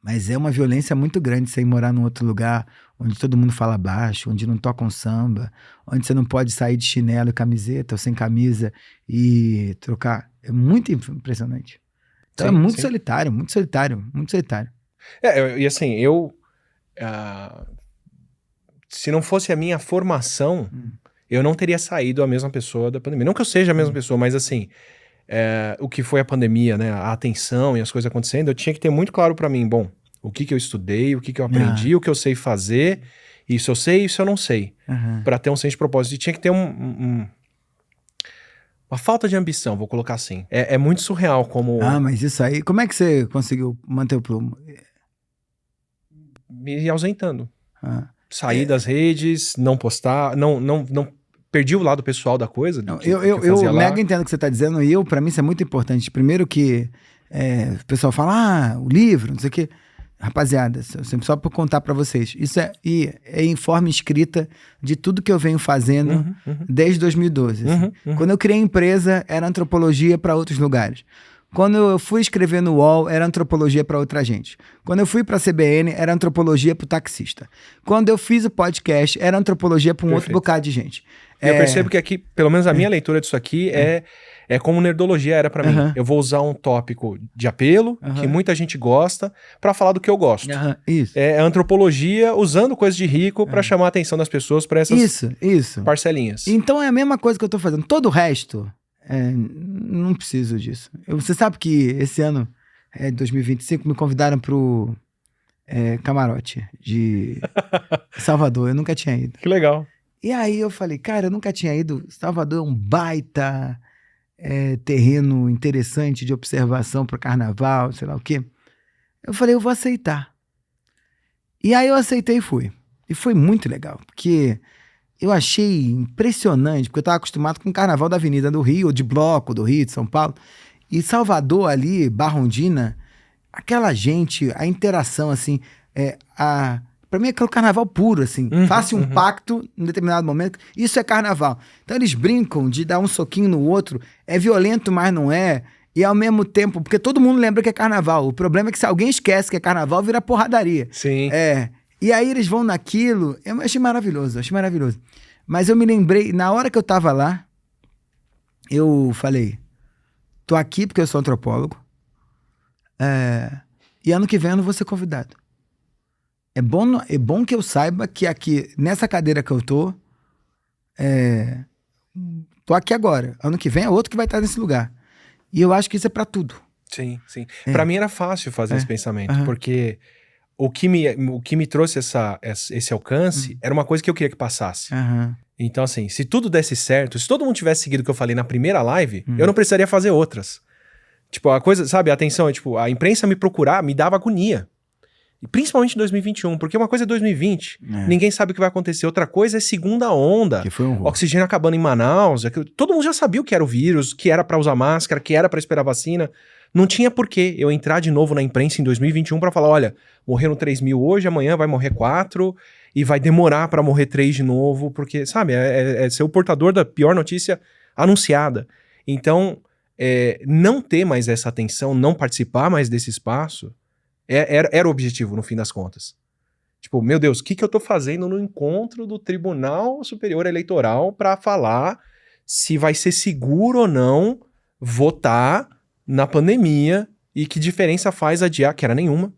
Mas é uma violência muito grande você ir morar num outro lugar onde todo mundo fala baixo, onde não toca um samba, onde você não pode sair de chinelo e camiseta ou sem camisa e trocar. É muito impressionante. Então é muito solitário, muito solitário, muito solitário. E assim, se não fosse a minha formação, eu não teria saído a mesma pessoa da pandemia. Não que eu seja a mesma pessoa, mas assim, o que foi a pandemia, né? A atenção e as coisas acontecendo, eu tinha que ter muito claro pra mim, bom, o que eu estudei, o que eu aprendi, o que eu sei fazer, isso eu sei, isso eu não sei. Pra ter um senso de propósito. E tinha que ter uma falta de ambição, vou colocar assim. É muito surreal como... mas isso aí... Como é que você conseguiu manter o prumo? Me ausentando. Sair das redes, não postar, não perdi o lado pessoal da coisa. Eu mega entendo o que você está dizendo, e pra mim isso é muito importante. Primeiro que o pessoal fala, o livro, não sei o quê. Rapaziada, só para contar para vocês, isso é em forma escrita de tudo que eu venho fazendo desde 2012. Assim. Quando eu criei a empresa, era antropologia para outros lugares. Quando eu fui escrever no UOL, era antropologia para outra gente. Quando eu fui para a CBN, era antropologia para o taxista. Quando eu fiz o podcast, era antropologia para outro bocado de gente. Eu percebo que aqui, pelo menos a minha leitura disso aqui é como nerdologia era para mim. Eu vou usar um tópico de apelo, que muita gente gosta, para falar do que eu gosto. Isso. É antropologia usando coisas de rico para chamar a atenção das pessoas para essas parcelinhas. Então é a mesma coisa que eu tô fazendo. Todo o resto... não preciso disso. Você sabe que esse ano, 2025, me convidaram pro camarote de Salvador. Eu nunca tinha ido. Que legal. E aí eu falei, cara, eu nunca tinha ido. Salvador é um baita terreno interessante de observação para carnaval, sei lá o quê. Eu falei, eu vou aceitar. E aí eu aceitei e fui. E foi muito legal, porque... eu achei impressionante, porque eu estava acostumado com o Carnaval da Avenida do Rio, ou de Bloco do Rio, de São Paulo. E Salvador ali, Barrondina, aquela gente, a interação, assim, pra mim é aquele carnaval puro, assim. Faça um pacto em determinado momento, isso é carnaval. Então eles brincam de dar um soquinho no outro, é violento, mas não é. E ao mesmo tempo, porque todo mundo lembra que é carnaval. O problema é que se alguém esquece que é carnaval, vira porradaria. Sim. E aí eles vão naquilo, eu achei maravilhoso. Mas eu me lembrei, na hora que eu tava lá, eu falei, tô aqui porque eu sou antropólogo, e ano que vem eu não vou ser convidado. É bom que eu saiba que aqui, nessa cadeira que eu tô aqui agora. Ano que vem é outro que vai estar nesse lugar. E eu acho que isso é pra tudo. Sim. Pra mim era fácil fazer esse pensamento, porque... o que me trouxe esse alcance era uma coisa que eu queria que passasse. Aham. Então, assim, se tudo desse certo, se todo mundo tivesse seguido o que eu falei na primeira live, eu não precisaria fazer outras. Tipo, a coisa, sabe, a atenção é tipo, a imprensa me procurar me dava agonia. E principalmente em 2021, porque uma coisa é 2020, ninguém sabe o que vai acontecer. Outra coisa é segunda onda, Que foi um horror. oxigênio acabando em Manaus, todo mundo já sabia o que era o vírus, que era pra usar máscara, que era pra esperar vacina. Não tinha porquê eu entrar de novo na imprensa em 2021 pra falar, olha, morreram 3 mil hoje, amanhã vai morrer 4 e vai demorar pra morrer 3 de novo, porque, sabe, é ser o portador da pior notícia anunciada. Então, não ter mais essa atenção, não participar mais desse espaço, era o objetivo, no fim das contas. Tipo, meu Deus, o que eu tô fazendo no encontro do Tribunal Superior Eleitoral pra falar se vai ser seguro ou não votar na pandemia e que diferença faz adiar, que era nenhuma,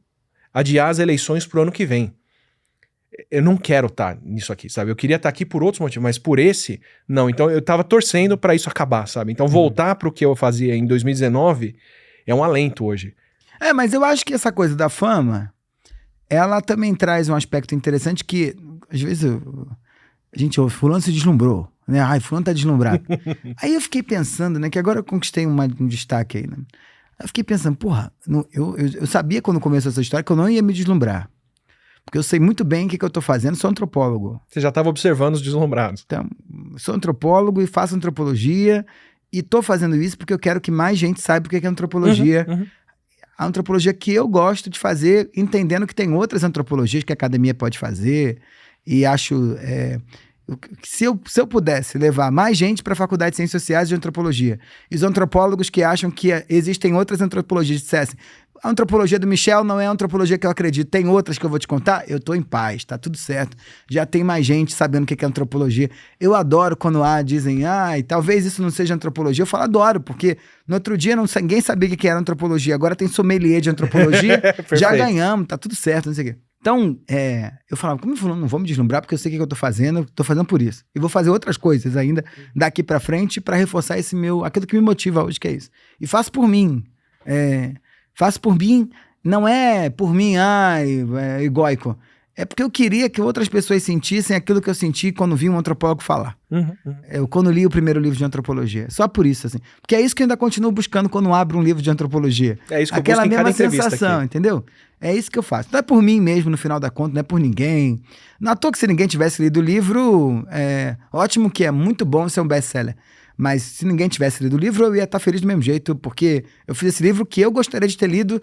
adiar as eleições pro ano que vem. Eu não quero estar nisso aqui, sabe? Eu queria estar aqui por outros motivos, mas por esse, não. Então eu tava torcendo pra isso acabar, sabe? Então voltar pro que eu fazia em 2019 é um alento hoje. Mas eu acho que essa coisa da fama, ela também traz um aspecto interessante que, às vezes, a gente ouve, fulano se deslumbrou, né? Ai, fulano tá deslumbrado. Aí eu fiquei pensando, né, que agora eu conquistei um destaque aí, né? Aí eu fiquei pensando, porra, eu sabia quando começou essa história que eu não ia me deslumbrar. Porque eu sei muito bem o que eu tô fazendo, sou antropólogo. Você já estava observando os deslumbrados. Então, sou antropólogo e faço antropologia, e tô fazendo isso porque eu quero que mais gente saiba o que é antropologia. A antropologia que eu gosto de fazer, entendendo que tem outras antropologias que a academia pode fazer, e acho que se eu pudesse levar mais gente para a Faculdade de Ciências Sociais de Antropologia, e os antropólogos que acham que existem outras antropologias dissessem, a antropologia do Michel não é a antropologia que eu acredito, tem outras que eu vou te contar, eu tô em paz, tá tudo certo, já tem mais gente sabendo o que é antropologia. Eu adoro quando dizem, talvez isso não seja antropologia. Eu falo, adoro, porque no outro dia ninguém sabia o que era antropologia, agora tem sommelier de antropologia, já ganhamos, tá tudo certo, não sei o quê. Então, eu falava, como eu falo, não vou me deslumbrar porque eu sei o que eu tô fazendo por isso. E vou fazer outras coisas ainda daqui pra frente pra reforçar aquilo que me motiva hoje, que é isso. E faço por mim. Faço por mim, não é por mim, egóico. É porque eu queria que outras pessoas sentissem aquilo que eu senti quando vi um antropólogo falar. Quando li o primeiro livro de antropologia. Só por isso, assim. Porque é isso que eu ainda continuo buscando quando abro um livro de antropologia. É isso que eu busco em cada entrevista sensação, aqui. entendeu? É isso que eu faço. Não é por mim mesmo, no final da conta, não é por ninguém. Não à toa que se ninguém tivesse lido o livro, ótimo que é muito bom ser um best-seller. Mas se ninguém tivesse lido o livro, eu ia estar feliz do mesmo jeito, porque eu fiz esse livro que eu gostaria de ter lido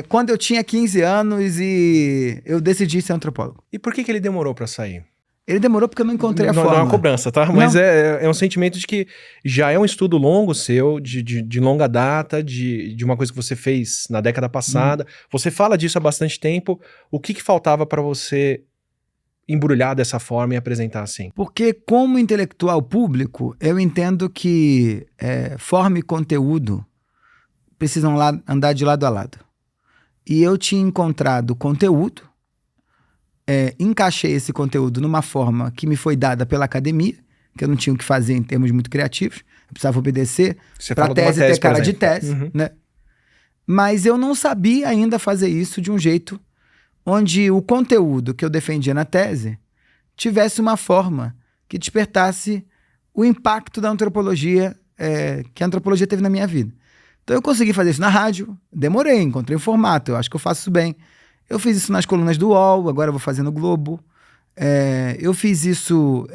quando eu tinha 15 anos e eu decidi ser antropólogo. E por que ele demorou pra sair? Ele demorou porque eu não encontrei a forma. Não é uma cobrança, tá? Mas é um sentimento de que já é um estudo longo seu, de longa data, de uma coisa que você fez na década passada. Você fala disso há bastante tempo. O que faltava pra você embrulhar dessa forma e apresentar assim? Porque como intelectual público, eu entendo que forma e conteúdo precisam andar de lado a lado. E eu tinha encontrado conteúdo, encaixei esse conteúdo numa forma que me foi dada pela academia, que eu não tinha o que fazer em termos muito criativos, eu precisava obedecer para a tese ter cara de tese, né? Mas eu não sabia ainda fazer isso de um jeito onde o conteúdo que eu defendia na tese tivesse uma forma que despertasse o impacto da antropologia que a antropologia teve na minha vida. Então eu consegui fazer isso na rádio, demorei, encontrei o formato, eu acho que eu faço isso bem. Eu fiz isso nas colunas do UOL, agora eu vou fazer no Globo. Eu fiz isso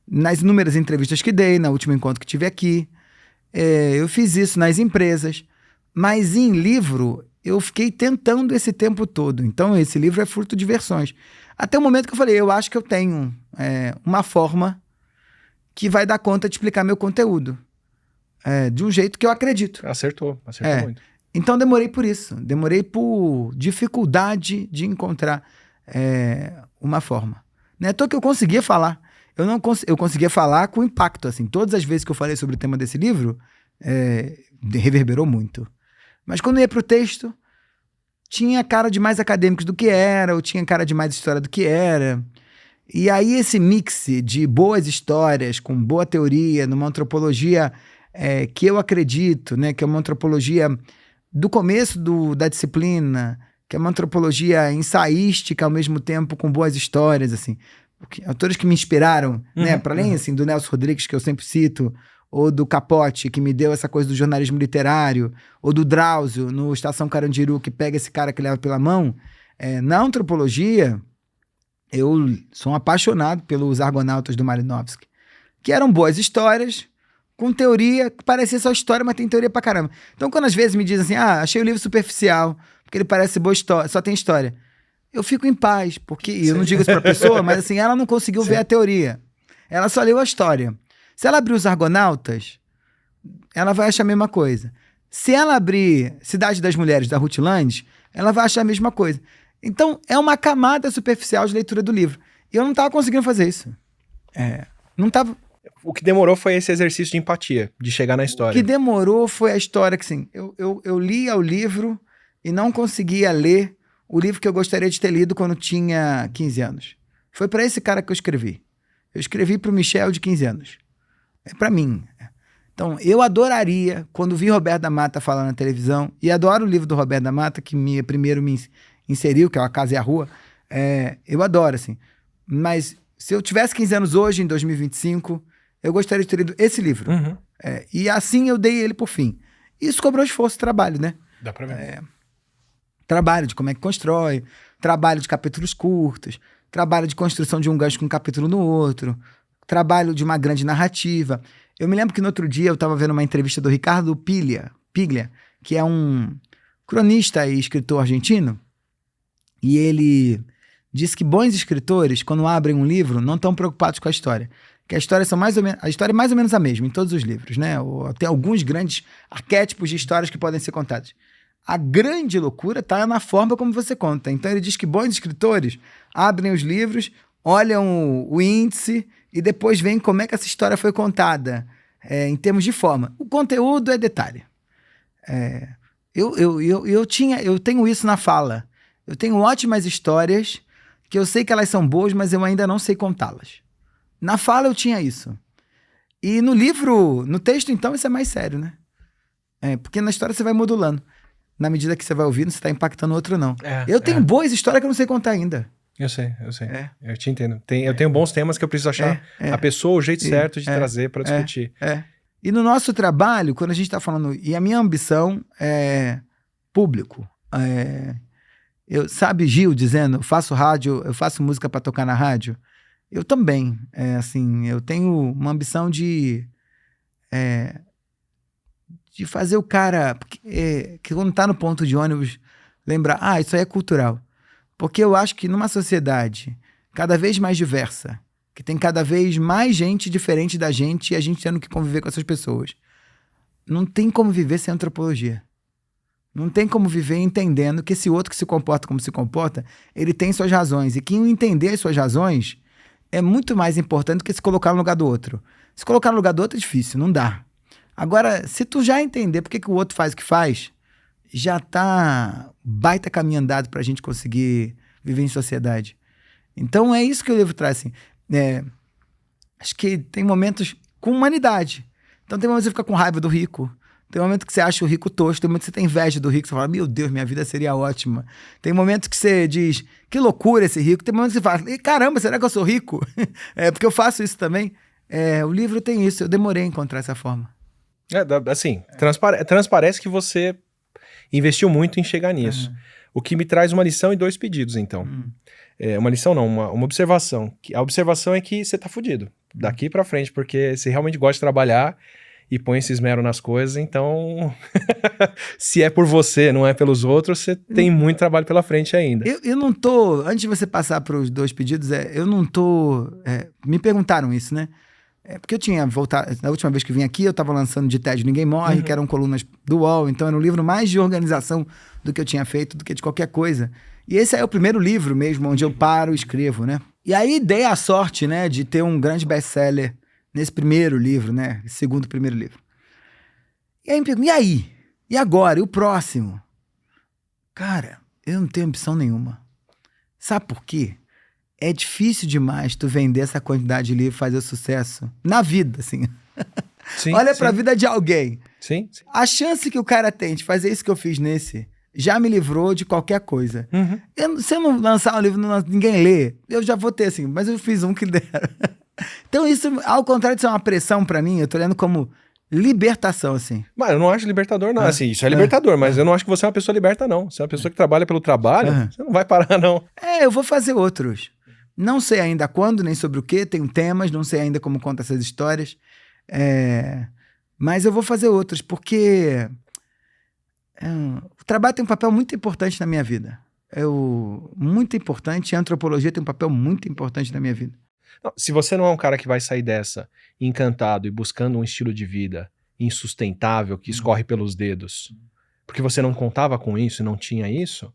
nas inúmeras entrevistas que dei, no último encontro que tive aqui. Eu fiz isso nas empresas. Mas em livro, eu fiquei tentando esse tempo todo. Então esse livro é fruto de versões. Até o momento que eu falei, eu acho que eu tenho uma forma que vai dar conta de explicar meu conteúdo. De um jeito que eu acredito. Acertou muito. Então demorei por isso. Demorei por dificuldade de encontrar uma forma. Não é à toa que eu conseguia falar. Eu conseguia falar com impacto. Assim. Todas as vezes que eu falei sobre o tema desse livro, reverberou muito. Mas quando eu ia para o texto, tinha cara de mais acadêmicos do que era, ou tinha cara de mais história do que era. E aí esse mix de boas histórias com boa teoria, numa antropologia que eu acredito, né, que é uma antropologia do começo da disciplina, que é uma antropologia ensaística, ao mesmo tempo com boas histórias, assim. Autores que me inspiraram, né? Para além, assim, do Nelson Rodrigues, que eu sempre cito, ou do Capote, que me deu essa coisa do jornalismo literário, ou do Drauzio, no Estação Carandiru, que pega esse cara que leva pela mão. Na antropologia, eu sou um apaixonado pelos Argonautas do Malinowski, que eram boas histórias, com teoria, que parecia só história, mas tem teoria pra caramba. Então, quando às vezes me dizem assim, achei o livro superficial, porque ele parece boa história, só tem história, eu fico em paz, porque eu não digo isso pra pessoa, mas assim, ela não conseguiu ver a teoria. Ela só leu a história. Se ela abrir os Argonautas, ela vai achar a mesma coisa. Se ela abrir Cidade das Mulheres, da Ruth Landes, ela vai achar a mesma coisa. Então, é uma camada superficial de leitura do livro. E eu não estava conseguindo fazer isso. Não estava... O que demorou foi esse exercício de empatia, de chegar na história. O que demorou foi a história que, assim, eu lia o livro e não conseguia ler o livro que eu gostaria de ter lido quando tinha 15 anos. Foi para esse cara que eu escrevi. Eu escrevi para o Michel de 15 anos. É para mim. Então, eu adoraria, quando vi Roberto da Mata falar na televisão, e adoro o livro do Roberto da Mata, que primeiro me inseriu, que é A Casa e a Rua, eu adoro, assim. Mas se eu tivesse 15 anos hoje, em 2025, eu gostaria de ter lido esse livro. E assim eu dei ele por fim. Isso cobrou esforço e trabalho, né? Dá pra ver. Trabalho de como é que constrói, trabalho de capítulos curtos, trabalho de construção de um gancho com um capítulo no outro, trabalho de uma grande narrativa. Eu me lembro que no outro dia eu estava vendo uma entrevista do Ricardo Piglia, que é um cronista e escritor argentino, e ele disse que bons escritores, quando abrem um livro, não estão preocupados com a história. Que a história é mais ou menos a mesma em todos os livros, né? Ou tem alguns grandes arquétipos de histórias que podem ser contadas. A grande loucura está na forma como você conta. Então ele diz que bons escritores abrem os livros, olham o índice e depois veem como é que essa história foi contada em termos de forma. O conteúdo é detalhe. Eu tenho isso na fala. Eu tenho ótimas histórias que eu sei que elas são boas, mas eu ainda não sei contá-las. Na fala eu tinha isso. E no livro, no texto, então, isso é mais sério, né? Porque na história você vai modulando. Na medida que você vai ouvindo, você está impactando o outro ou não. Eu tenho boas histórias que eu não sei contar ainda. Eu sei. Eu te entendo. Eu tenho bons temas que eu preciso achar a pessoa, o jeito certo de trazer para discutir. E no nosso trabalho, quando a gente está falando... E a minha ambição é público. Sabe Gil dizendo, eu faço rádio, eu faço música para tocar na rádio? Eu também. Eu tenho uma ambição de fazer o cara que quando tá no ponto de ônibus lembrar, isso aí é cultural. Porque eu acho que numa sociedade cada vez mais diversa, que tem cada vez mais gente diferente da gente e a gente tendo que conviver com essas pessoas, não tem como viver sem antropologia. Não tem como viver entendendo que esse outro que se comporta como se comporta, ele tem suas razões. E que entender as suas razões é muito mais importante do que se colocar no lugar do outro. Se colocar no lugar do outro é difícil, não dá. Agora, se tu já entender por que o outro faz o que faz, já tá baita caminho andado pra gente conseguir viver em sociedade. Então é isso que o livro traz, assim. Acho que tem momentos com humanidade. Então tem momentos que você fica com raiva do rico. Tem momento que você acha o rico tosco. Tem momento que você tem inveja do rico. Você fala, meu Deus, minha vida seria ótima. Tem momentos que você diz, que loucura esse rico. Tem momentos que você fala, caramba, será que eu sou rico? Porque eu faço isso também. O livro tem isso. Eu demorei a encontrar essa forma. Transparece que você investiu muito em chegar nisso. O que me traz uma lição e 2 pedidos, então. Uma lição não, uma observação. A observação é que você tá fudido daqui pra frente, porque você realmente gosta de trabalhar e põe esse esmero nas coisas, então se é por você, não é pelos outros, você tem muito trabalho pela frente ainda. Eu não tô, antes de você passar para os 2 pedidos, eu não tô, me perguntaram isso, né? Porque eu tinha voltado, na última vez que vim aqui, eu estava lançando De Tédio Ninguém Morre, que eram colunas do UOL, então era um livro mais de organização do que eu tinha feito, do que de qualquer coisa. E esse é o primeiro livro mesmo, onde eu paro e escrevo, né? E aí dei a sorte, né, de ter um grande best-seller nesse primeiro livro, né? Segundo primeiro livro. E aí me pergunto, e aí? E agora? E o próximo? Cara, eu não tenho ambição nenhuma. Sabe por quê? É difícil demais tu vender essa quantidade de livro e fazer sucesso na vida, assim. Sim, Olha pra vida de alguém. Sim. A chance que o cara tem de fazer isso que eu fiz nesse já me livrou de qualquer coisa. Uhum. Se eu não lançar um livro, ninguém lê, eu já vou ter assim, mas eu fiz um que deram. Então isso, ao contrário de ser uma pressão pra mim, eu tô lendo como libertação, assim. Mas eu não acho libertador, não. Assim, isso é libertador, mas eu não acho que você é uma pessoa liberta, não. Você é uma pessoa que trabalha pelo trabalho, você não vai parar, não. Eu vou fazer outros. Não sei ainda quando, nem sobre o que, tenho temas, não sei ainda como conta essas histórias. Mas eu vou fazer outros, porque o trabalho tem um papel muito importante na minha vida. Muito importante, e a antropologia tem um papel muito importante na minha vida. Não, se você não é um cara que vai sair dessa encantado e buscando um estilo de vida insustentável que escorre pelos dedos, porque você não contava com isso e não tinha isso,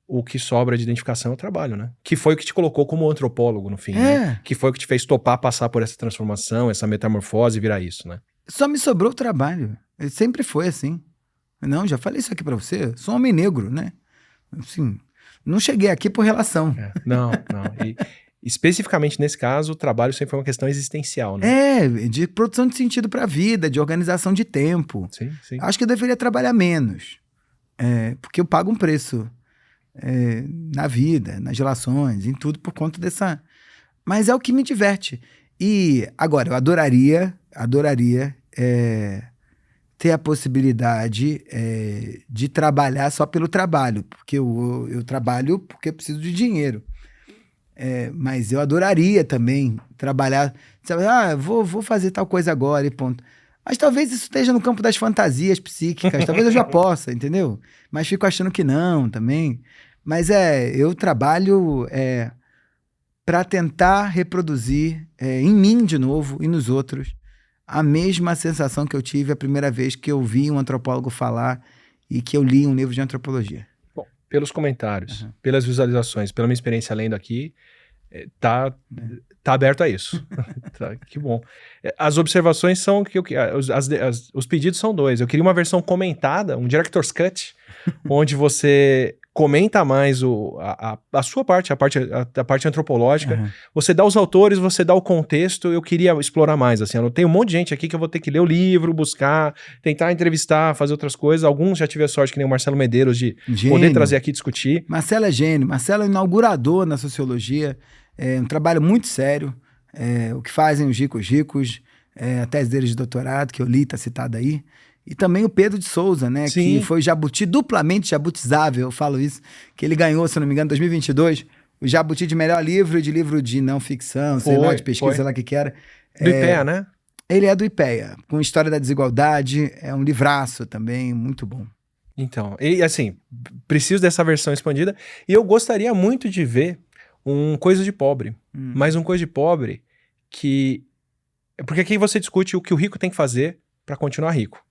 o que sobra de identificação é o trabalho, né? Que foi o que te colocou como antropólogo no fim, né? Que foi o que te fez topar passar por essa transformação, essa metamorfose e virar isso, né? Só me sobrou o trabalho. Sempre foi assim. Não, já falei isso aqui pra você. Sou um homem negro, né? Assim, não cheguei aqui por relação. Não. E especificamente nesse caso, o trabalho sempre foi uma questão existencial, né? De produção de sentido pra vida, de organização de tempo. Sim. Acho que eu deveria trabalhar menos. Porque eu pago um preço na vida, nas relações, em tudo por conta dessa... Mas é o que me diverte. E agora, eu adoraria ter a possibilidade de trabalhar só pelo trabalho, porque eu trabalho porque eu preciso de dinheiro. Mas eu adoraria também trabalhar, sabe, vou fazer tal coisa agora e ponto. Mas talvez isso esteja no campo das fantasias psíquicas, talvez eu já possa, entendeu? Mas fico achando que não também. Mas eu trabalho para tentar reproduzir em mim de novo e nos outros a mesma sensação que eu tive a primeira vez que eu vi um antropólogo falar e que eu li um livro de antropologia. Bom, pelos comentários, pelas visualizações, pela minha experiência lendo aqui, tá aberto a isso. Que bom. As observações são que os pedidos são 2. Eu queria uma versão comentada, um Director's Cut, onde você comenta mais a sua parte, a parte antropológica. Você dá os autores, você dá o contexto. Eu queria explorar mais, assim. Eu tenho um monte de gente aqui que eu vou ter que ler o livro, buscar, tentar entrevistar, fazer outras coisas. Alguns já tive a sorte, que nem o Marcelo Medeiros, de poder trazer aqui e discutir. Marcelo é gênio. Marcelo é inaugurador na sociologia. É um trabalho muito sério. O que fazem os ricos, a tese deles de doutorado, que eu li, está citada aí. E também o Pedro de Souza, né? Sim. Que foi jabuti, duplamente jabutizável, eu falo isso, que ele ganhou, se não me engano, em 2022, o jabuti de melhor livro de não ficção, sei lá, de pesquisa, sei lá o que era. Do IPEA, né? Ele é do IPEA, com História da Desigualdade, é um livraço também, muito bom. Então, e assim, preciso dessa versão expandida, e eu gostaria muito de ver um Coisa de Pobre, mas um Coisa de Pobre que... Porque aqui você discute o que o rico tem que fazer para continuar rico.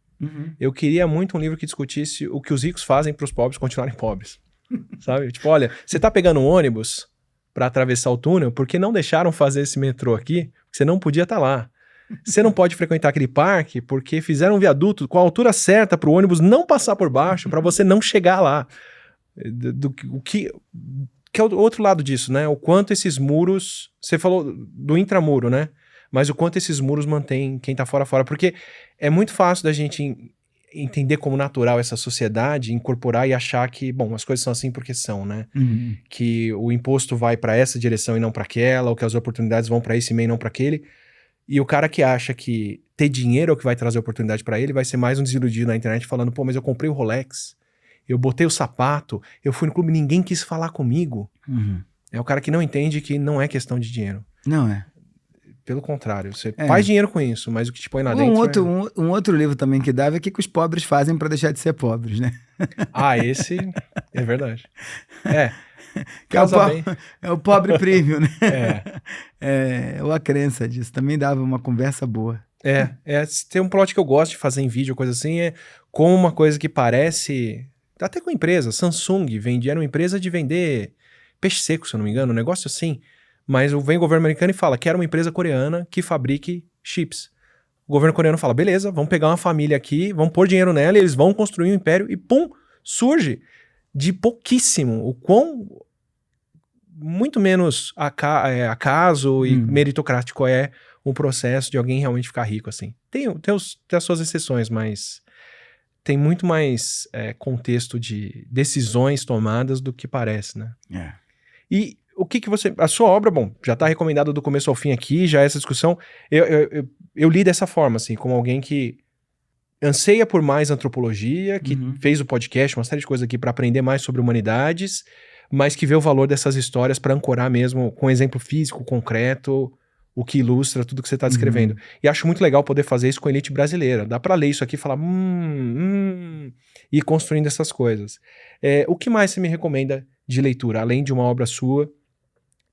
Eu queria muito um livro que discutisse o que os ricos fazem para os pobres continuarem pobres, sabe? Tipo, olha, você tá pegando um ônibus para atravessar o túnel porque não deixaram fazer esse metrô aqui, você não podia estar lá. Você não pode frequentar aquele parque porque fizeram um viaduto com a altura certa para o ônibus não passar por baixo, para você não chegar lá. O que é o outro lado disso, né? O quanto esses muros... Você falou do intramuro, né? Mas o quanto esses muros mantêm quem tá fora. Porque é muito fácil da gente entender como natural essa sociedade, incorporar e achar que, bom, as coisas são assim porque são, né? Que o imposto vai para essa direção e não para aquela, ou que as oportunidades vão para esse meio e não para aquele. E o cara que acha que ter dinheiro é o que vai trazer oportunidade para ele, vai ser mais um desiludido na internet falando, pô, mas eu comprei o Rolex, eu botei o sapato, eu fui no clube, ninguém quis falar comigo. É o cara que não entende que não é questão de dinheiro. Não é. Pelo contrário, você faz dinheiro com isso, mas o que te põe lá dentro... Um outro livro também que dava é o que os pobres fazem para deixar de ser pobres, né? Esse é verdade. É o pobre premium, né? Ou a crença disso. Também dava uma conversa boa. Tem um plot que eu gosto de fazer em vídeo, coisa assim, como uma coisa que parece... Até com empresa, Samsung era uma empresa de vender peixe seco, se eu não me engano, um negócio assim... Mas vem o governo americano e fala que era uma empresa coreana que fabrique chips. O governo coreano fala, beleza, vamos pegar uma família aqui, vamos pôr dinheiro nela, e eles vão construir um império e pum, surge de pouquíssimo. O quão muito menos acaso e meritocrático é um processo de alguém realmente ficar rico, assim. Tem as suas exceções, mas tem muito mais contexto de decisões tomadas do que parece, né? E o que você... A sua obra, bom, já está recomendada do começo ao fim aqui, já essa discussão. Eu li dessa forma, assim, como alguém que anseia por mais antropologia, que fez o podcast, uma série de coisas aqui para aprender mais sobre humanidades, mas que vê o valor dessas histórias para ancorar mesmo com exemplo físico, concreto, o que ilustra tudo que você está descrevendo. E acho muito legal poder fazer isso com a elite brasileira. Dá para ler isso aqui e falar, e ir construindo essas coisas. O que mais você me recomenda de leitura, além de uma obra sua,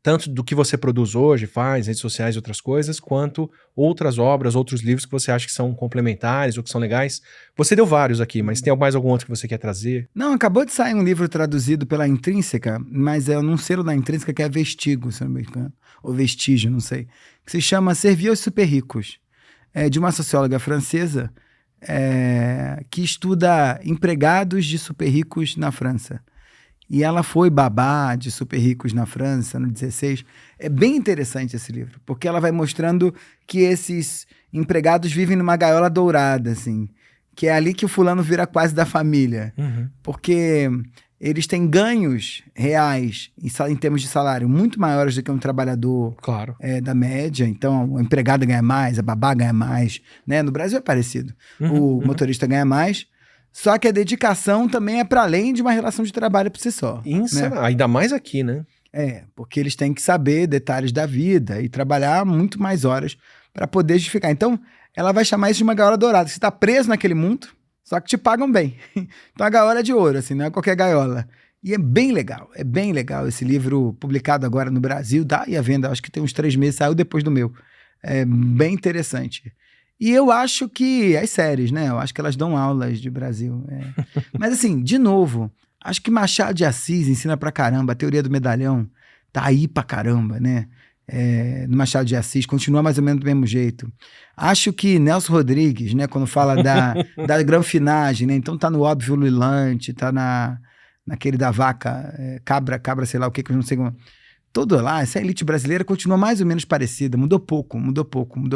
tanto do que você produz hoje, faz, redes sociais e outras coisas, quanto outras obras, outros livros que você acha que são complementares ou que são legais? Você deu vários aqui, mas tem mais algum outro que você quer trazer? Não, acabou de sair um livro traduzido pela Intrínseca, mas é num selo da Intrínseca que é Vestígio, se não me engano, ou Vestígio, não sei, que se chama Servir aos Super Ricos, de uma socióloga francesa que estuda empregados de super ricos na França. E ela foi babá de super ricos na França, no 16. É bem interessante esse livro, porque ela vai mostrando que esses empregados vivem numa gaiola dourada, assim, que é ali que o fulano vira quase da família. Porque eles têm ganhos reais em termos de salário muito maiores do que um trabalhador da média. Então, o empregado ganha mais, a babá ganha mais, né? No Brasil é parecido. O motorista ganha mais. Só que a dedicação também é para além de uma relação de trabalho por si só. Né? Ainda mais aqui, né? Porque eles têm que saber detalhes da vida e trabalhar muito mais horas para poder justificar. Então, ela vai chamar isso de uma gaiola dourada. Você está preso naquele mundo, só que te pagam bem. Então, a gaiola é de ouro, assim, não é qualquer gaiola. E é bem legal esse livro publicado agora no Brasil, tá? E a venda, acho que tem uns 3 meses, saiu depois do meu. É bem interessante. E eu acho que as séries, né? Eu acho que elas dão aulas de Brasil. Mas assim, de novo, acho que Machado de Assis ensina pra caramba. A teoria do medalhão tá aí pra caramba, né? No Machado de Assis, continua mais ou menos do mesmo jeito. Acho que Nelson Rodrigues, né? Quando fala da granfinagem, né? Então tá no Óbvio Lulante, tá naquele da vaca, cabra, sei lá o que eu não sei como... Todo lá, essa elite brasileira continua mais ou menos parecida, mudou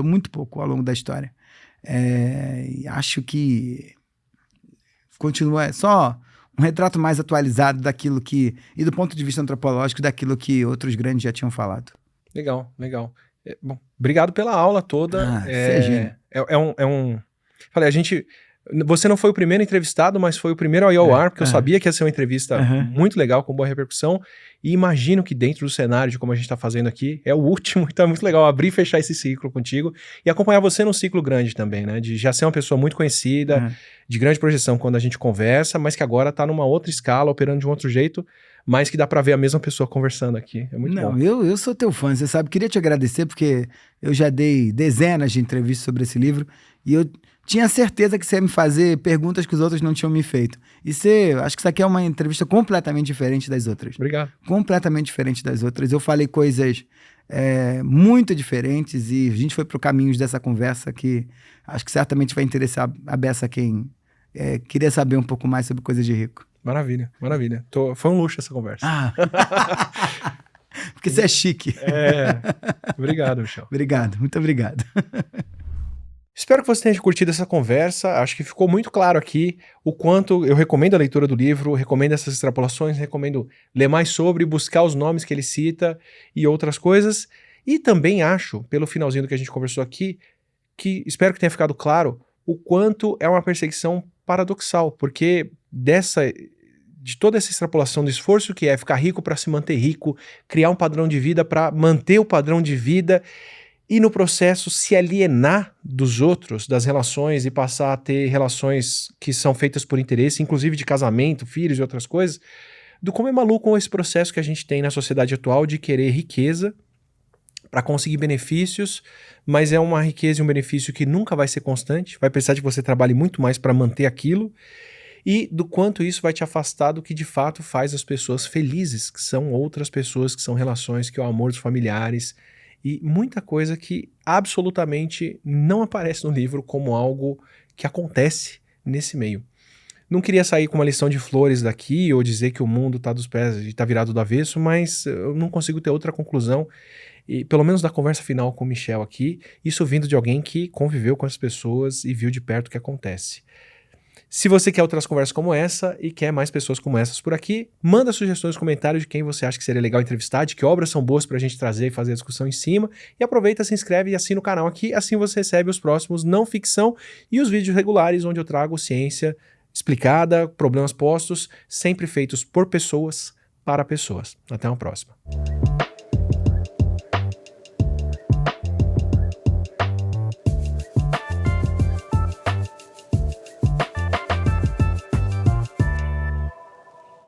muito pouco ao longo da história. Acho que continua só um retrato mais atualizado daquilo que, e do ponto de vista antropológico, daquilo que outros grandes já tinham falado. Legal. Bom, obrigado pela aula toda. Falei, você não foi o primeiro entrevistado, mas foi o primeiro a ir ao ar, porque eu sabia que ia ser uma entrevista muito legal, com boa repercussão, e imagino que dentro do cenário de como a gente está fazendo aqui, é o último, então é muito legal abrir e fechar esse ciclo contigo, e acompanhar você num ciclo grande também, né, de já ser uma pessoa muito conhecida, de grande projeção quando a gente conversa, mas que agora está numa outra escala, operando de um outro jeito, mas que dá para ver a mesma pessoa conversando aqui, é muito bom. Não, eu sou teu fã, você sabe, queria te agradecer, porque eu já dei dezenas de entrevistas sobre esse livro, e eu tinha certeza que você ia me fazer perguntas que os outros não tinham me feito. Acho que isso aqui é uma entrevista completamente diferente das outras. Obrigado. Completamente diferente das outras. Eu falei coisas muito diferentes e a gente foi para caminhos dessa conversa que acho que certamente vai interessar a beça quem queria saber um pouco mais sobre coisas de rico. Maravilha. Foi um luxo essa conversa. Porque você é chique. Obrigado, Michel. Obrigado, muito obrigado. Espero que você tenha curtido essa conversa, acho que ficou muito claro aqui o quanto eu recomendo a leitura do livro, recomendo essas extrapolações, recomendo ler mais sobre, buscar os nomes que ele cita e outras coisas, e também acho, pelo finalzinho do que a gente conversou aqui, que espero que tenha ficado claro o quanto é uma perseguição paradoxal, porque de toda essa extrapolação do esforço que é ficar rico para se manter rico, criar um padrão de vida para manter o padrão de vida, e no processo se alienar dos outros, das relações, e passar a ter relações que são feitas por interesse, inclusive de casamento, filhos e outras coisas, do como é maluco esse processo que a gente tem na sociedade atual de querer riqueza para conseguir benefícios, mas é uma riqueza e um benefício que nunca vai ser constante, vai precisar de que você trabalhe muito mais para manter aquilo, e do quanto isso vai te afastar do que de fato faz as pessoas felizes, que são outras pessoas, que são relações, que é o amor dos familiares, e muita coisa que absolutamente não aparece no livro como algo que acontece nesse meio. Não queria sair com uma lição de flores daqui ou dizer que o mundo está dos pés e está virado do avesso, mas eu não consigo ter outra conclusão, e pelo menos da conversa final com o Michel aqui, isso vindo de alguém que conviveu com as pessoas e viu de perto o que acontece. Se você quer outras conversas como essa e quer mais pessoas como essas por aqui, manda sugestões nos comentários de quem você acha que seria legal entrevistar, de que obras são boas pra gente trazer e fazer a discussão em cima. E aproveita, se inscreve e assina o canal aqui, assim você recebe os próximos não ficção e os vídeos regulares onde eu trago ciência explicada, problemas postos, sempre feitos por pessoas para pessoas. Até uma próxima.